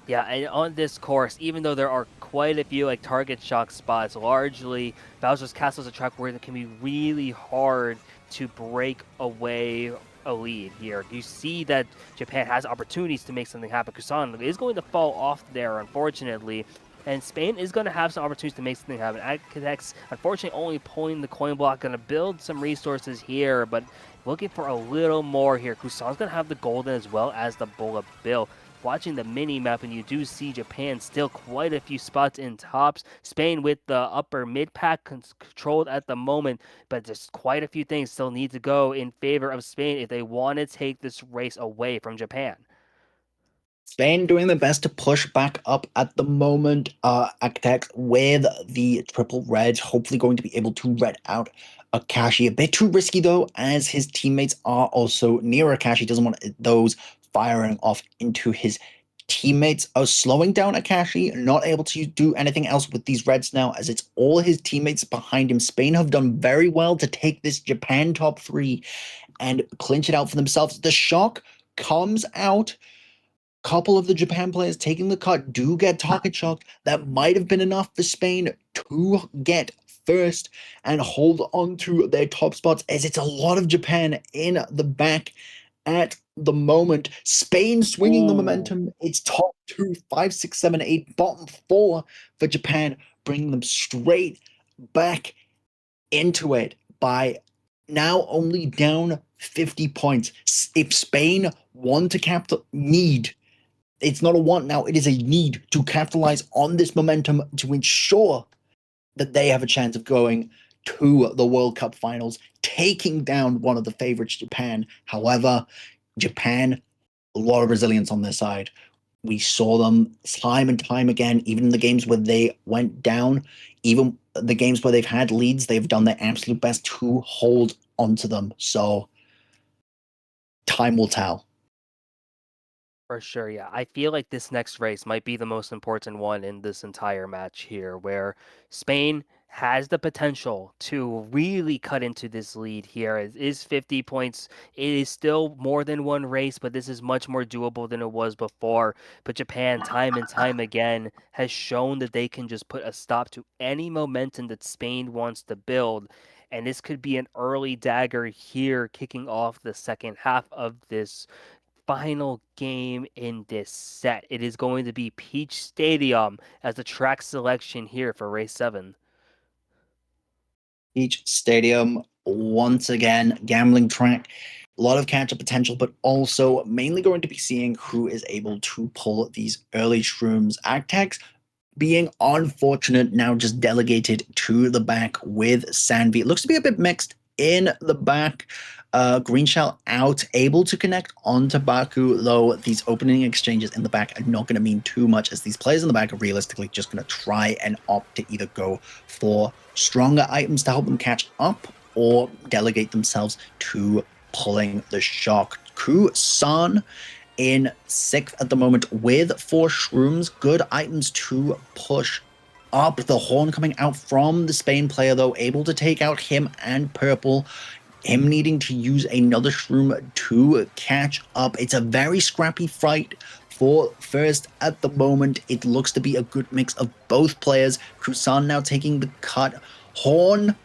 Yeah, and on this course, even though there are quite a few like target shock spots, largely Bowser's Castle is a track where it can be really hard to break away a lead here. You see that Japan has opportunities to make something happen. Kusan is going to fall off there, unfortunately, and Spain is going to have some opportunities to make something happen. Architects, unfortunately, only pulling the coin block, going to build some resources here, but looking for a little more here. Kusan's going to have the golden as well as the bullet bill. watching the mini map, and you do see Japan still quite a few spots in tops. Spain with the upper mid pack controlled at the moment, but there's quite a few things still need to go in favor of Spain if they want to take this race away from Japan. Spain doing their best to push back up at the moment. Architects with the triple reds, hopefully going to be able to red out Akashi. A bit too risky though, as his teammates are also near Akashi. Doesn't want those firing off into his teammates. Are slowing down Akashi, not able to do anything else with these reds now, as it's all his teammates behind him. Spain have done very well to take this Japan top three and clinch it out for themselves. The shock comes out. Couple of the Japan players taking the cut do get target shocked. That might have been enough for Spain to get first and hold on to their top spots, as it's a lot of Japan in the back at the moment. Spain swinging the momentum. It's top two, five, six, seven, eight, bottom four for Japan, bringing them straight back into it by now only down 50 points. If Spain want to need, it's not a want now, it is a need to capitalize on this momentum to ensure that they have a chance of going to the World Cup finals, taking down one of the favorites, Japan. However, Japan, a lot of resilience on their side. We saw them time and time again, even in the games where they went down, even the games where they've had leads, they've done their absolute best to hold onto them. So, time will tell. For sure, yeah. I feel like this next race might be the most important one in this entire match here, where Spain has the potential to really cut into this lead here. It is 50 points. It is still more than one race, but this is much more doable than it was before. But Japan, time and time again, has shown that they can just put a stop to any momentum that Spain wants to build. And this could be an early dagger here, kicking off the second half of this final game in this set. It is going to be Peach Stadium as the track selection here for race 7. Each stadium, once again, gambling track, a lot of catch up potential, but also mainly going to be seeing who is able to pull these early shrooms. Actex being unfortunate, now just delegated to the back with Sanvi. It looks to be a bit mixed in the back. Green Shell out, able to connect onto Baku, though these opening exchanges in the back are not going to mean too much, as these players in the back are realistically just going to try and opt to either go for stronger items to help them catch up or delegate themselves to pulling the shock. Ku-san in 6th at the moment with 4 shrooms. Good items to push up. The horn coming out from the Spain player, though, able to take out him and purple. Him needing to use another shroom to catch up. It's a very scrappy fight for first at the moment. It looks to be a good mix of both players. Kusan now taking the cut. Horn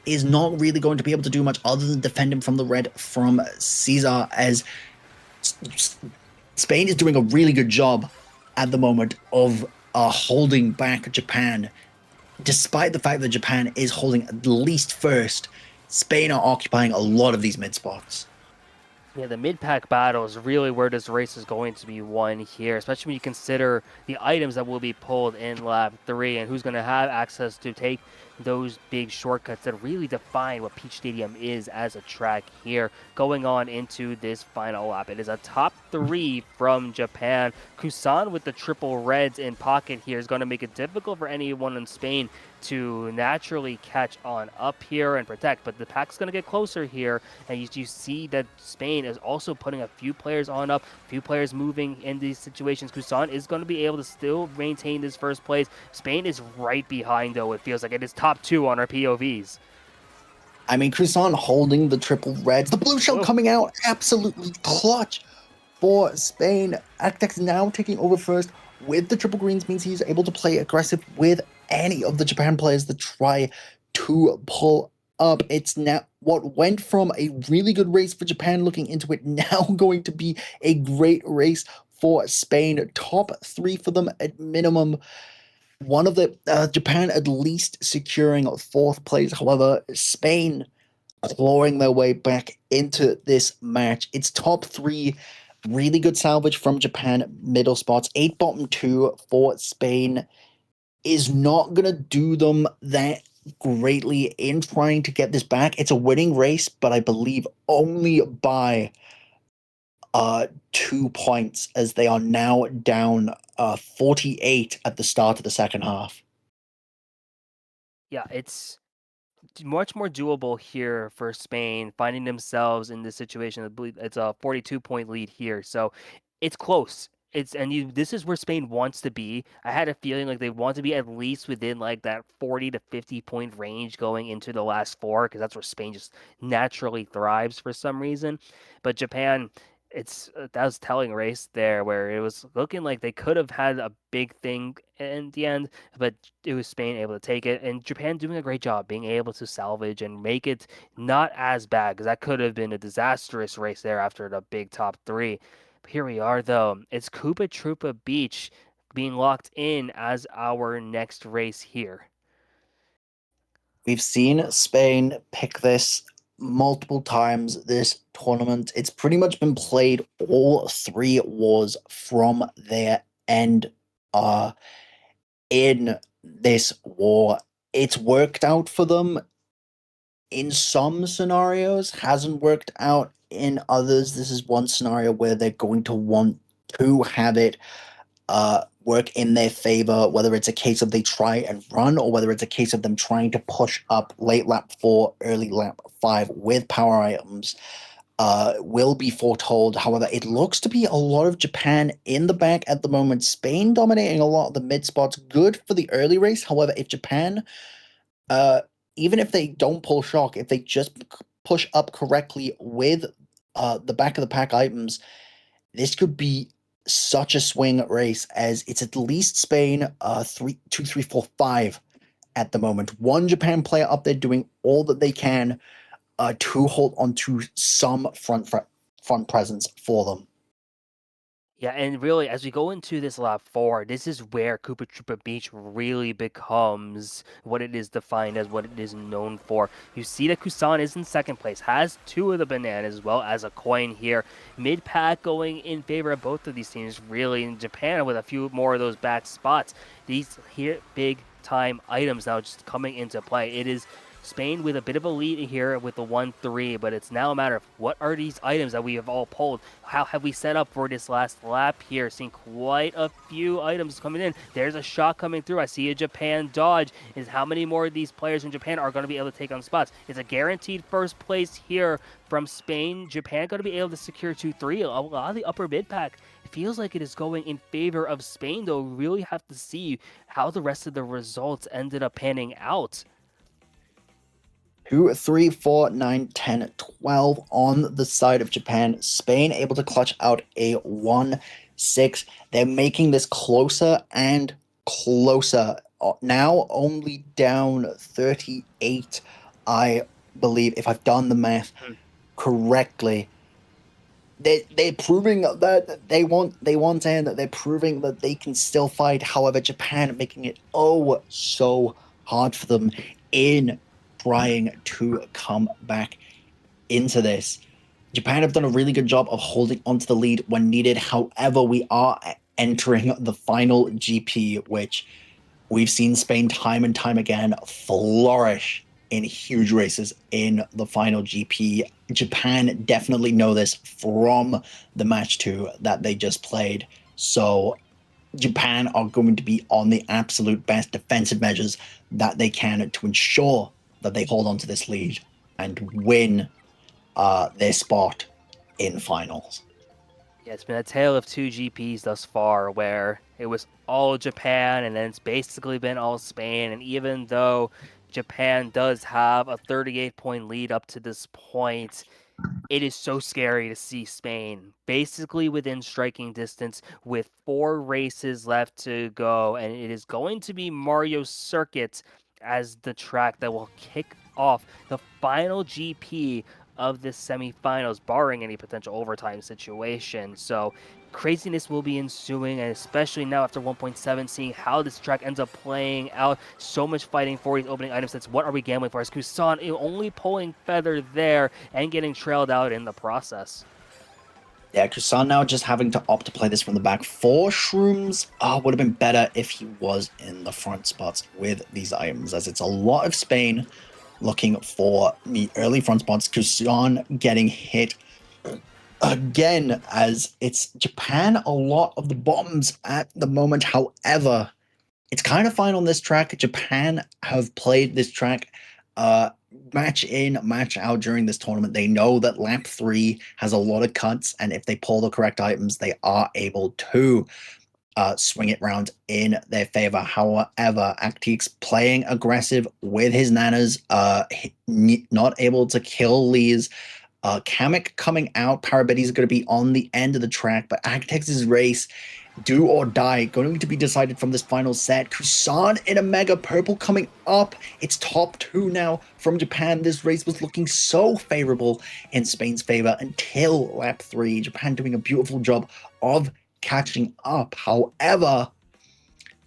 is not really going to be able to do much other than defend him from the red from Caesar, as Spain is doing a really good job at the moment of holding back Japan. Despite the fact that Japan is holding at least first, Spain are occupying a lot of these mid spots. Yeah, the mid-pack battle is really where this race is going to be won here, especially when you consider the items that will be pulled in lap 3 and who's going to have access to take those big shortcuts that really define what Peach Stadium is as a track here going on into this final lap. It is a top 3 from Japan. Kusan with the triple reds in pocket here is going to make it difficult for anyone in Spain to naturally catch on up here and protect, but the pack's going to get closer here, and you see that Spain is also putting a few players on up, a few players moving in these situations. Kusan is going to be able to still maintain this first place. Spain is right behind, though. It feels like it is top 2 on our POVs. I mean, Kusan holding the triple reds. The blue shell coming out absolutely clutch for Spain. Actex now taking over first with the triple greens, means he's able to play aggressive with any of the Japan players that try to pull up. It's now what went from a really good race for Japan looking into it, now going to be a great race for Spain. Top 3 for them at minimum. One of the Japan at least securing 4th place. However, Spain clawing their way back into this match. It's top 3 Really good salvage from Japan, middle spots. 8 bottom 2 for Spain is not going to do them that greatly in trying to get this back. It's a winning race, but I believe only by 2 points, as they are now down 48 at the start of the second half. Yeah, it's much more doable here for Spain, finding themselves in this situation. I believe it's a 42-point lead here, so it's close. This is where Spain wants to be. I had a feeling like they want to be at least within like that 40 to 50 point range going into the last four, because that's where Spain just naturally thrives for some reason. But Japan, that was telling race there where it was looking like they could have had a big thing in the end, but it was Spain able to take it, and Japan doing a great job being able to salvage and make it not as bad, because that could have been a disastrous race there after the big top three. But here we are, though. It's Koopa Troopa Beach being locked in as our next race here. We've seen Spain pick this multiple times this tournament. It's pretty much been played all three wars from their end in this war. It's worked out for them in some scenarios, hasn't worked out in others. This is one scenario where they're going to want to have it work in their favor, whether it's a case of they try and run, or whether it's a case of them trying to push up late lap 4, early lap 5 with power items. Will be foretold. However, it looks to be a lot of Japan in the back at the moment. Spain dominating a lot of the mid spots. Good for the early race. However, if Japan, uh, even if they don't pull shock, if they just push up correctly with the back of the pack items, this could be such a swing race, as it's at least Spain 5 at the moment. One Japan player up there doing all that they can to hold on to some front presence for them. Yeah, and really, as we go into this lap four, this is where Koopa Troopa Beach really becomes what it is defined as, what it is known for. You see that Kusan is in second place, has 2 of the bananas as well as a coin here. Mid-pack going in favor of both of these teams, really, in Japan with a few more of those back spots. These here big-time items now just coming into play. It is Spain with a bit of a lead here with the 1-3, but it's now a matter of what are these items that we have all pulled? How have we set up for this last lap here? Seeing quite a few items coming in. There's a shot coming through. I see a Japan dodge. Is how many more of these players in Japan are going to be able to take on spots? It's a guaranteed first place here from Spain. Japan going to be able to secure 2-3. A lot of the upper mid pack, it feels like it is going in favor of Spain, though. Really have to see how the rest of the results ended up panning out. 2, 3, 4, 9, 10, 12 on the side of Japan. Spain able to clutch out a 1-6. They're making this closer and closer. Now only down 38, I believe, if I've done the math correctly. They're proving that they want and that they're proving that they can still fight. However, Japan making it oh so hard for them in trying to come back into this. Japan have done a really good job of holding onto the lead when needed. However, we are entering the final GP, which we've seen Spain time and time again flourish in huge races in the final GP. Japan definitely know this from the match 2 that they just played. So Japan are going to be on the absolute best defensive measures that they can to ensure that they hold on to this lead and win their spot in finals. Yeah, it's been a tale of 2 GPs thus far, where it was all Japan and then it's basically been all Spain. And even though Japan does have a 38-point lead up to this point, it is so scary to see Spain basically within striking distance with 4 races left to go. And it is going to be Mario Circuit as the track that will kick off the final GP of this semifinals, barring any potential overtime situation. So craziness will be ensuing, and especially now after 1.7, seeing how this track ends up playing out. So much fighting for these opening item sets. What are we gambling for? As Kusan only pulling feather there and getting trailed out in the process. Yeah, Kusan now just having to opt to play this from the back. Four Shrooms would have been better if he was in the front spots with these items, as it's a lot of Spain looking for the early front spots. Kusan getting hit again, as it's Japan a lot of the bombs at the moment. However, it's kind of fine on this track. Japan have played this track match in, match out during this tournament. They know that lap three has a lot of cuts, and if they pull the correct items, they are able to swing it round in their favor. However, Actique's playing aggressive with his nanas, not able to kill Lee's. Kamek coming out, Parabitti is going to be on the end of the track, but Actex's race, do or die, going to be decided from this final set. Kusan in a mega purple coming up. It's top two now from Japan. This race was looking so favorable in Spain's favor until lap three. Japan doing a beautiful job of catching up. However,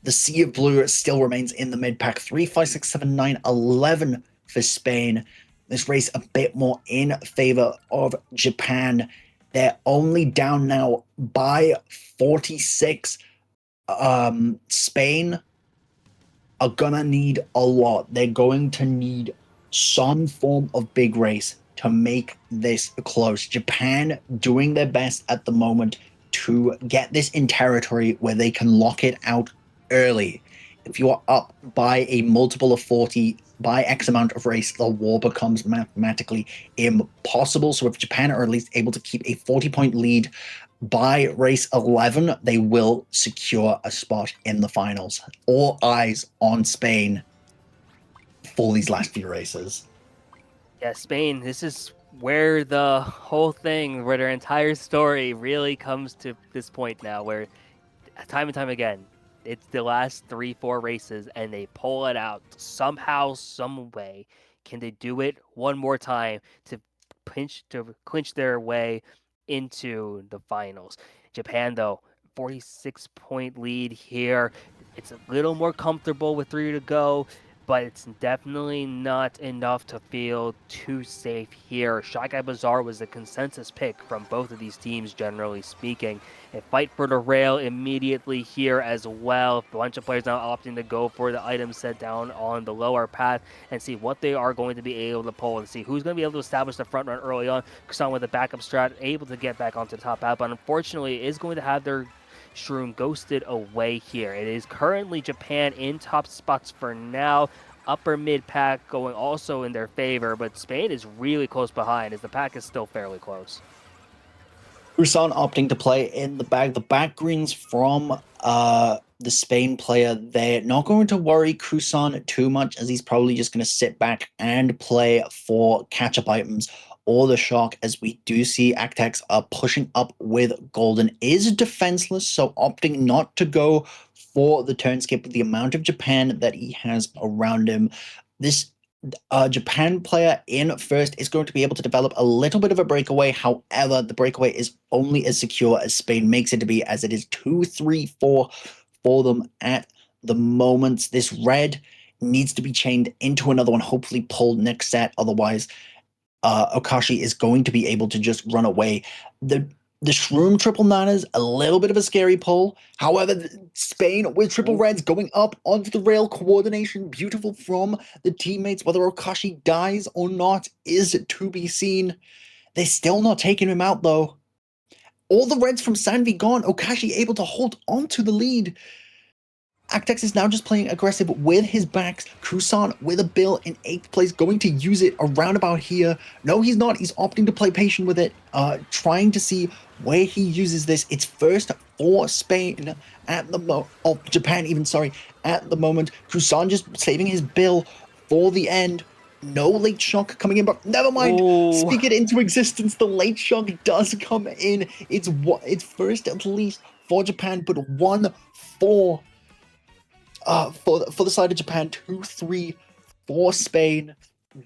the Sea of Blue still remains in the mid pack. 3, 5, 6, 7, 9, 11 for Spain. This race a bit more in favor of Japan. They're only down now by 46. Spain are gonna need a lot. They're going to need some form of big race to make this close. Japan doing their best at the moment to get this in territory where they can lock it out early. If you are up by a multiple of 40 by X amount of race, the war becomes mathematically impossible. So if Japan are at least able to keep a 40-point lead by race 11, they will secure a spot in the finals. All eyes on Spain for these last few races. Yeah, Spain, this is where the whole thing, where their entire story really comes to this point now, where time and time again, it's the last 3, 4 races and they pull it out somehow, some way. Can they do it one more time to clinch their way into the finals? Japan, though, 46-point lead here. It's a little more comfortable with 3 to go, but it's definitely not enough to feel too safe here. Shy Guy Bazaar was the consensus pick from both of these teams, generally speaking. A fight for the rail immediately here as well. A bunch of players now opting to go for the items set down on the lower path and see what they are going to be able to pull and see who's going to be able to establish the front run early on. Kusan with the backup strat, able to get back onto the top path, but unfortunately is going to have their Shroom ghosted away here. It is currently Japan in top spots for now. Upper mid pack going also in their favor, but Spain is really close behind as the pack is still fairly close. Busan opting to play in the bag. The back greens from the Spain player. They're not going to worry Kusan too much, as he's probably just going to sit back and play for catch-up items or the shock, as we do see Actex pushing up with Golden. Is defenseless, so opting not to go for the turn skip with the amount of Japan that he has around him. This Japan player in first is going to be able to develop a little bit of a breakaway. However, the breakaway is only as secure as Spain makes it to be, as it is 2-3-4 for them at the moment. This red needs to be chained into another one, hopefully pulled next set. Otherwise, Okashi is going to be able to just run away. The Shroom triple nanas, a little bit of a scary pull. However, Spain with triple reds going up onto the rail. Coordination beautiful from the teammates. Whether Okashi dies or not is to be seen. They're still not taking him out, though. All the reds from Sanvi gone. Okashi able to hold onto the lead. Actex is now just playing aggressive with his backs. Kusan with a bill in 8th place, going to use it around about here. No, he's not. He's opting to play patient with it, trying to see where he uses this. It's first for Spain at the Japan even, sorry, at the moment. Kusan just saving his bill for the end. No late shock coming in, but never mind. Speak it into existence. The late shock does come in. It's first at least for Japan, but 1-4 for the side of Japan. 2-3 for Spain.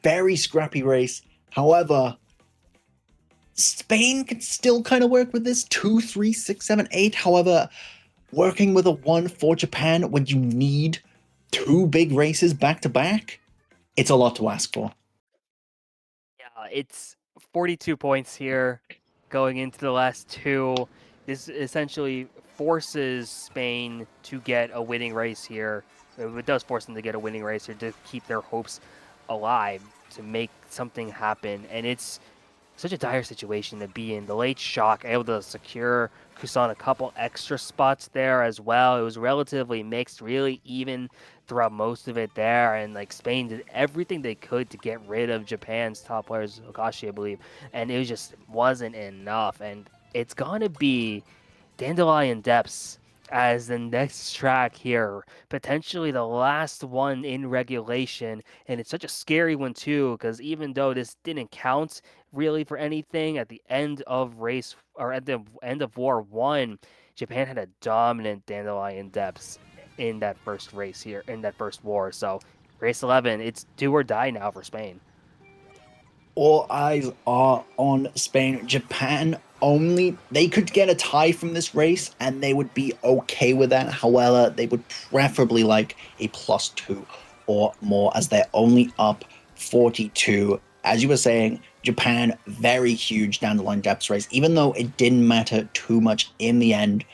Very scrappy race. However, Spain can still kind of work with this 2-3-6-7-8. However, working with a 1 for Japan when you need 2 big races back to back, it's a lot to ask for. Yeah, it's 42 points here. going into the last two. This essentially forces Spain to get a winning race here. It does force them to get a winning race here to keep their hopes alive, to make something happen. And it's such a dire situation to be in. The late shock, able to secure Kusan a couple extra spots there as well. It was relatively mixed, really even throughout most of it there. And like Spain did everything they could to get rid of Japan's top players, Okashi, I believe, and it just wasn't enough. And it's gonna be Dandelion Depths as the next track here, potentially the last one in regulation, and it's such a scary one too, because even though this didn't count really for anything at the end of race or at the end of War One, Japan had a dominant Dandelion Depths in that first race here, in that first war. So race 11, it's do or die now for Spain. All eyes are on Spain. Japan only, they could get a tie from this race and they would be okay with that. However, they would preferably like a +2 or more, as they're only up 42. As you were saying, Japan, very huge down the line depths race, even though it didn't matter too much in the end.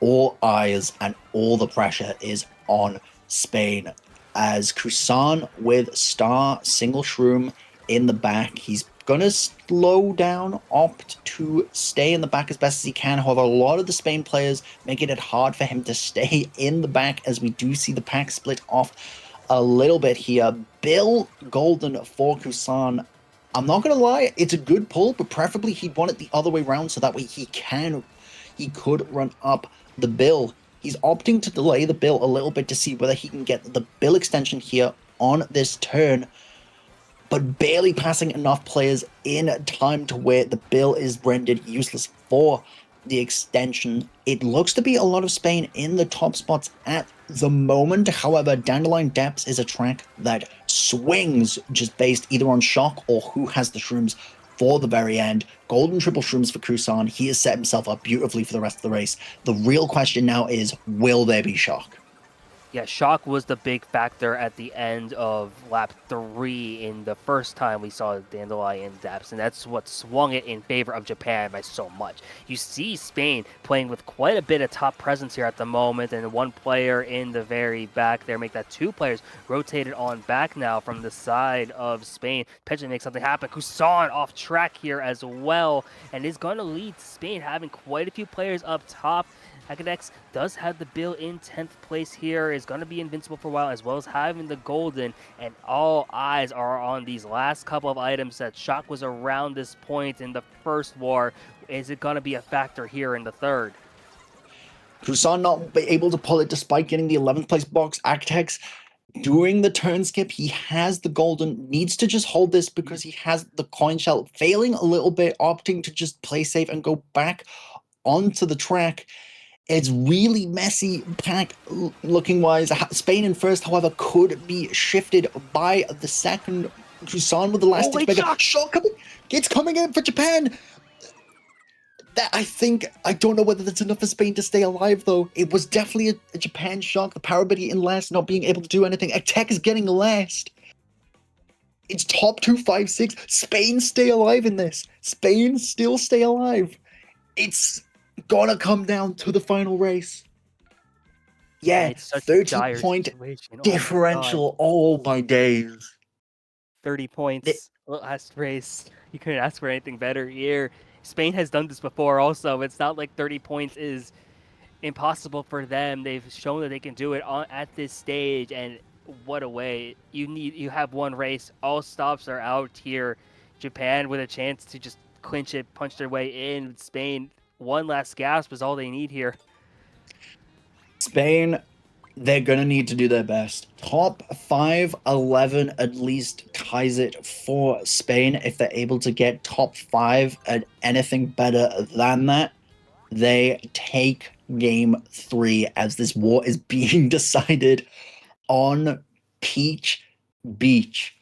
All eyes and all the pressure is on Spain, as Kusan with Star single shroom in the back. He's gonna slow down, opt to stay in the back as best as he can. However, a lot of the Spain players making it hard for him to stay in the back, as we do see the pack split off a little bit here. Bill Golden for Kusan. I'm not gonna lie, it's a good pull, but preferably he'd want it the other way around, so that way he could run up the bill. He's opting to delay the bill a little bit to see whether he can get the bill extension here on this turn, but barely passing enough players in time to where the bill is rendered useless for the extension. It looks to be a lot of Spain in the top spots at the moment. However, Dandelion Depths is a track that swings just based either on shock or who has the shrooms for the very end. Golden triple shrooms for Kusan. He has set himself up beautifully for the rest of the race. The real question now is, will there be shock? Yeah, shock was the big factor at the end of lap 3 in the first time we saw Dandelion Depths, and that's what swung it in favor of Japan by so much. You see Spain playing with quite a bit of top presence here at the moment, and one player in the very back there make that two players rotated on back now from the side of Spain. Potentially make something happen. Kusan off track here as well, and is going to lead Spain having quite a few players up top. MKWC does have the bill in 10th place here, is going to be invincible for a while, as well as having the golden, and all eyes are on these last couple of items. That shock was around this point in the first war. Is it going to be a factor here in the third? Kusan not able to pull it despite getting the 11th place box. MKWC during the turn skip, he has the golden, needs to just hold this because he has the coin shell, failing a little bit, opting to just play safe and go back onto the track. It's really messy pack looking wise. Spain in first, however, could be shifted by the second. Kusan with the last shot coming. It's coming in for Japan. That I don't know whether that's enough for Spain to stay alive though. It was definitely a Japan shock. The Parabity in last, not being able to do anything. Tech is getting last. It's top 2, 5, 6. Spain stay alive in this. Spain still stay alive. It's gonna come down to the final race. Yeah, 30-point differential. Oh my days. 30 points last race. You couldn't ask for anything better here. Spain has done this before also. It's not like 30 points is impossible for them. They've shown that they can do it at this stage, and what a way. You have one race. All stops are out here. Japan with a chance to just clinch it, punch their way in. Spain, one last gasp is all they need here. Spain, they're going to need to do their best. Top 5, 11 at least ties it for Spain. If they're able to get top 5 and anything better than that, they take game 3 as this war is being decided on Peach Beach.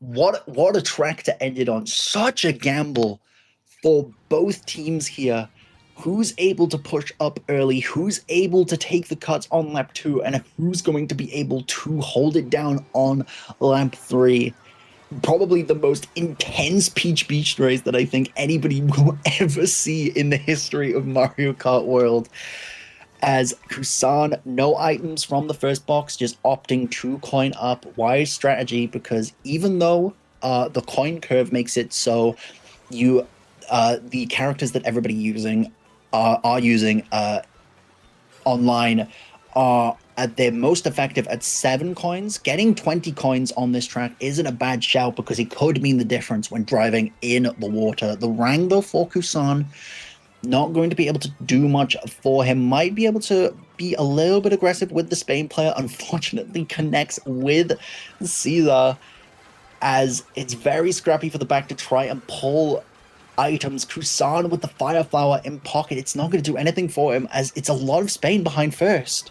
What a track to end it on. Such a gamble for both teams here. Who's able to push up early, who's able to take the cuts on lap 2, and who's going to be able to hold it down on lap 3. probably the most intense Peach Beach race that I think anybody will ever see in the history of Mario Kart World. As Kusan, no items from the first box, just opting to coin up. Wise strategy, because even though the coin curve makes it so you the characters that everybody using are using online are at their most effective at 7 coins. Getting 20 coins on this track isn't a bad shout because it could mean the difference when driving in the water. The Wrangler for Kusan, not going to be able to do much for him. Might be able to be a little bit aggressive with the Spain player. Unfortunately, connects with Caesar as it's very scrappy for the back to try and pull items. Kusan with the Fire Flower in pocket. It's not going to do anything for him as it's a lot of Spain behind first.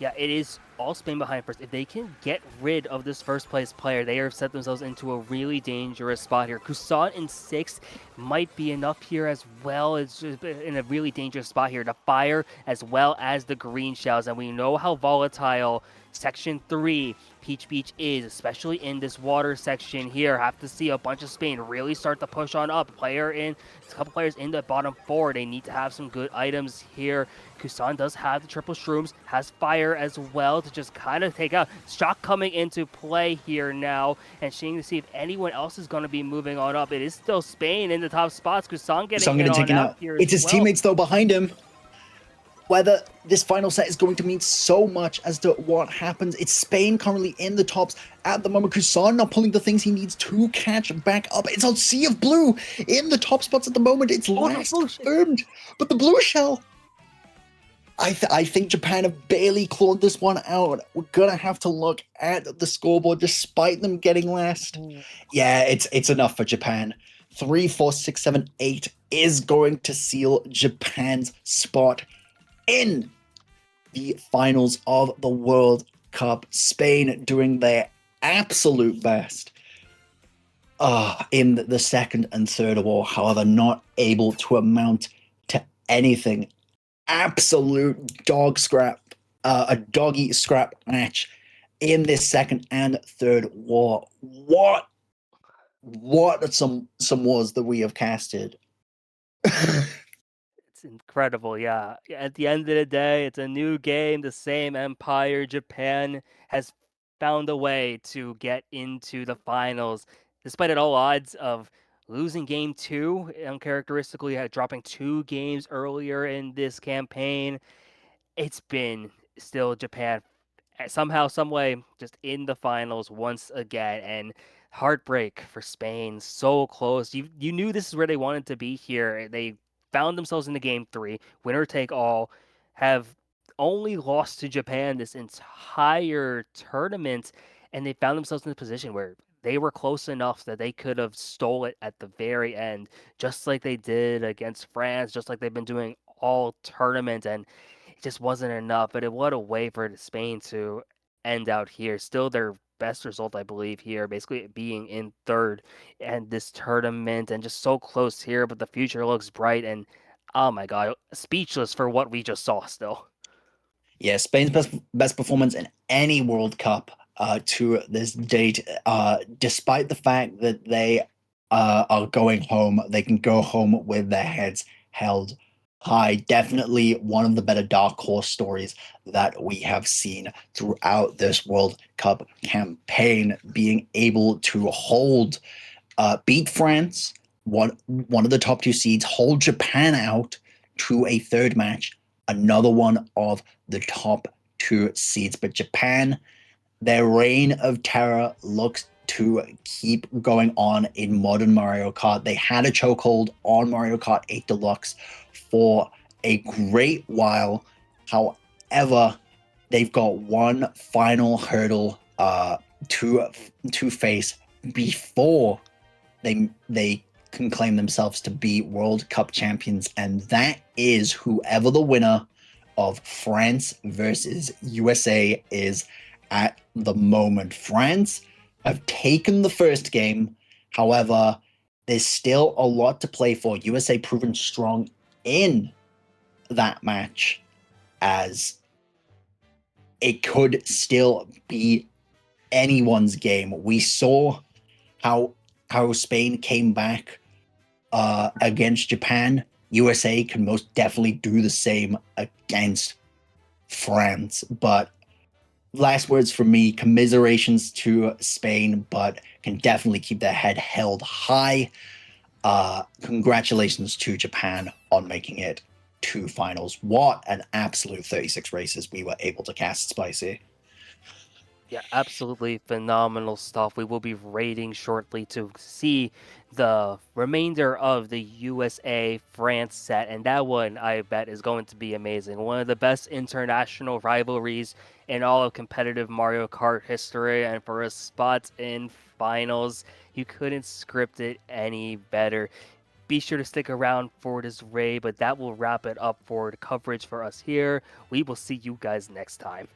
Yeah, it is all Spain behind first. If they can get rid of this first place player, they have set themselves into a really dangerous spot here. Kusan in 6th might be enough here as well. It's just in a really dangerous spot here. The fire as well as the green shells. And we know how volatile Section 3 Peach Beach is, especially in this water section here. Have to see a bunch of Spain really start to push on up. A couple players in the bottom 4. They need to have some good items here. Kusan does have the triple shrooms, has fire as well to just kind of take out. Shock coming into play here now, and seeing to see if anyone else is going to be moving on up. It is still Spain in the top spots. Kusan getting in on out here as It's his well. teammates though behind him. Whether this final set is going to mean so much as to what happens. It's Spain currently in the tops at the moment. Kusan not pulling the things he needs to catch back up. It's on Sea of Blue in the top spots at the moment. It's last confirmed. But the blue shell, I think Japan have barely clawed this one out. We're gonna have to look at the scoreboard despite them getting last. Yeah, it's enough for Japan. 3, 4, 6, 7, 8 is going to seal Japan's spot in the finals of the World Cup. Spain doing their absolute best in the second and third war, however, not able to amount to anything. Absolute a doggy scrap match in this second and third war. What some wars that we have casted. It's incredible, yeah. At the end of the day, it's a new game, the same empire. Japan has found a way to get into the finals, despite at all odds of losing game 2, uncharacteristically dropping 2 games earlier in this campaign. It's been still Japan somehow, some way, just in the finals once again, and heartbreak for Spain. So close. You knew this is where they wanted to be here. They found themselves in the game 3, winner take all. Have only lost to Japan this entire tournament, and they found themselves in a position where they were close enough that they could have stole it at the very end, just like they did against France, just like they've been doing all tournament. And it just wasn't enough. But what a way for Spain to end out here. Still their best result, I believe, here, basically being in third and this tournament and just so close here. But the future looks bright, and oh my god, speechless for what we just saw still. Yeah, Spain's best performance in any World Cup to this date, despite the fact that they are going home. They can go home with their heads held high. Definitely one of the better dark horse stories that we have seen throughout this World Cup campaign. Being able to beat France, one of the top 2 seeds, hold Japan out to a third match, another one of the top 2 seeds. But Japan, their reign of terror looks to keep going on in modern Mario Kart. They had a chokehold on Mario Kart 8 Deluxe for a great while. However, they've got one final hurdle to face before they can claim themselves to be World Cup champions, and that is whoever the winner of France versus USA is at the moment. France have taken the first game. However, there's still a lot to play for. USA proven strong in that match, as it could still be anyone's game. We saw how Spain came back against Japan. USA can most definitely do the same against France. But last words from me, commiserations to Spain, but can definitely keep their head held high. Congratulations to Japan on making it to finals. What an absolute 36 races we were able to cast, Spicy. Yeah, absolutely phenomenal stuff. We will be rating shortly to see the remainder of the USA France set, and that one I bet is going to be amazing. One of the best international rivalries in all of competitive Mario Kart history, and for a spot in finals, you couldn't script it any better. Be sure to stick around for this raid, but that will wrap it up for the coverage for us here. We will see you guys next time.